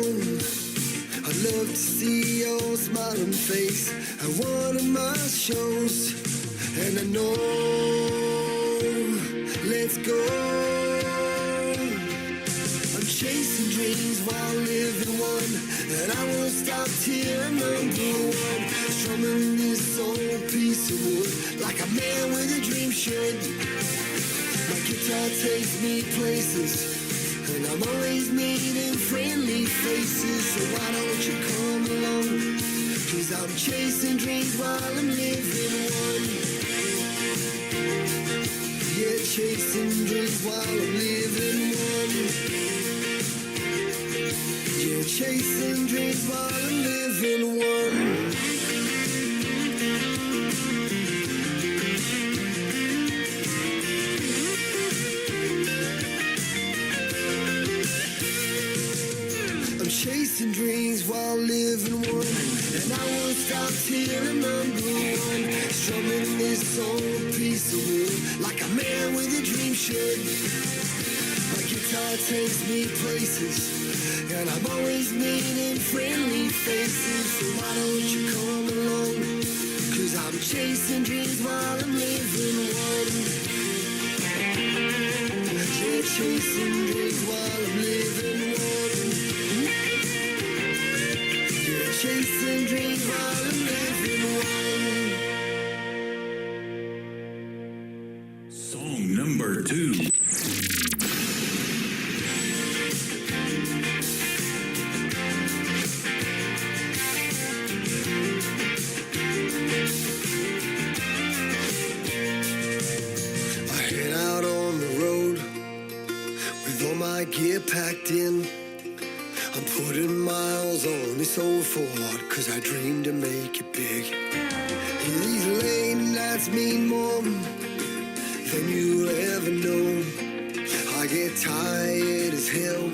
I love to see your smiling face at one of my shows. And I know, let's go. I'm chasing dreams while living one, and I won't stop till I'm number one. Strumming this old piece of wood like a man with a dream should. My guitar takes me places, and I'm always meeting friendly faces. So why don't you come along? Cause I'm chasing dreams while I'm living one. Yeah, chasing dreams while I'm living one. Yeah, chasing dreams while I'm living one. I'm chasing dreams while living one, and I won't stop till I'm number one. Strumming this old piece of wood like a man with a dream should. My guitar takes me places, and I'm always meeting friendly faces. So why don't you come along? Cause I'm chasing dreams while I'm living one. Yeah, chasing dreams while I'm living one. Yeah, chasing dreams while I'm living one. Song number 2. Gear packed in. I'm putting miles on this old Ford, cause I dream to make it big. These late nights mean more than you'll ever know. I get tired as hell.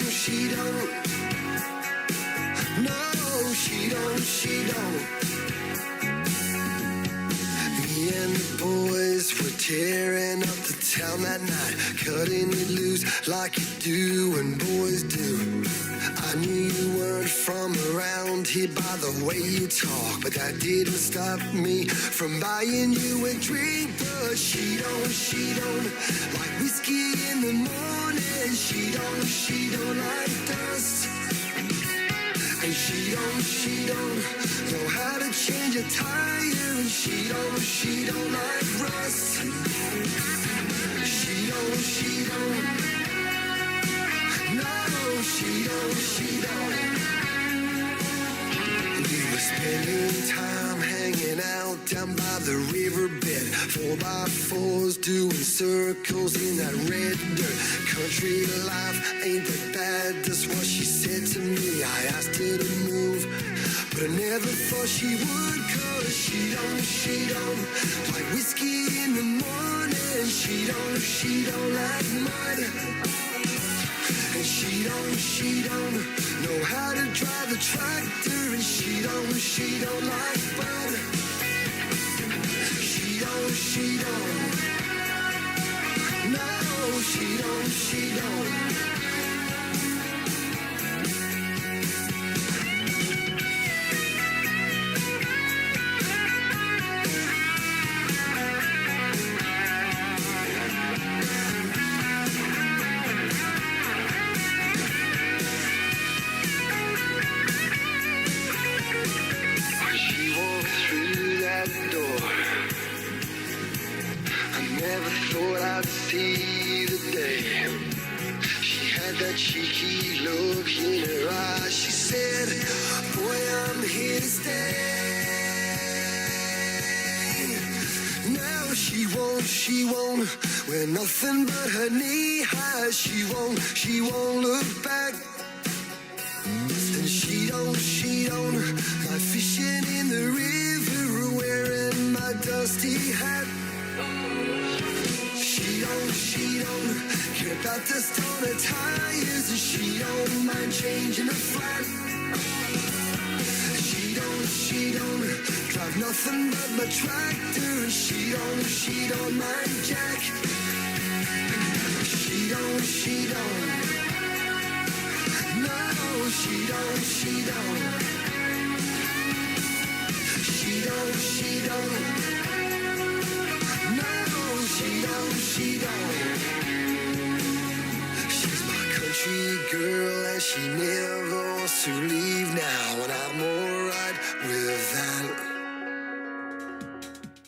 She don't. No, she don't. Me and the boys were tearing up the town that night, cutting it loose like you do when boys do. I knew you weren't from around here by the way you talk, but that didn't stop me from buying you a drink. But she don't like whiskey in the morning. She don't like dust. And she don't know how to change a tire. And she don't like rust. She don't she don't. No, she don't. We were spending time hanging out down by the riverbed. 4x4s doing circles in that red dirt. Country life ain't that bad, that's what she said to me. I asked her to move, but I never thought she would. Cause she don't like whiskey in the morning. She don't like mud. And she don't know how to drive a tractor. And she don't like fun. She don't. No, she don't. She walked through that door. I never thought I'd see the day. She had that cheeky look in her eyes. She said, boy, I'm here to stay. Now she won't wear nothing but her knee highs. She won't look back. And she don't like fishing in the river or wearing my dusty hat. She don't care about dust on her tires, and she don't mind changing her flat. She don't drive nothing but my tractor, and she don't mind jack. She don't. No, she don't. She don't. No, she don't. She's my country girl and she never wants to leave now, and I'm alright with that.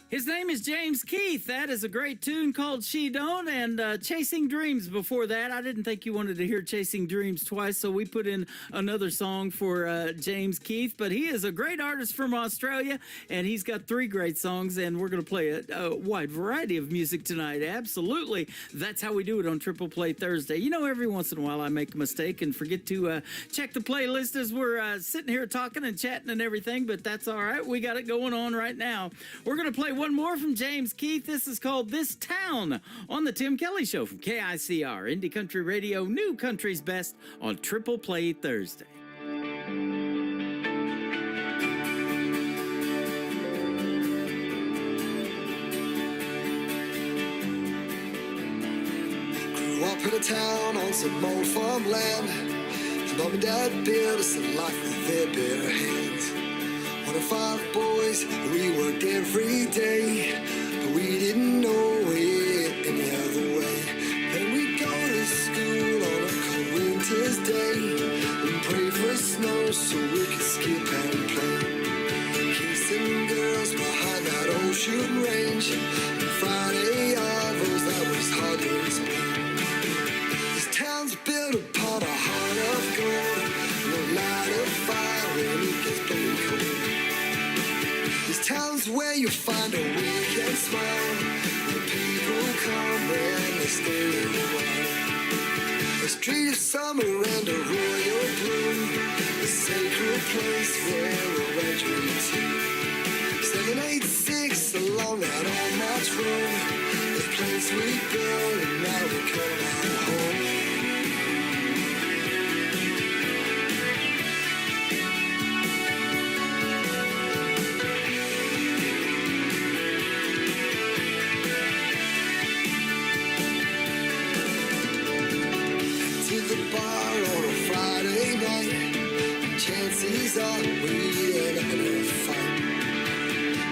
His name is James Keith. That is a great tune called She Don't, and Chasing Dreams before that. I didn't think you wanted to hear Chasing Dreams twice, so we put in another song for James Keith. But he is a great artist from Australia, and he's got 3 great songs, and we're going to play a wide variety of music tonight. Absolutely. That's how we do it on Triple Play Thursday. You know, every once in a while I make a mistake and forget to check the playlist as we're sitting here talking and chatting and everything, but that's all right. We got it going on right now. We're going to play one more from James Keith. This is called This Town on the Tim Kelly Show from KICR, Indie Country Radio, New Country's Best on Triple Play Thursday. Grew up in a town on some old farmland. And mom and dad built us a life with their bare hands. 1 of 5 boys, we worked every day, but we didn't know it any other way. Then we'd go to school on a cold winter's day and pray for snow so we could skip and play. Kissing girls behind that old shooting range, and Friday hours that was hard to explain. This town's built upon a heart of gold, no light of fire when it gets blowing cold. This town's where you find a weekend smile, where people come and they stay a while. A street of summer and a royal bloom, a sacred place where a regiment too. 786 along that old match road, the place we built and now we call our home. Chances are we'd end up in a fight.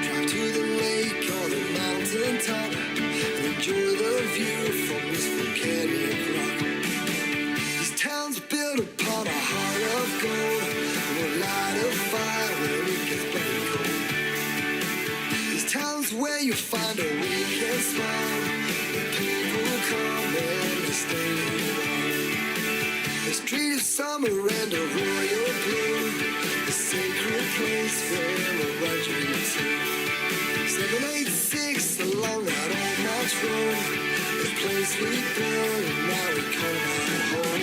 Drive to the lake or the mountain top and enjoy the view from this volcanic rock. This town's built upon a heart of gold and a light of fire when it gets burning cold. This town's where you find a weekend smile, where people come and much room. The place we built, and now we call it home.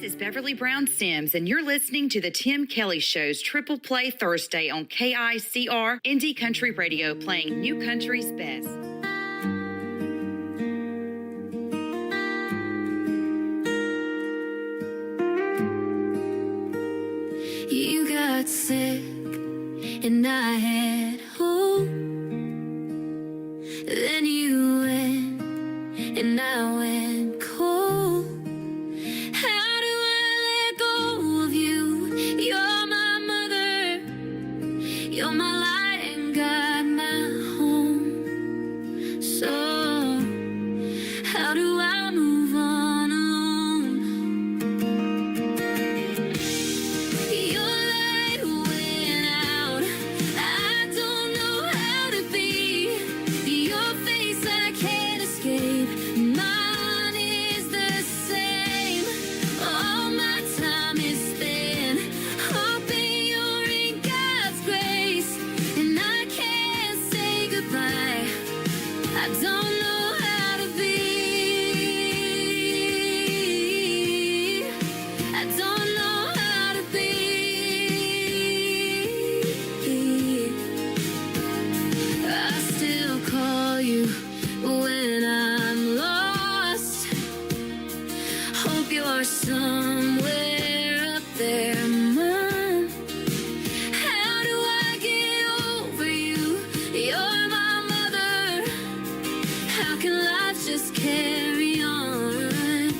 This is Beverly Brown Sims, and you're listening to the Tim Kelly Show's Triple Play Thursday on KICR Indie Country Radio, playing New Country's best. You got sick and I had hope. Then you went and I went cold. How do I let go of you? You're my mother, you're my light and guide, my home. So how do I move on alone? Your light went out, I don't know how to be. Your face I can't escape, mine is the same. All my time is spent hoping you're in God's grace, and I can't say goodbye. I don't know how to be. I don't know how to be. I still call you when I'm lost. Hope you're somewhere up there, Mom. How do I get over you? You're my mother. How can life just carry on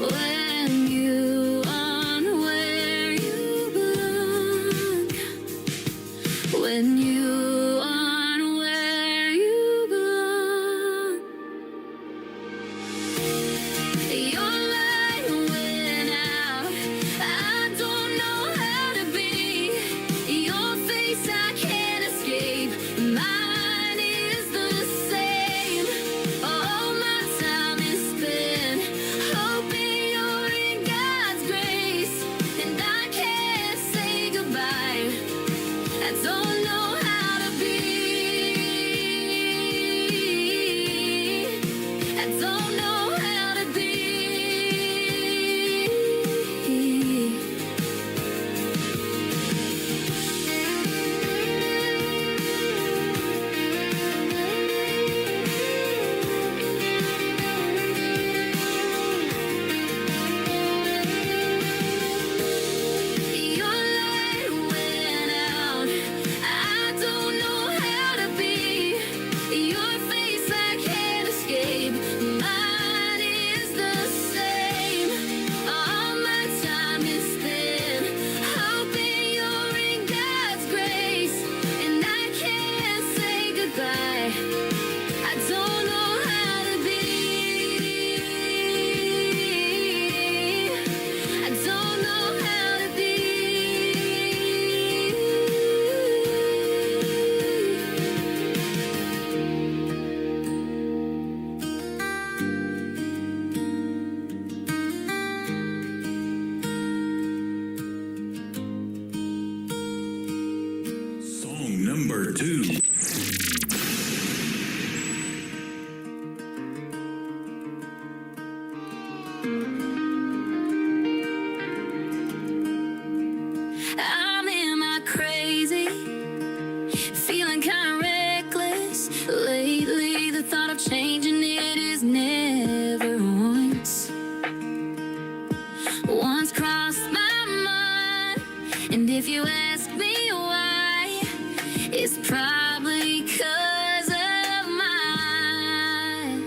when you are number 2. I'm in my crazy, feeling kind of reckless. Lately, the thought of changing it is never once crossed my mind. And if you ask me why, it's probably 'cause of my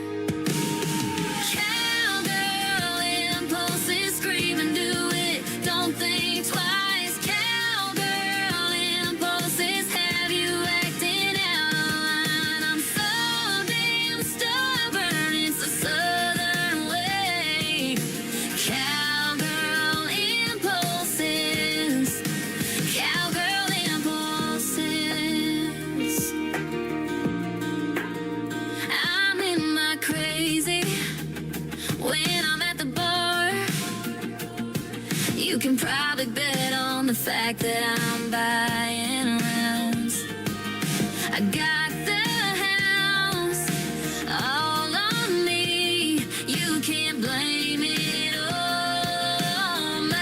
cowgirl impulses. Scream and do it, don't think twice. Cowgirl impulses have you acting out of line. I'm so damn stubborn, it's a southern way. Cowgirl impulses. Cowgirl impulses. I'm in my crazy when I'm at the bar. You can probably bet on the fact that I'm buying rounds. I got the house all on me. You can't blame it on my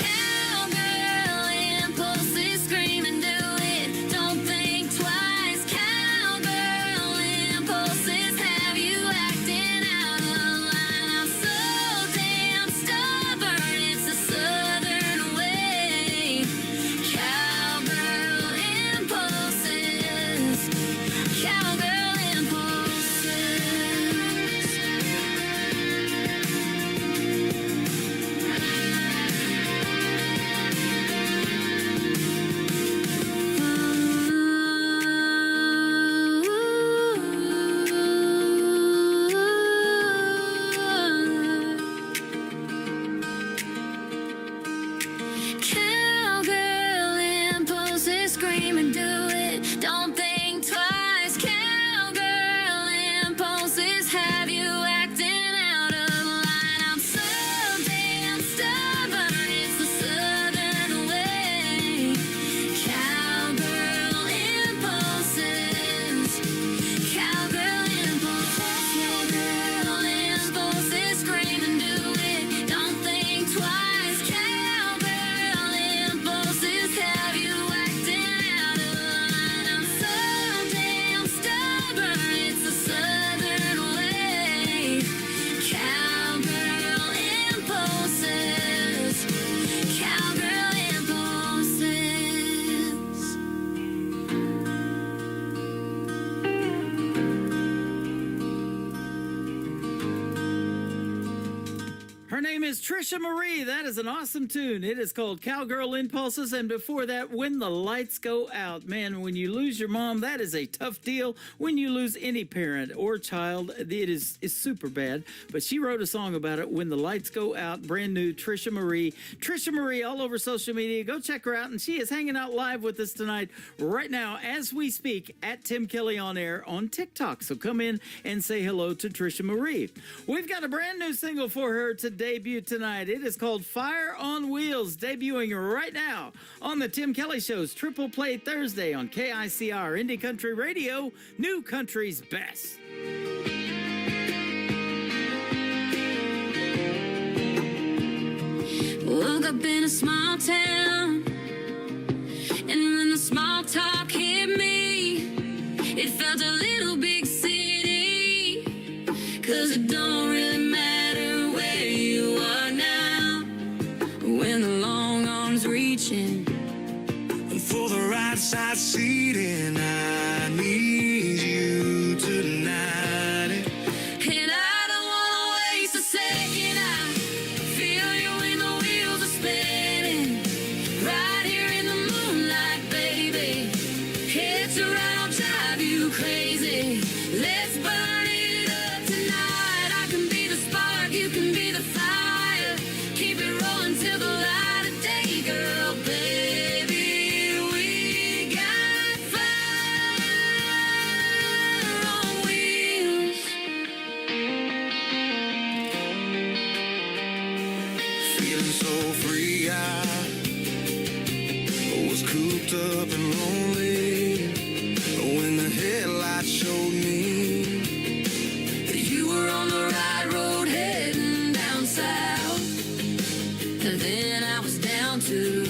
cowgirl impulses. Scream and do it, don't think twice. Cowgirl impulses have you acting out of line. I'm so damn stubborn, it's a southern way. Cowgirl impulses. Cowgirl Cowgirl impulses. Scream and do it, don't think twice. Cowgirl impulses have you acting out of line. I'm so damn stubborn, it's the southern way. Cowgirl impulses. Cowgirl impulses. Cowgirl impulses. Scream and do it, don't think twice. Cowgirl impulses have you acting out of line. I'm so damn stubborn, it's the southern way. Cowgirl impulses. Cowgirl impulses. Her name is Trisha Marie. That is an awesome tune. It is called Cowgirl Impulses. And before that, When the Lights Go Out. Man, when you lose your mom, that is a tough deal. When you lose any parent or child, it is super bad. But she wrote a song about it, When the Lights Go Out. Brand new, Trisha Marie. Trisha Marie all over social media. Go check her out. And she is hanging out live with us tonight, right now, as we speak, at Tim Kelly On Air on TikTok. So come in and say hello to Trisha Marie. We've got a brand new single for her to debut tonight. It is called Fire on Wheels, debuting right now on the Tim Kelly Show's Triple Play Thursday on KICR Indie Country Radio, New Country's Best. Woke up in a small town, and when the small talk hit me, it felt a little big city. 'Cause it don't really matter where you are now, when the long arms reaching For the right side seating, I need you tonight. and I don't wanna waste a second. I feel you when the wheels are spinning, right here in the moonlight, baby. It's right, I'll drive you crazy. Let's burn it up tonight. I can be the spark, you can be the fire. Keep it rolling till the light of day, girl, baby. We got fire on wheels. Feeling so free, I was was cooped up and lonely when the headlights showed me that you were on the right road heading down south. And then I was down to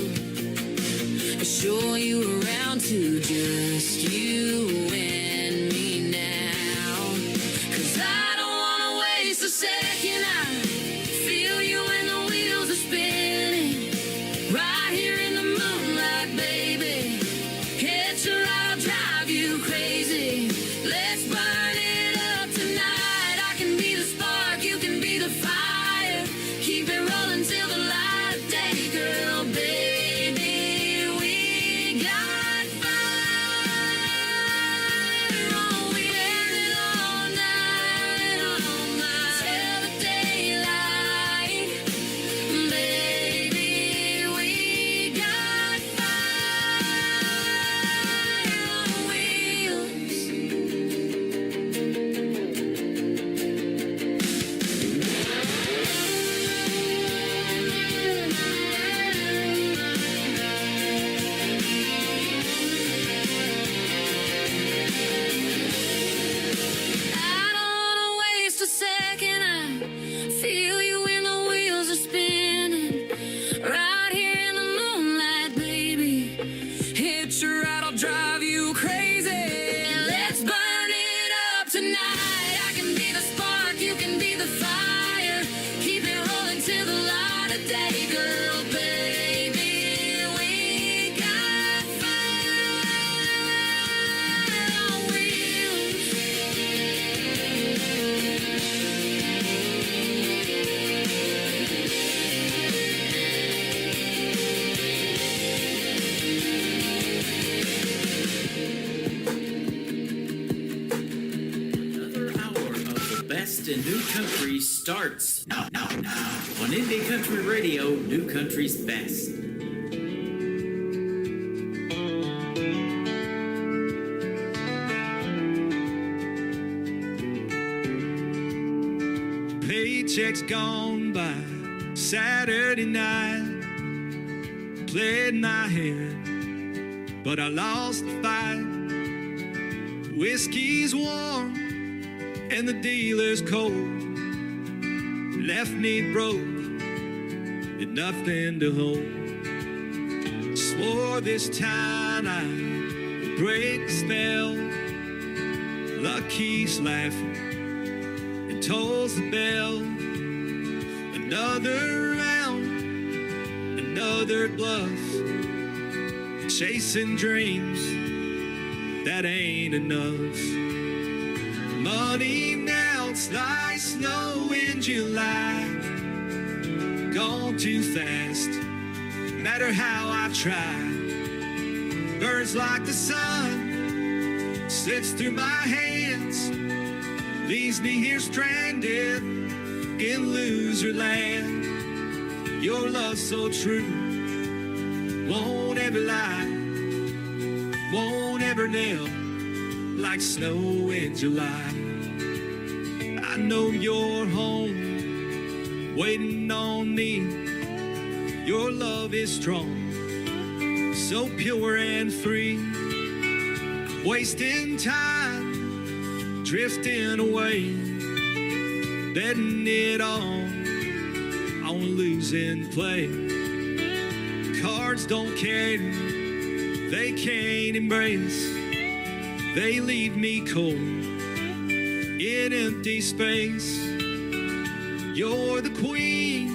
show you around to just you and me now. 'Cause I don't wanna waste a second. I feel you when the wheels are spinning. Right here in the moonlight, baby. Hit your right, I'll drive you crazy. Let's burn it up tonight. I can be the spark, you can be the fire. Keep it rolling till the light of day, girl, baby. We got fire. Oh, we had it all night, till the daylight. Baby, we got fire on wheels. I don't wanna waste a second. I feel you when the wheels are spinning. Right here in the moonlight, baby. Hit your right, I'll drive you crazy. Let's burn it up tonight. I can be the spark, you can be the fire. Keep it rolling till the light of day, girl, baby. We got fire on wheels. Another hour of the best in new country starts now on Indie Country Radio, New Country's best. Paychecks gone by Saturday night. Played my hand, but I lost the fight. Whiskey's warm and the dealer's cold. Left me broke and nothing to hold. Swore this time I'd break the spell. Lucky's laughing and tolls the bell. Another round, another bluff. Chasing dreams, that ain't enough. Money melts like snow in July. Gone too fast, no matter how I try. Burns like the sun, slips through my hands. Leaves me here stranded in loser land. Your love's so true, won't ever lie, won't ever nail like snow in July. I know you're home, waiting on me. Your love is strong, so pure and free. Wasting time, drifting away, betting it on losing play. Cards don't care, they can't embrace. They leave me cold in empty space. You're the queen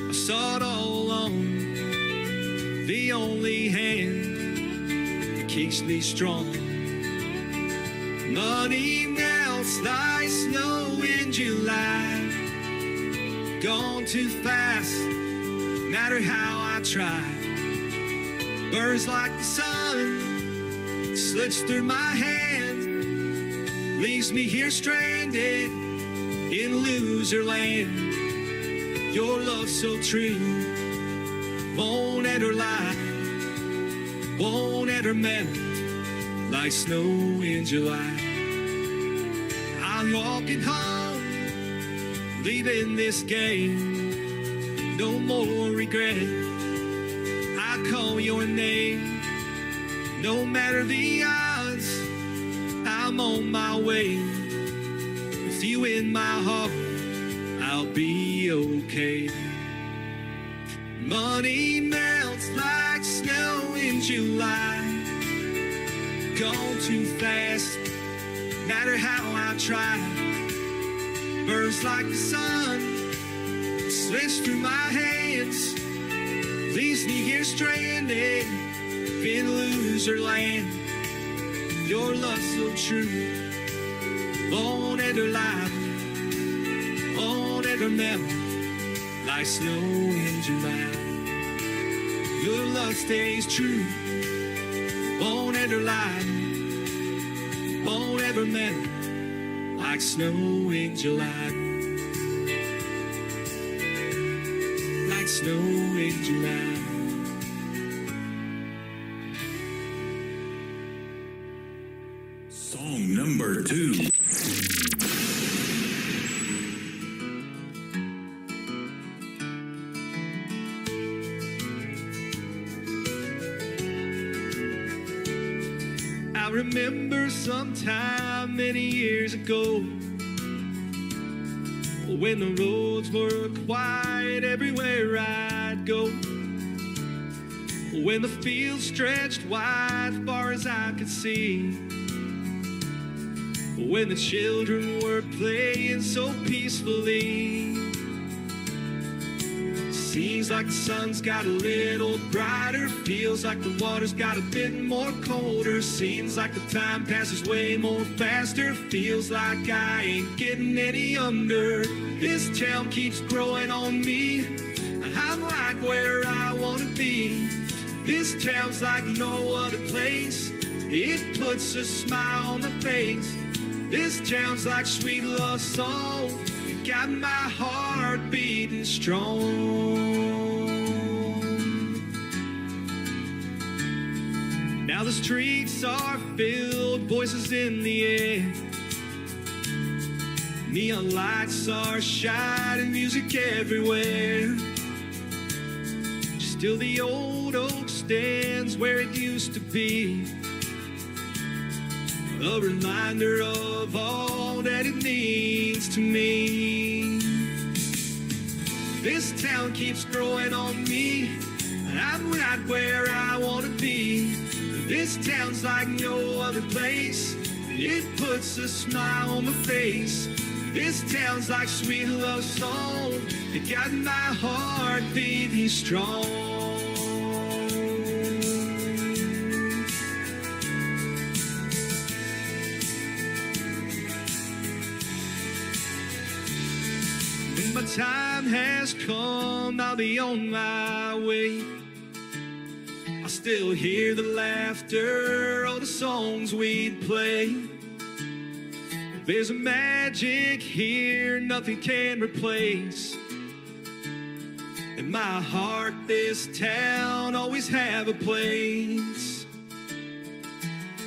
I sought all along, the only hand that keeps me strong. Money melts like snow in July. Gone too fast, no matter how I try. Burns like the sun, slips through my hand. Leaves me here stranded in loser land. Your love's so true, won't ever lie, won't ever melt like snow in July. I'm walking home, leaving this game, no more regret. I call your name. No matter the odds, I'm on my way. With you in my heart, I'll be okay. Money melts like snow in July. Gone too fast, matter how I try. Burns like the sun, slips through my hands. Leaves me here stranded, in loser land. Your love so true, won't ever lie, won't ever melt like snow in July. Your love stays true, won't ever lie, won't ever melt like snow in July. Like snow in July. Song number 2. I remember sometime many years ago, when the roads were quiet everywhere I'd go, when the fields stretched wide far as I could see, when the children were playing so peacefully. Seems like the sun's got a little brighter, feels like the water's got a bit more colder. Seems like the time passes way more faster, feels like I ain't getting any younger. This town keeps growing on me, I'm right where I wanna be. This town's like no other place, it puts a smile on my face. This town's like sweet love song, got my heart beating strong. Now the streets are filled, voices in the air. Neon lights are shining, music everywhere. Still the old oak stands where it used to be, a reminder of all that it means to me. This town keeps growing on me, I'm right where I wanna be. This town's like no other place, it puts a smile on my face. This town's like sweet love song, it got my heart beating strong. When my time has come, I'll be on my way. I still hear the laughter of the songs we'd play. There's a magic here nothing can replace. In my heart, this town always have a place.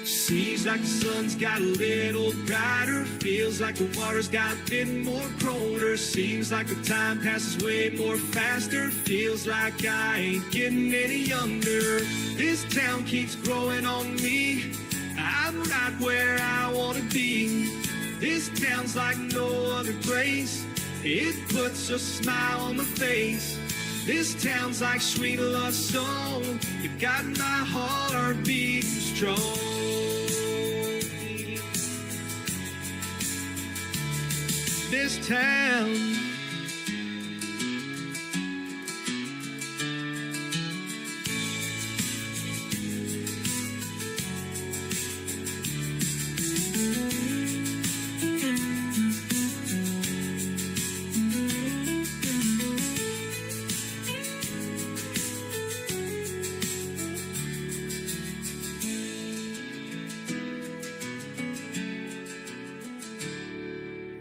Seems like the sun's got a little brighter, feels like the water's got a bit more colder. Seems like the time passes way more faster, feels like I ain't getting any younger. This town keeps growing on me, I'm right where I wanna be. This town's like no other place, it puts a smile on my face. This town's like sweet love song, it got my heart beating strong. This town,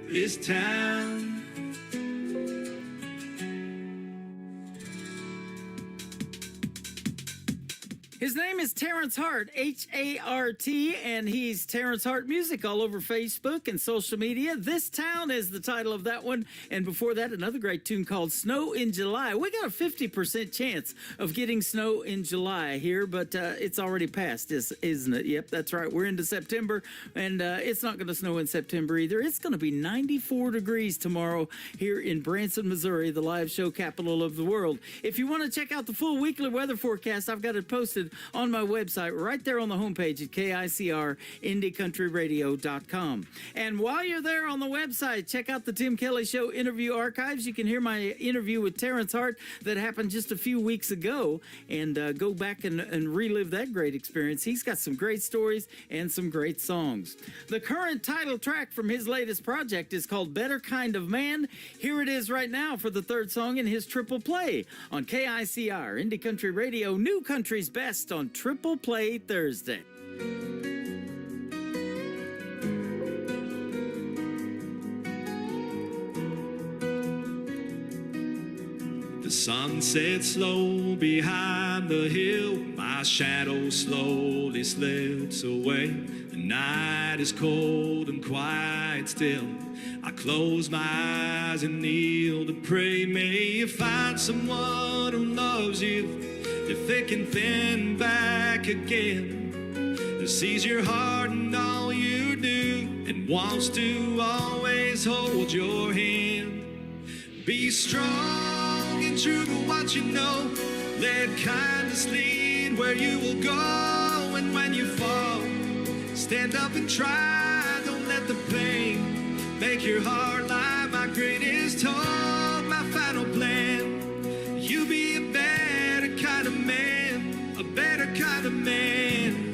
this town. His name is Terrence Hart, H-A-R-T, and he's Terrence Hart Music all over Facebook and social media. This Town is the title of that one. And before that, another great tune called Snow in July. We got a 50% chance of getting snow in July here, but it's already passed, isn't it? Yep, that's right. We're into September, and it's not going to snow in September either. It's going to be 94 degrees tomorrow here in Branson, Missouri, the live show capital of the world. If you want to check out the full weekly weather forecast, I've got it posted on my website right there on the homepage at KICR-IndieCountryRadio.com. And while you're there on the website, check out the Tim Kelly Show interview archives. You can hear my interview with Terrence Hart that happened just a few weeks ago and go back and relive that great experience. He's got some great stories and some great songs. The current title track from his latest project is called Better Kind of Man. Here it is right now for the third song in his triple play on KICR, Indie Country Radio, New Country's Best on Triple Play Thursday. The sun sets slow behind the hill. My shadow slowly slips away. The night is cold and quiet still. I close my eyes and kneel to pray. May you find someone who loves you, you're thick and thin back again, who sees your heart and all you do, and wants to always hold your hand. Be strong and true to what you know. Let kindness lead where you will go. And when you fall, stand up and try. Don't let the pain make your heart lie. My greatest hope, my final plan. You be a better kind of man, a better kind of man.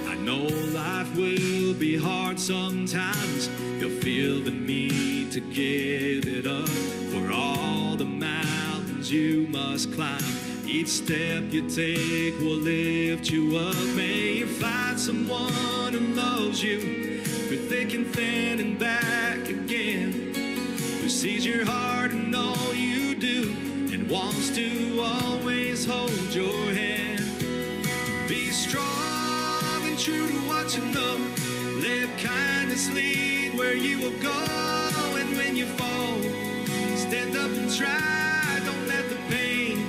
I know life will be hard sometimes. You'll feel the need to give it up for all the mountains you must climb. Each step you take will lift you up. May you find someone who loves you through thick and thin and back again, who sees your heart and all you do, and wants to always hold your hand. Be strong and true to what you know. Let kindness lead where you will go. And when you fall, stand up and try. Don't let the pain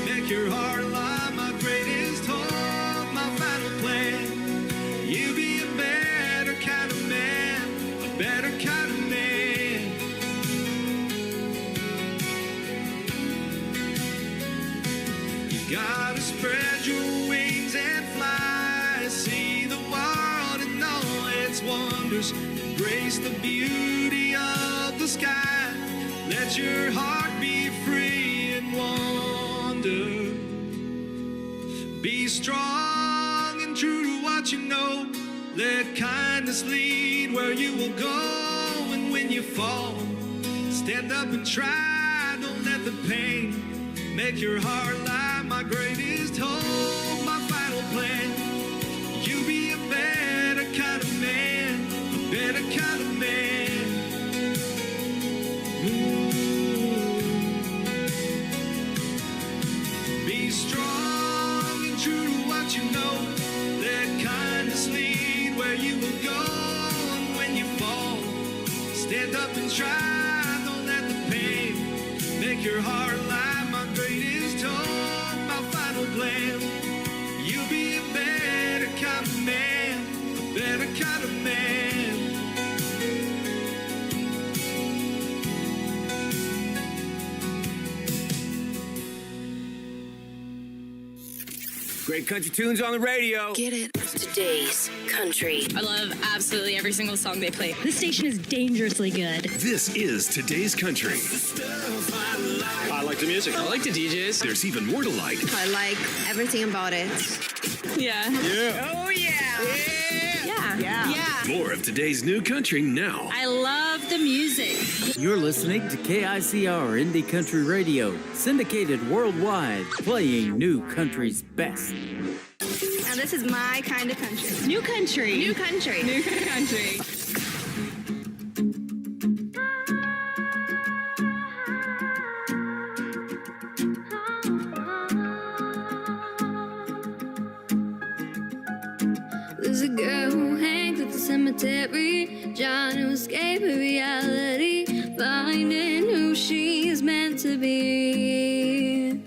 make your heart lie. My greatest hope, my final plan. You be a better kind of man, a better kind of man. You gotta spread your wings and fly. See the world and all its wonders. Embrace the beauty of the sky. Let your heart be free and wander. Be strong and true to what you know. Let kindness lead where you will go. And when you fall, stand up and try. Don't let the pain make your heart lie. My greatest hope, my final plan. You be a better kind of man, a better kind of man. Be strong and true to what you know. Let kindness lead where you will go. And when you fall, stand up and try. Don't let the pain make your heart lie. My greatest hope, my final plan. You'll be a better kind of man, a better kind of man. Great country tunes on the radio. Get it? Today's country. I love absolutely every single song they play. This station is dangerously good. This is Today's Country. I like the music. I like the DJs. There's even more to like. I like everything about it. Yeah. Yeah. Oh, yeah. Yeah. More of today's new country now. I love the music. You're listening to KICR Indie Country Radio, syndicated worldwide, playing new country's best. Now this is my kind of country. New country. New country. New country. trying to escape her reality, finding who she is meant to be.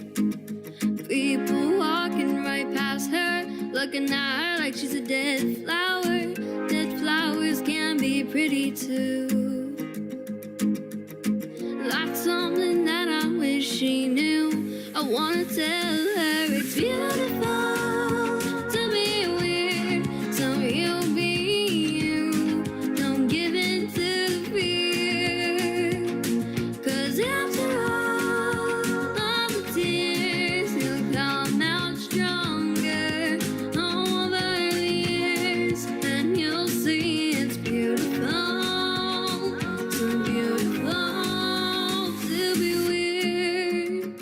People walking right past her, looking at her like she's a dead flower. Dead flowers can be pretty too. That's something that I wish she knew. I wanna tell her it's beautiful to be weird, so you be you. Don't give in to the fear, 'cause after all the tears, you'll come out stronger over the years, and you'll see it's beautiful, so beautiful to be weird.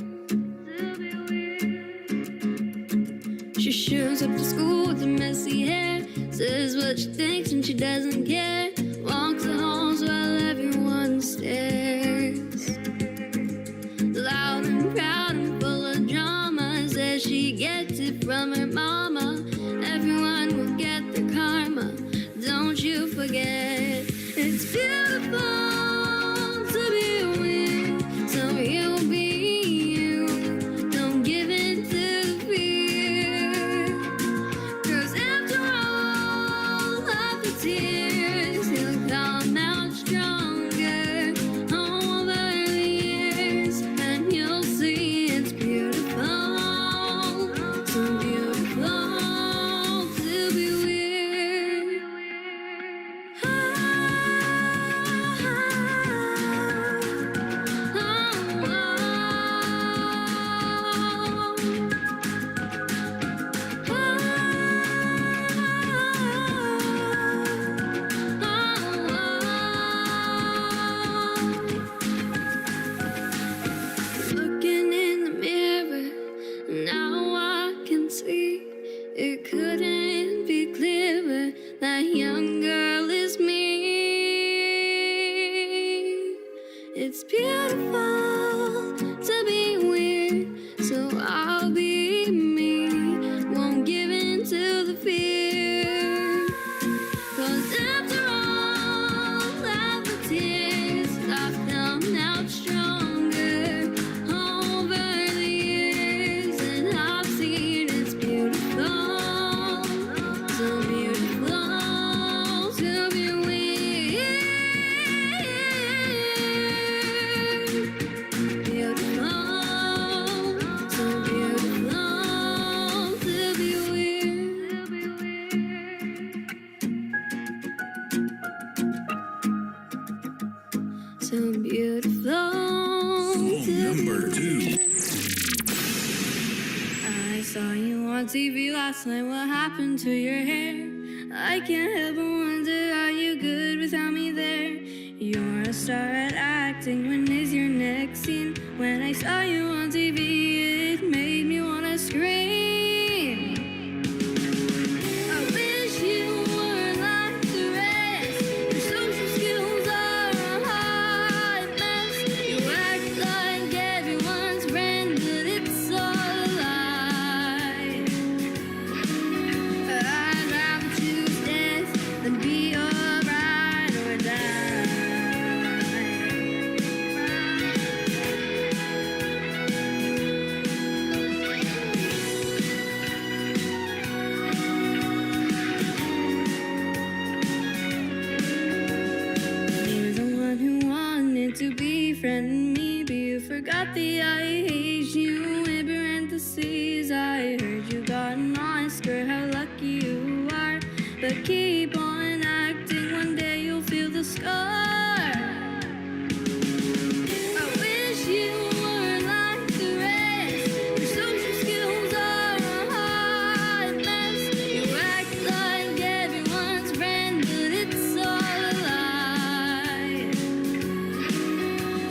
She shows up to school with her messy hair, says what she thinks and she doesn't care, walks the halls while everyone stares. Loud and proud and full of drama, says she gets it from her mama. Everyone will get their karma, don't you forget. It's beautiful to be weird, so you be you. Don't give in to the fear, 'cause after all of the tears, you'll come out stronger over the years, and you'll see it's beautiful, so beautiful to be weird. Looking in the mirror, now I can see it couldn't be clearer. That young girl is me. It's beautiful to be weird, so I'll be me. Won't give in to the fear, 'cause after all of the tears, I've come out stronger over the years, and I've seen it's beautiful, so beautiful to be weird. Beautiful, so beautiful to be weird. So beautiful to Number 2. I saw you on TV last night. What happened to your hair? I can't help but wonder, are you good without me there? You're a star at acting. When is your next scene? When I saw you on TV, it made me wanna scream. I wish you were like the rest. Your social skills are a hot mess. You act like everyone's friend, but it's all a lie. I'd rather choose death than be your ride or die. You're the one who wanted to befriend me, but you forgot the I hate you in parentheses. I heard you got an Oscar, how lucky you are. But keep on acting, one day you'll feel the scar. I wish you were like the rest. Your social skills are a hot mess. You act like everyone's friend, but it's all a lie.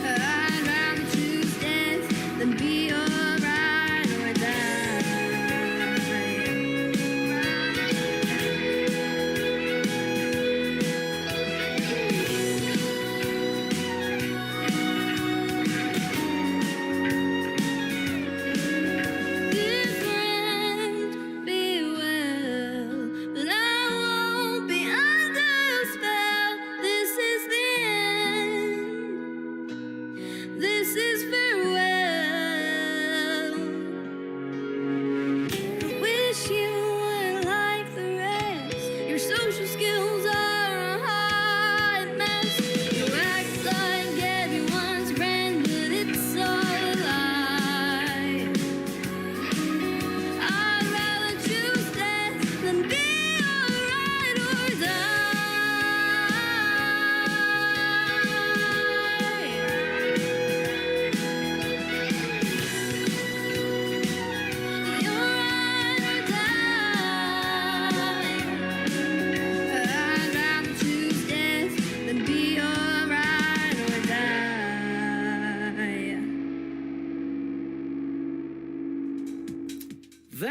I'd rather choose death than be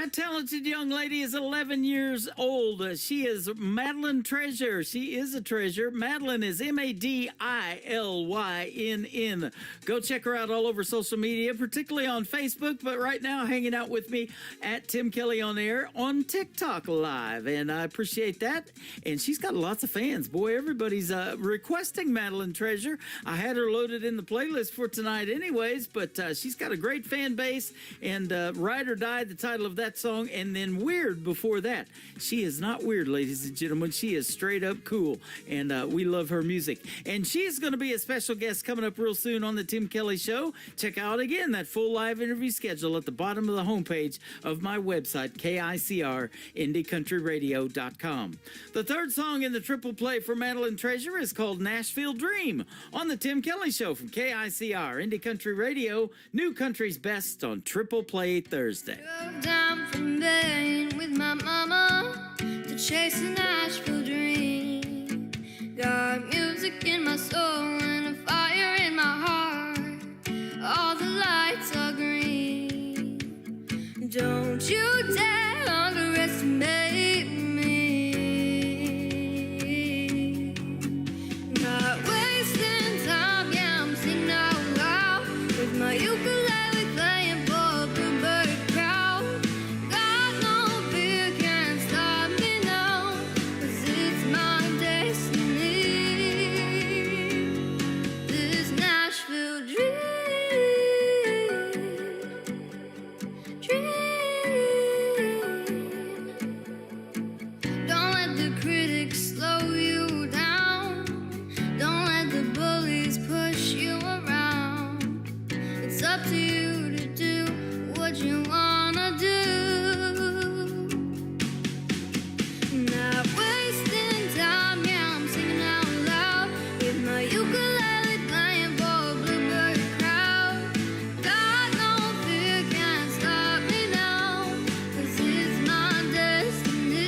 That talented young lady is 11 years old. She is Madeline Treasure. She is a treasure. Madeline is Madilynn. Go check her out all over social media, particularly on Facebook, but right now hanging out with me at Tim Kelly on Air on TikTok Live, and I appreciate that. And she's got lots of fans. Boy, everybody's requesting Madeline Treasure. I had her loaded in the playlist for tonight anyways, but she's got a great fan base, and Ride or Die, the title of that song, and then Weird before that. She is not weird, ladies and gentlemen. She is straight up cool, and we love her music. And she is going to be a special guest coming up real soon on the Tim Kelly Show. Check out again that full live interview schedule at the bottom of the homepage of my website, KICR, IndieCountryRadio.com. The third song in the triple play for Madeline Treasure is called Nashville Dream on the Tim Kelly Show from KICR, Indie Country Radio, New Country's Best on Triple Play Thursday. Drove down from Maine with my mama to chase a Nashville dream. Got music in my soul and a fire in my heart. All the lights are green. Don't you dare underestimate me. Not wasting time, yeah, I'm singing out loud with my ukulele playing for a bluebird crowd. Got no fear, can't stop me now, 'cause it's my destiny. This Nashville dream. Don't let the critics slow you down. Don't let the bullies push you around. It's up to you to do what you wanna do. Not wasting time, yeah, I'm singing out loud with my ukulele playing for a bluebird crowd. Got no fear, can't stop me now, 'cause it's my destiny.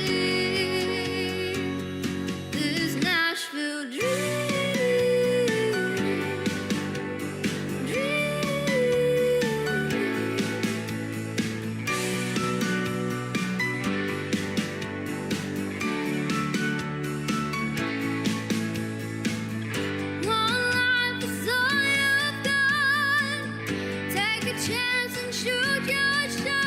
This Nashville One life is all you've got. Take a chance and shoot your shot.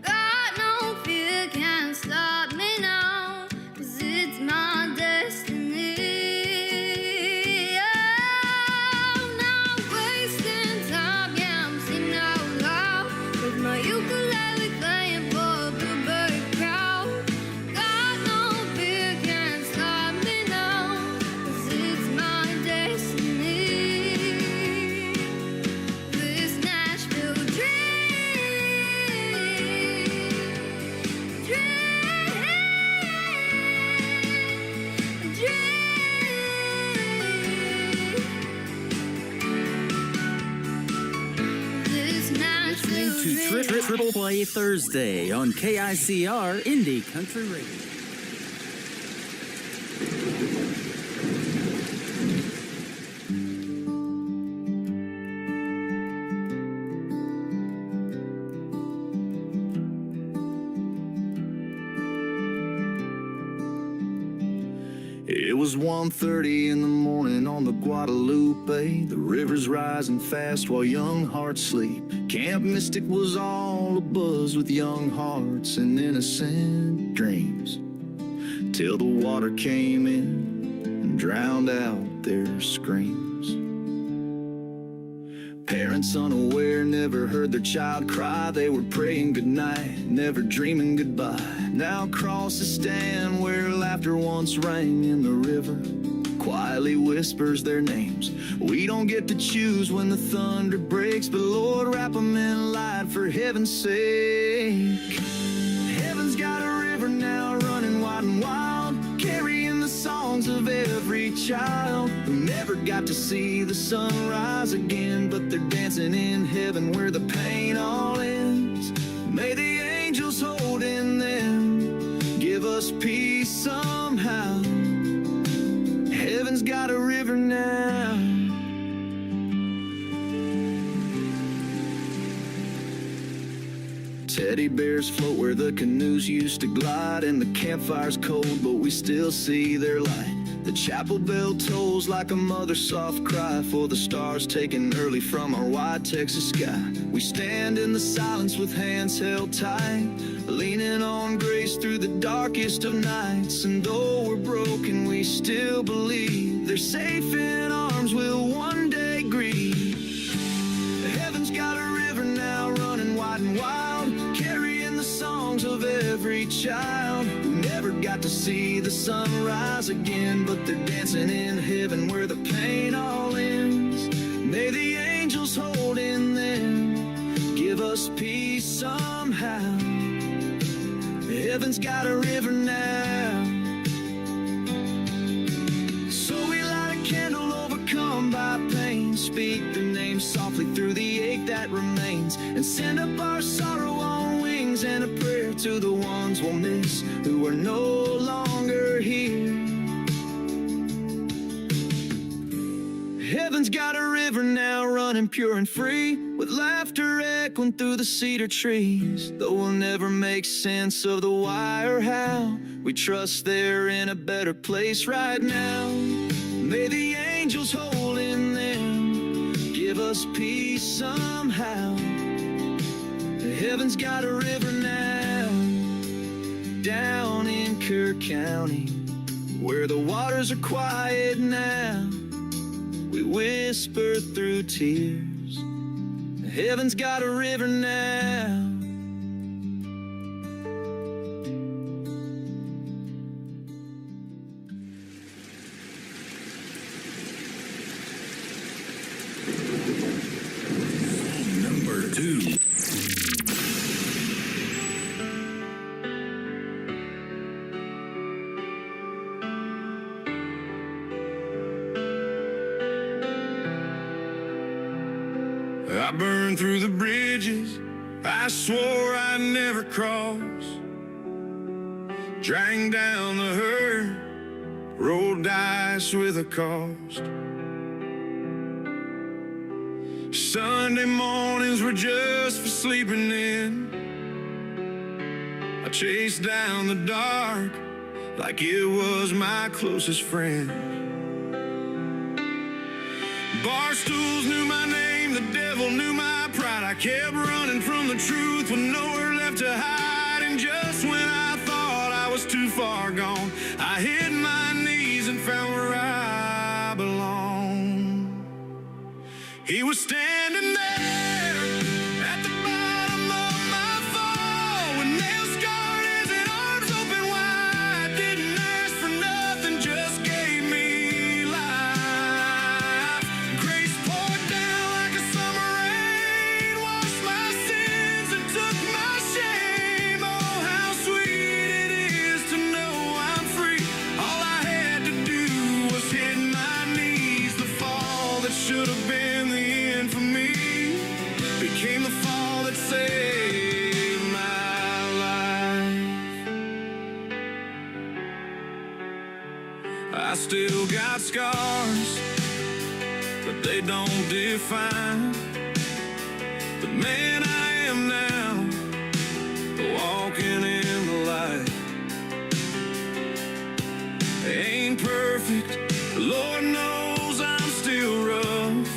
Got no fear, can't stop me now, 'cause it's my destiny. I'm not wasting time, yeah, I'm singing out loud with my ukulele playing for a bluebird crowd. Got no fear, can't stop me now, 'cause it's my destiny. This Nashville Listening to Triple Play Thursday on KICR Indie Country Radio. It was 1:30 in the morning on the Guadalupe. The river's rising fast while young hearts sleep. Camp Mystic was all abuzz with young hearts and innocent dreams, till the water came in and drowned out their screams. Parents unaware never heard their child cry. They were praying goodnight, never dreaming goodbye. Now crosses stand where laughter once rang, in the river quietly whispers their names. We don't get to choose when the thunder breaks, but Lord, wrap them in light for heaven's sake. Heaven's got a river now running wide and wild, carrying the songs of every child who never got to see the sun rise again, but they're dancing in heaven where the pain all ends. May the angels hold in them give us peace got a river now. Teddy bears float where the canoes used to glide, and the campfire's cold, but we still see their light. The chapel bell tolls like a mother's soft cry for the stars taken early from our wide Texas sky. We stand in the silence with hands held tight, leaning on grace through the darkest of nights. And though we're broken, we still believe they're safe in arms we'll one day grieve. Heaven's got a river now running wide and wild, carrying the songs of every child who never got to see the sun rise again, but they're dancing in heaven where the pain all ends. May the angels hold in them, give us peace somehow. Heaven's got a river now. So we light a candle overcome by pain, speak the name softly through the ache that remains, and send up our sorrow on wings and a prayer to the ones we'll miss who are no longer here. Heaven's got a river now running pure and free, with laughter echoing through the cedar trees. Though we'll never make sense of the why or how, we trust they're in a better place right now. May the angels hold in them, give us peace somehow. Heaven's got a river now, down in Kerr County, where the waters are quiet now. We whisper through tears, heaven's got a river now. Number 2. I burned through the bridges I swore I'd never cross, drank down the hurt, rolled dice with a cost. Sunday mornings were just for sleeping in. I chased down the dark like it was my closest friend. Bar stools knew my name, the devil knew my pride. I kept running from the truth with nowhere left to hide. And just when I thought I was too far gone, I hit my knees and found where I belong. He was standing there at the bottom of my fall, with nails scarred as and arms open wide. Didn't ask for nothing, just gave me life. Grace poured down like a summer rain, washed my sins and took my shame. Oh, how sweet it is to know I'm free. All I had to do was hit my knees. The fall that should have been the end for me became the fall that saved my life. I still got scars, but they don't define the man I am now, walking in the light. Ain't perfect, the Lord knows I'm still rough,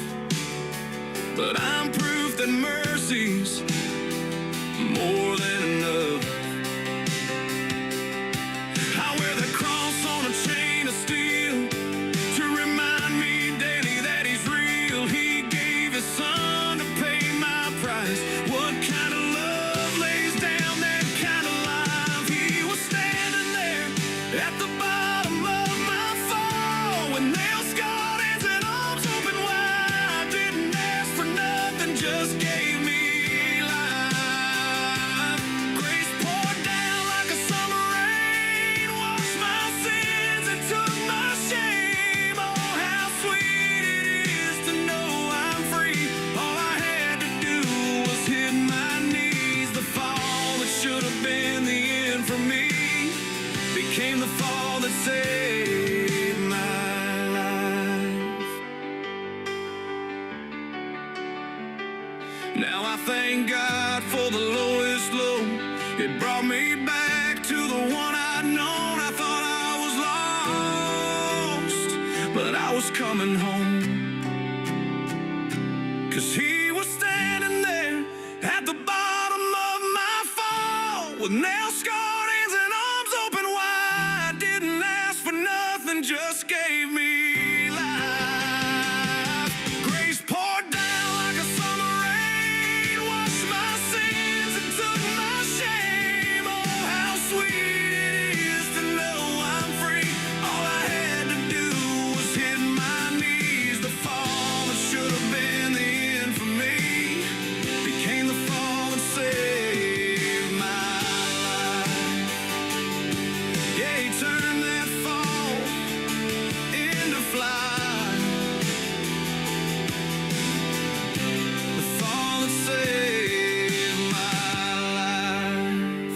but I'm proof that mercy's more than enough. I wear the cross on a chain of steel to remind me daily that he's real. He gave his son to pay my price. What kind of love lays down that kind of life? He was standing there at the bottom of my fall, with nails scarred hands and arms open wide. Didn't ask for nothing, just gave me life. Now I thank God for the lowest low. It brought me back to the one I'd known. I thought I was lost, but I was coming home. 'Cause he was standing there at the bottom of my fall with nail scarred hands and arms open wide. Didn't ask for nothing, just gave me life. Grace poured down like a summer rain, washed my sins and took my shame. Oh, how sweet it is to know I'm free. All I had to do was hit my knees. The fall that should have been the end for me became the fall that saved my life. Yeah, he turned that fall into flight. The fall that saved my life.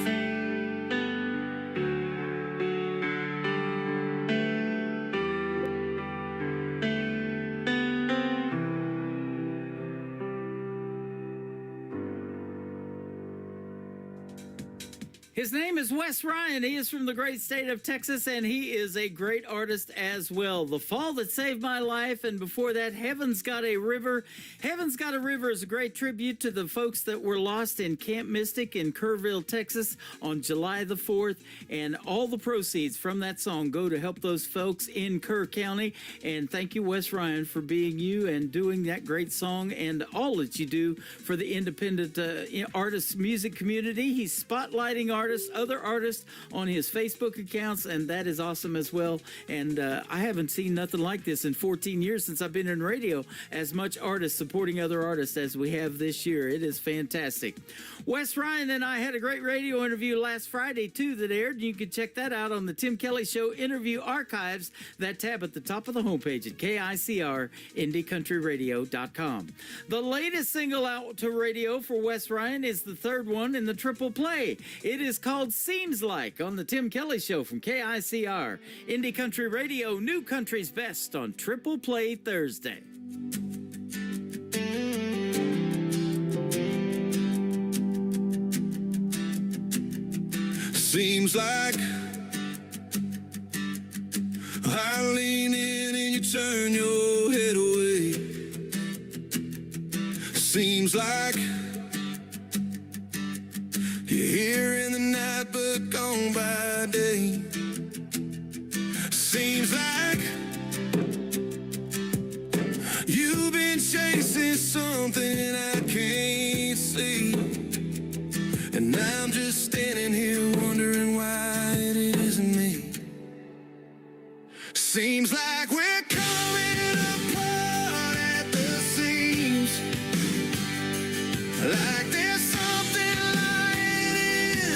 His name is Wes Ryan. He is from the great state of Texas, and he is a great artist as well. The Fall That Saved My Life, and before that, Heaven's Got a River. Heaven's Got a River is a great tribute to the folks that were lost in Camp Mystic in Kerrville, Texas on July the 4th, and all the proceeds from that song go to help those folks in Kerr County. And thank you, Wes Ryan, for being you and doing that great song and all that you do for the independent artist music community. He's spotlighting other artists on his Facebook accounts, and that is awesome as well. And I haven't seen nothing like this in 14 years since I've been in radio, as much artists supporting other artists as we have this year. It is fantastic. Wes Ryan and I had a great radio interview last Friday, too, that aired. You can check that out on the Tim Kelly Show interview archives, that tab at the top of the homepage at KICR-IndieCountryRadio.com. The latest single out to radio for Wes Ryan is the third one in the triple play. It is called Seems Like on the Tim Kelly Show from KICR. Indie Country Radio, New Country's Best on Triple Play Thursday. Seems like I lean in and you turn your head away. Seems like you're here in the night but gone by day. Seems like you've been chasing something I can't see, and I'm just standing here wondering why it isn't me. Seems like we're coming apart at the seams, like there's something lying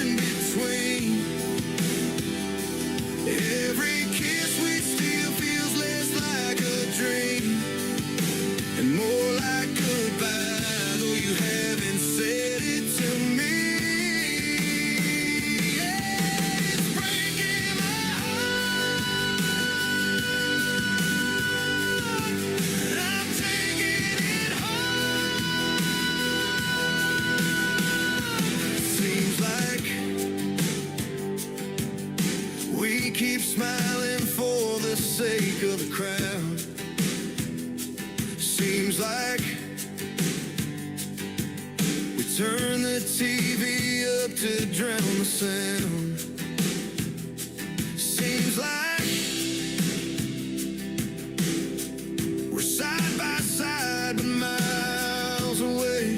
in between. Every kiss we steal feels less like a dream and more like goodbye, though you haven't said it to me. Yeah, it's breaking my heart. I'm taking it home. Seems like we keep smiling for the sake of the crowd. Seems like we turn the TV up to drown the sound. Seems like we're side by side but miles away,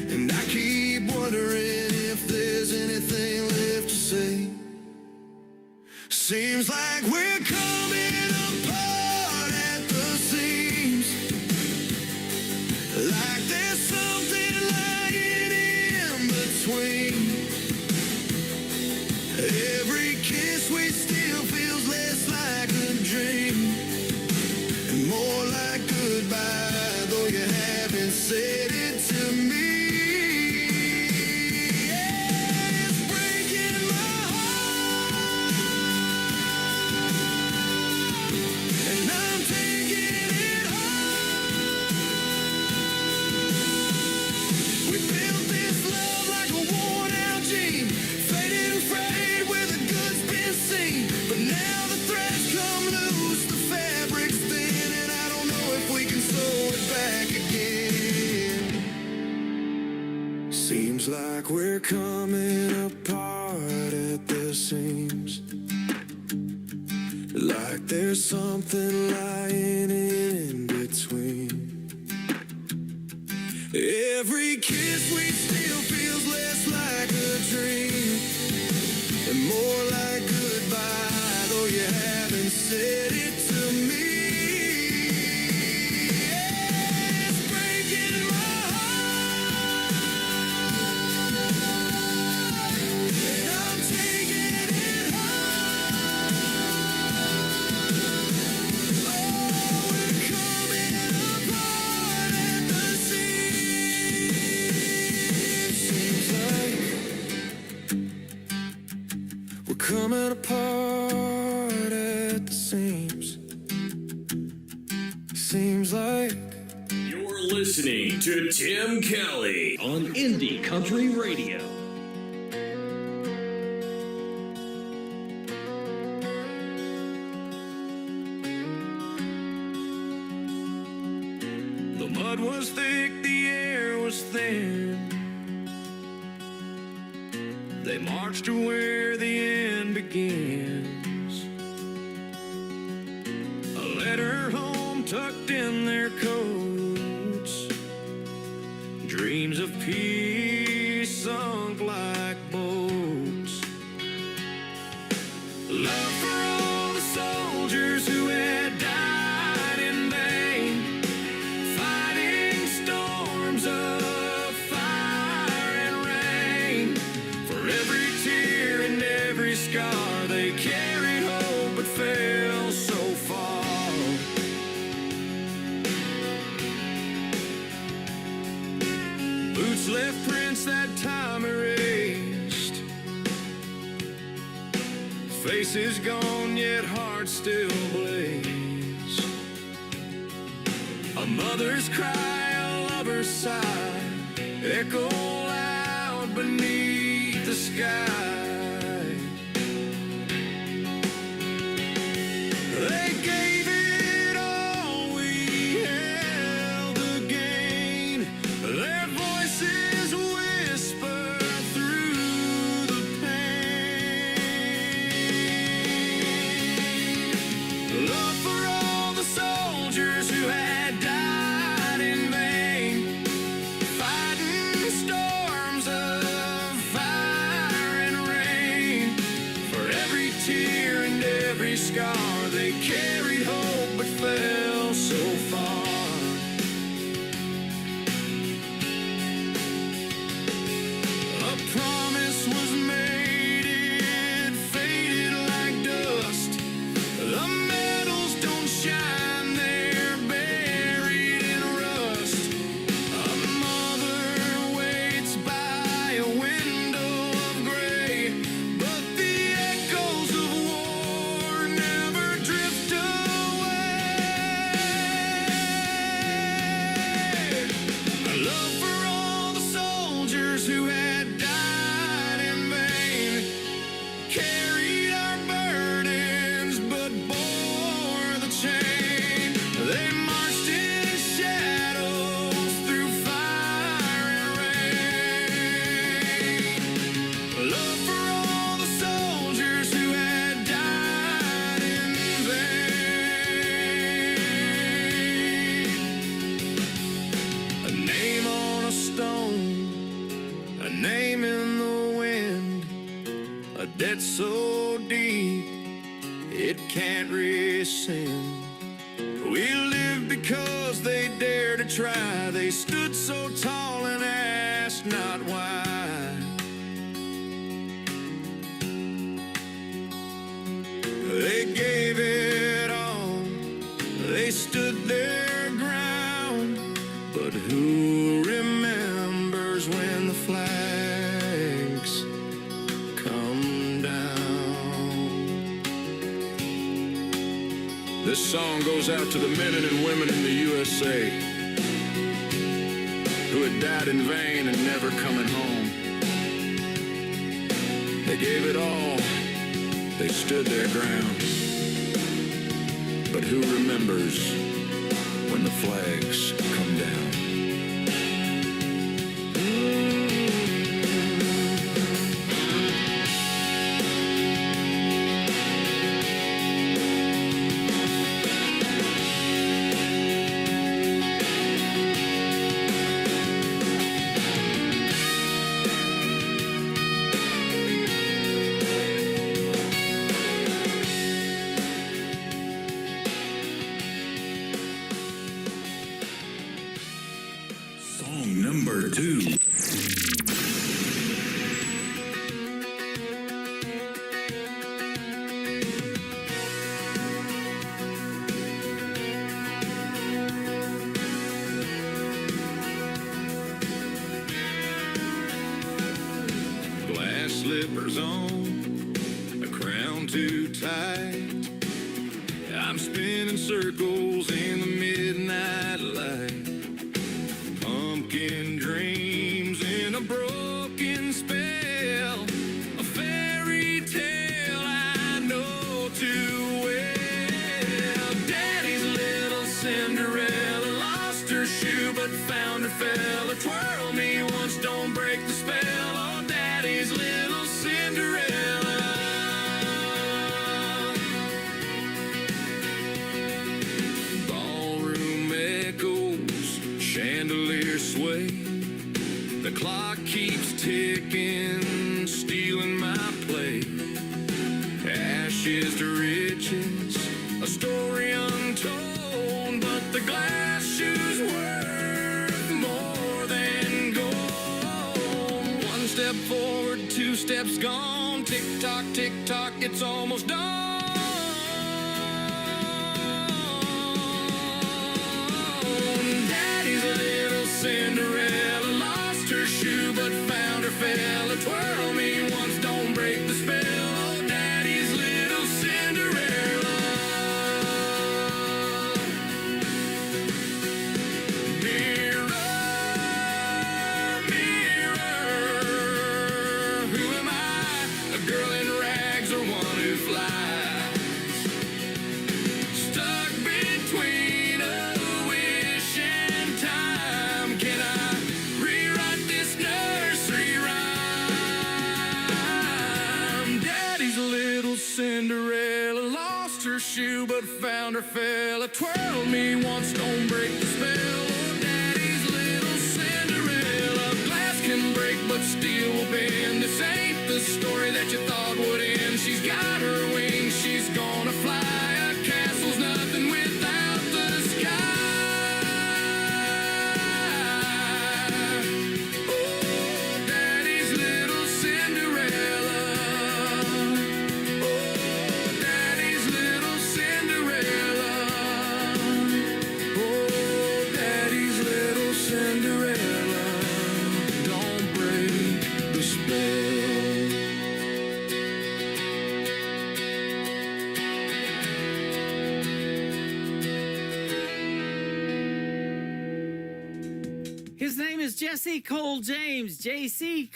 and I keep wondering if there's anything left to say. Seems like we're coming apart at the seams, like there's something lying in between. Every kiss we steal feels less like a dream and more like goodbye, though you haven't said it to me. Yeah, it's breaking my heart, and I'm taking it home. Seems like we're coming apart at the seams. Like there's something lying in between. Every kiss we steal feels less like a dream and more like goodbye, though you haven't said it to me. It's breaking my heart, and I'm taking it home. Oh, we're coming apart at the seams. Seems like we're coming apart at the seams. Seems like You're listening to Tim Kelly on Indie Country Radio. the mud was thick, the air was thin. They marched to where the end begins. A letter home tucked in their coats. Dreams of peace sunk like boats. Love for all the soldiers who had died in vain, fighting storms of fire and rain. For every tear and every scar, they carried hope but fell so far. Boots left prints that time erased. Faces gone, yet hearts still blaze. A mother's cry, a lover's sigh, echo loud beneath the sky. They gave it all, we held the gain. Their voices whisper through the pain. Love for all the soldiers who had died in vain, fighting storms of fire and rain. For every tear and every scar, they carried hope but fell so far. A promise was made, it faded like dust. The medals don't shine, they're buried in rust. A mother waits by a window of gray, but the echoes of war never drift away. Love for all the soldiers who had died in vain, carried our burdens but bore the chain. They marched in shadows through fire and rain. Love for all the soldiers who had died in vain. A name on a stone, a name in the wind, a debt so deep it can't rescind. We lived because they dared to try. They stood so tall and asked not why. They gave it all, they stood their ground. But who remembers when the flags come down? This song goes out to the men and women in the USA who had died in vain and never coming home. They gave it all, they stood their ground. But who remembers when the flags come down? Song number 2. Glass slippers on, a crown too tight. I'm spinning circles in the midnight light. Pumpkin dreams in a broken spell. A fairy tale I know too well. Daddy's little Cinderella lost her shoe but found her fella. Twirl me once, don't break the spell. Oh, Daddy's little Cinderella. Ballroom echoes, chandelier sway. The clock keeps ticking, stealing my play. Ashes to riches, a story untold, but the glass shoe's worth more than gold. One step forward, 2 steps gone. Tick tock, it's almost done. Daddy's little Cinderella lost her shoe but found her fella. Twirl me once, don't break the spell. Oh, Daddy's little Cinderella. Mirror, mirror, who am I? A girl in rags or one who flies? Stuck between a wish and time. Can I rewrite this nursery rhyme? Daddy's little Cinderella lost her shoe but found her fella. Twirl me once, don't break the spell. Oh, Daddy's little Cinderella. Glass can break but steel will bend. This ain't the story that you thought would end. She's got her wings, she's gonna fly. A castle's nothing without the sky. Oh, Daddy's little Cinderella. Oh, Daddy's little Cinderella. Oh, Daddy's little Cinderella. Don't break the spell. His name is Jesse Cole James, JC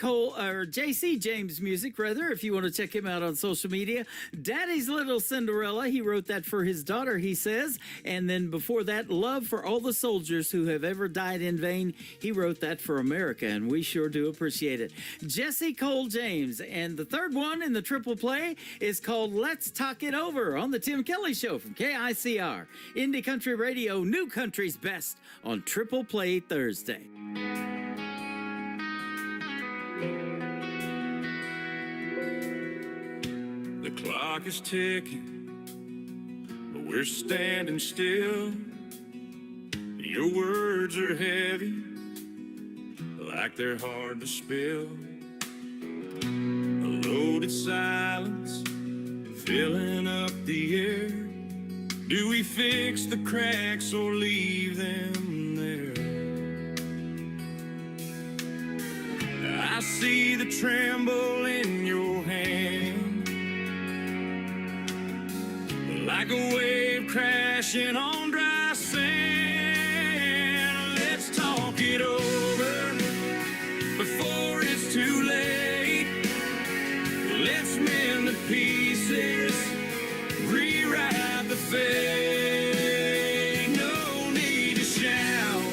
James Music, rather, if you want to check him out on social media. Daddy's Little Cinderella, he wrote that for his daughter, he says. And then before that, Love for All the Soldiers Who Have Ever Died in Vain, he wrote that for America, and we sure do appreciate it. Jesse Cole James. And the third one in the triple play is called Let's Talk It Over on the Tim Kelly Show from KICR. Indie Country Radio, New Country's Best on Triple Play Thursday. The clock is ticking, but we're standing still. Your words are heavy, like they're hard to spill. A loaded silence filling up the air. Do we fix the cracks or leave them there? I see the tremble in your hand, like a wave crashing on dry sand. Let's talk it over before it's too late. Let's mend the pieces, rewrite the fate. No need to shout,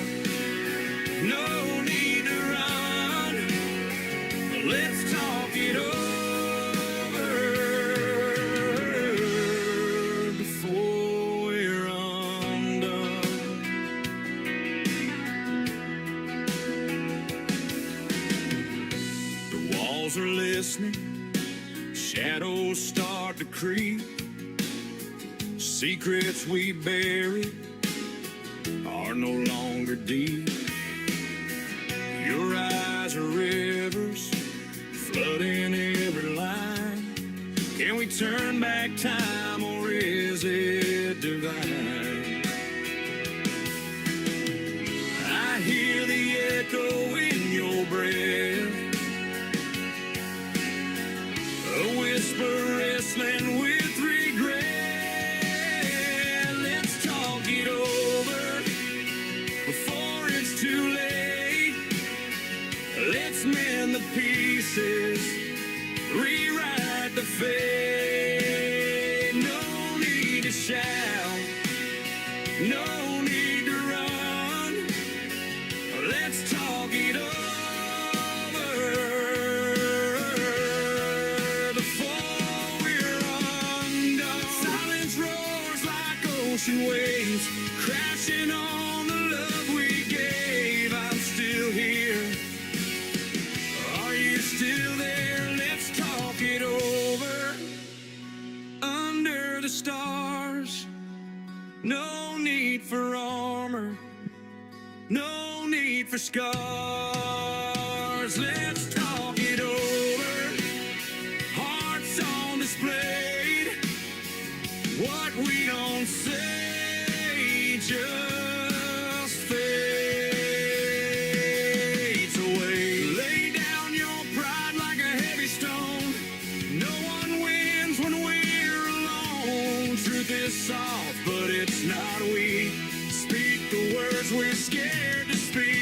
no need to run. Let's talk it over before we're undone. The walls are listening, shadows start to creep. Secrets we buried are no longer deep. the pieces, rewrite the fate. No need to shout, no need to run. Let's talk it over before we're undone. Silence roars like ocean waves, crashing on the love we gave. I'm still here. Are you still there? Let's talk it over under the stars. No need for armor, no need for scars. Let's talk it over. Hearts on display. What we don't say just fades away. Lay down your pride like a heavy stone. No one wins when we're alone. Truth is soft, but it's not weak. Speak the words we're scared to speak.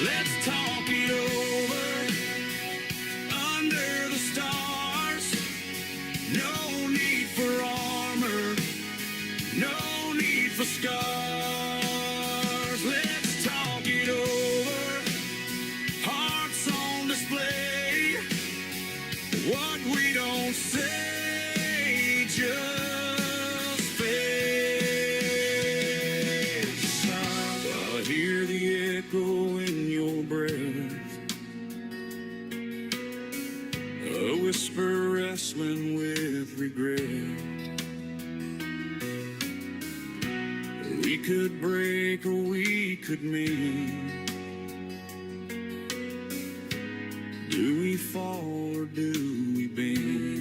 Let's talk it over under the stars. No need for armor, no need for scars. Let's talk it over. Hearts on display. What we don't say just fades. I hear the echo in your breath, a whisper wrestling with regret. We could break or we could mend. Do we fall or do we bend?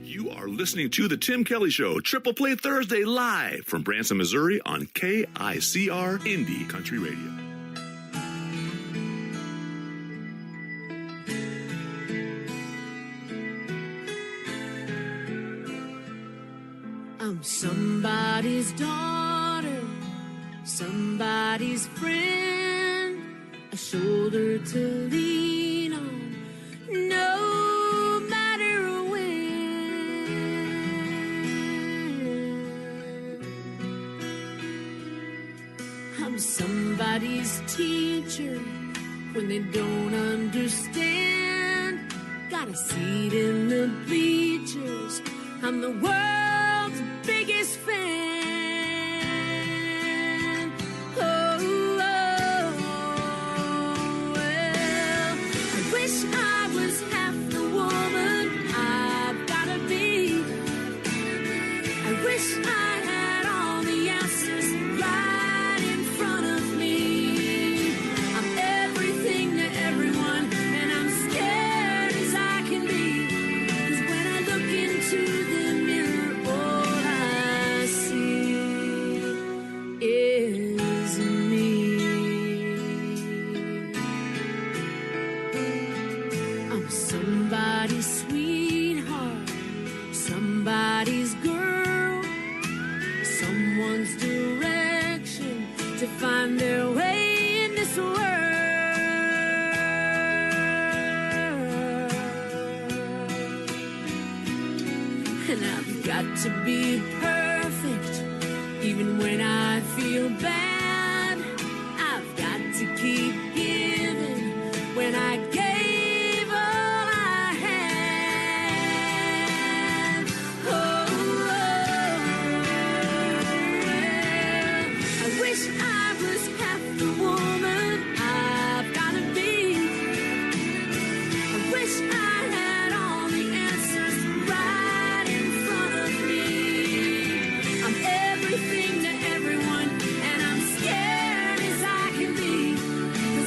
You are listening to The Tim Kelly Show, Triple Play Thursday, live from Branson, Missouri on KICR Indie Country Radio. I'm somebody's daughter, somebody's friend, a shoulder to lean on, no matter when. I'm somebody's teacher when they don't understand, got a seat in the bleachers, I'm the world's biggest fan. Oh, well, I wish I was half the woman I've gotta be. I wish I had all the answers right in front of me. I'm everything to everyone, and I'm scared as I can be. 'Cause when I look into the mirror, all I see is me. I'm somebody's sweetheart, somebody's girl, someone's direction to find their way in this world. And I've got to be perfect, even when I feel bad. I've got to keep giving when I gave all I had. Oh, well, I wish I was half the woman I've gotta be. I wish I had all the answers right in front of me. I'm everything to everyone, and I'm scared as I can be. 'Cause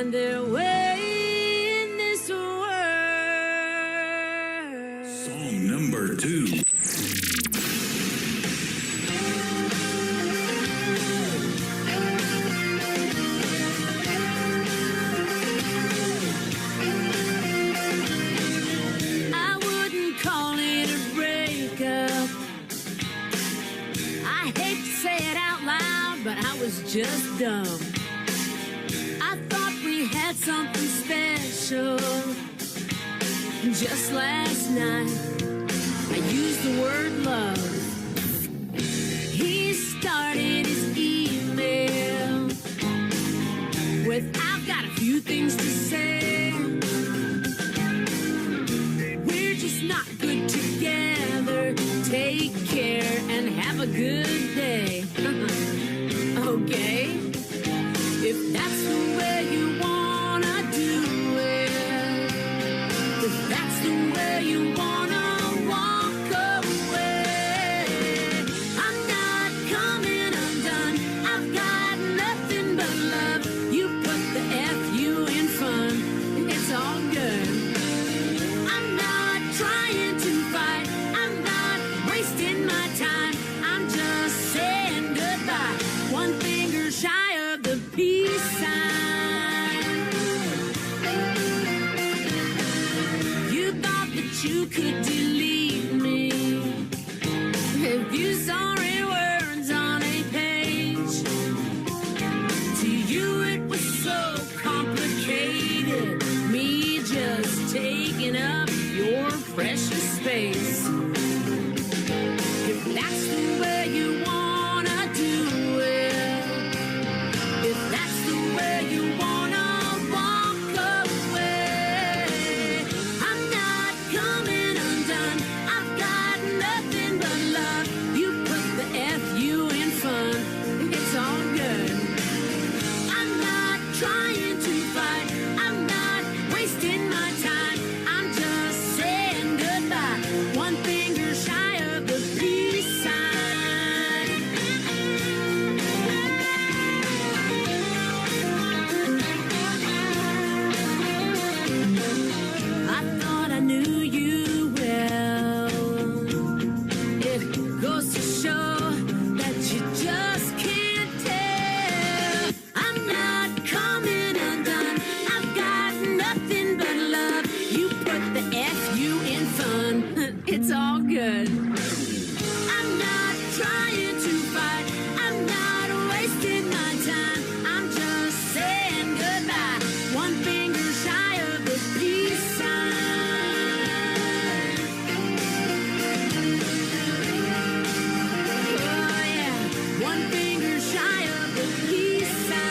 find their way in this world. Song number 2. I wouldn't call it a breakup. I hate to say it out loud, but I was just dumb. I thought we had something special. Just last night, I used the word love. He started his email with, I've got a few things to say. We're just not good together. Take care and have a good day. Okay? If that's the way you wanna do it, if that's the way you wanna walk away, I'm not coming undone. I've got nothing but love. You put the F-U in fun. It's all good. I'm not trying to fight. I'm not wasting my time. I'm just saying goodbye. One finger shy of the peace sign. You thought that you could delete me if you sorry words on a page. To you it was so complicated, me just taking up your precious space. If that's the way you wanna do it, if that's the way you wanna walk away, I'm not coming undone. I've got nothing but love. You put the F-U in fun. It's all good. I'm not trying to fight. I'm not wasting my time. I'm just saying goodbye. One finger shy of the peace sign. I thought I knew you well. It goes to show that you just can't tell. I'm not coming undone. I've got nothing but love. You put the F-U in fun. It's all good. I'm not trying to fight. I'm not wasting my time. I'm just saying goodbye. One finger shy of the peace sign. Oh yeah, one finger shy of the peace sign.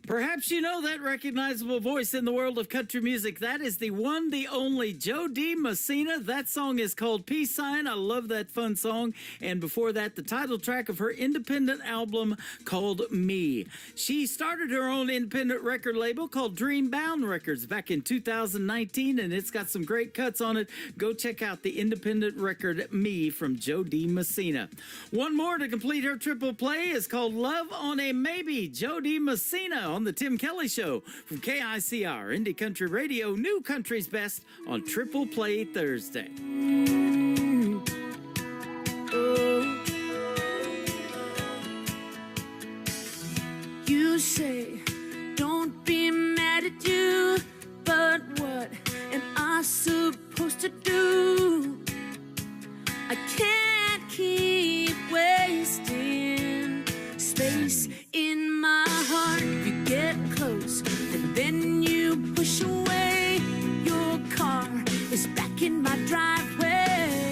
Perhaps you know that recognizable voice in the world of country music. That is the one, the only Jo Dee Messina. That song is called Peace Sign. I love that fun song. And before that, the title track of her independent album called Me. She started her own independent record label called Dreambound Records back in 2019, and it's got some great cuts on it. Go check out the independent record Me from Jo Dee Messina. One more to complete her triple play is called Love on a Maybe. Jo Dee Messina on the Tim Kelly Show from KICR Indie Country Radio, New Country's Best on Triple Play Thursday. You say, don't be mad at you, but what am I supposed to do? I can't keep wasting space in my heart. You get close and then you push away. Your car is back in my driveway.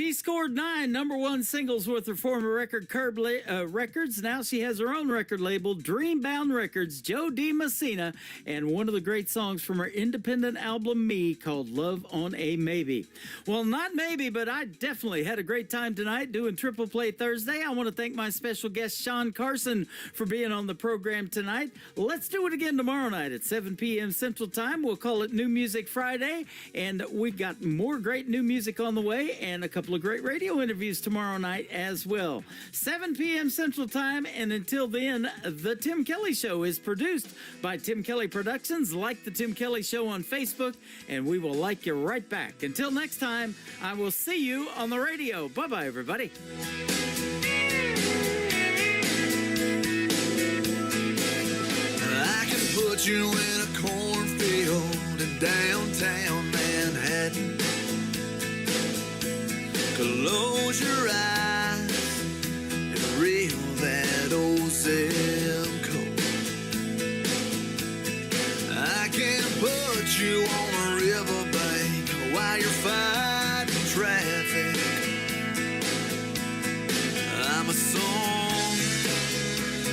She scored 9 #1 singles with her former record Curb Records. Now she has her own record label, Dreambound Records, Joe D. Messina, and one of the great songs from her independent album, Me, called Love on a Maybe. Well, not maybe, but I definitely had a great time tonight doing Triple Play Thursday. I want to thank my special guest, Sean Carson, for being on the program tonight. Let's do it again tomorrow night at 7 p.m. Central Time. We'll call it New Music Friday, and we've got more great new music on the way and a couple of great radio interviews tomorrow night as well. 7 p.m. Central Time, and until then, The Tim Kelly Show is produced by Tim Kelly Productions. Like The Tim Kelly Show on Facebook, and we will like you right back. Until next time, I will see you on the radio. Bye-bye, everybody. I can put you in a cornfield in downtown Manhattan. Close your eyes and reel that old zip code. I can put you on a riverbank while you're fighting traffic. I'm a song,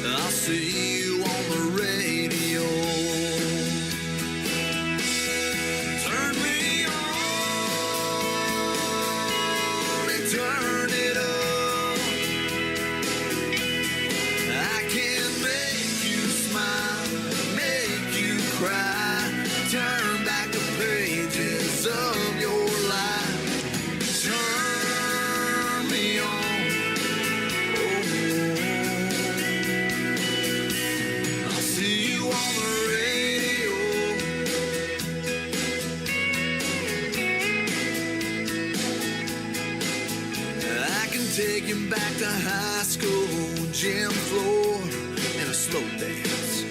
I'll see you on the radio. Turn me on and turn it up. I can make you smile, make you cry, turn back the pages of your life. Turn me on. I'll see you on the radio. I can take you back to high school, gym floor, and a slow dance.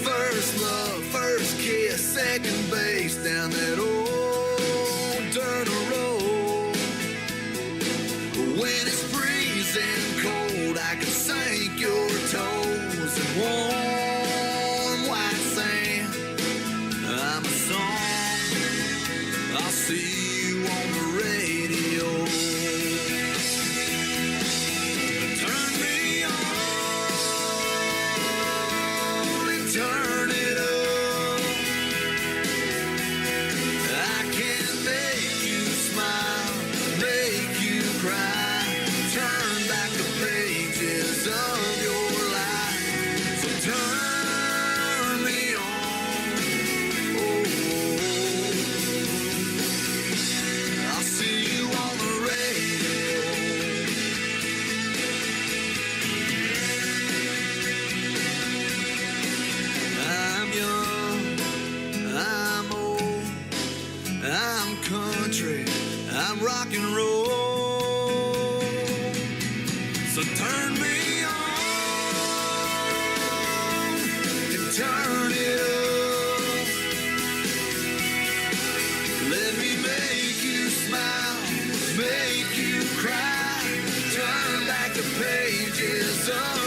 First love, first kiss, second base down that old dirt road. When it's freezing cold, I can sink your toes in warm white sand. I'm a song, I'll see you on the radio. Turn me on and turn it up. I can make you smile, make you cry, turn back the pages of your life. So turn me on. I'll see you on the radio. I'm young, I'm old, I'm country, I'm rock and roll. So turn me on and turn it up. Let me make you smile, make you cry, turn back the pages of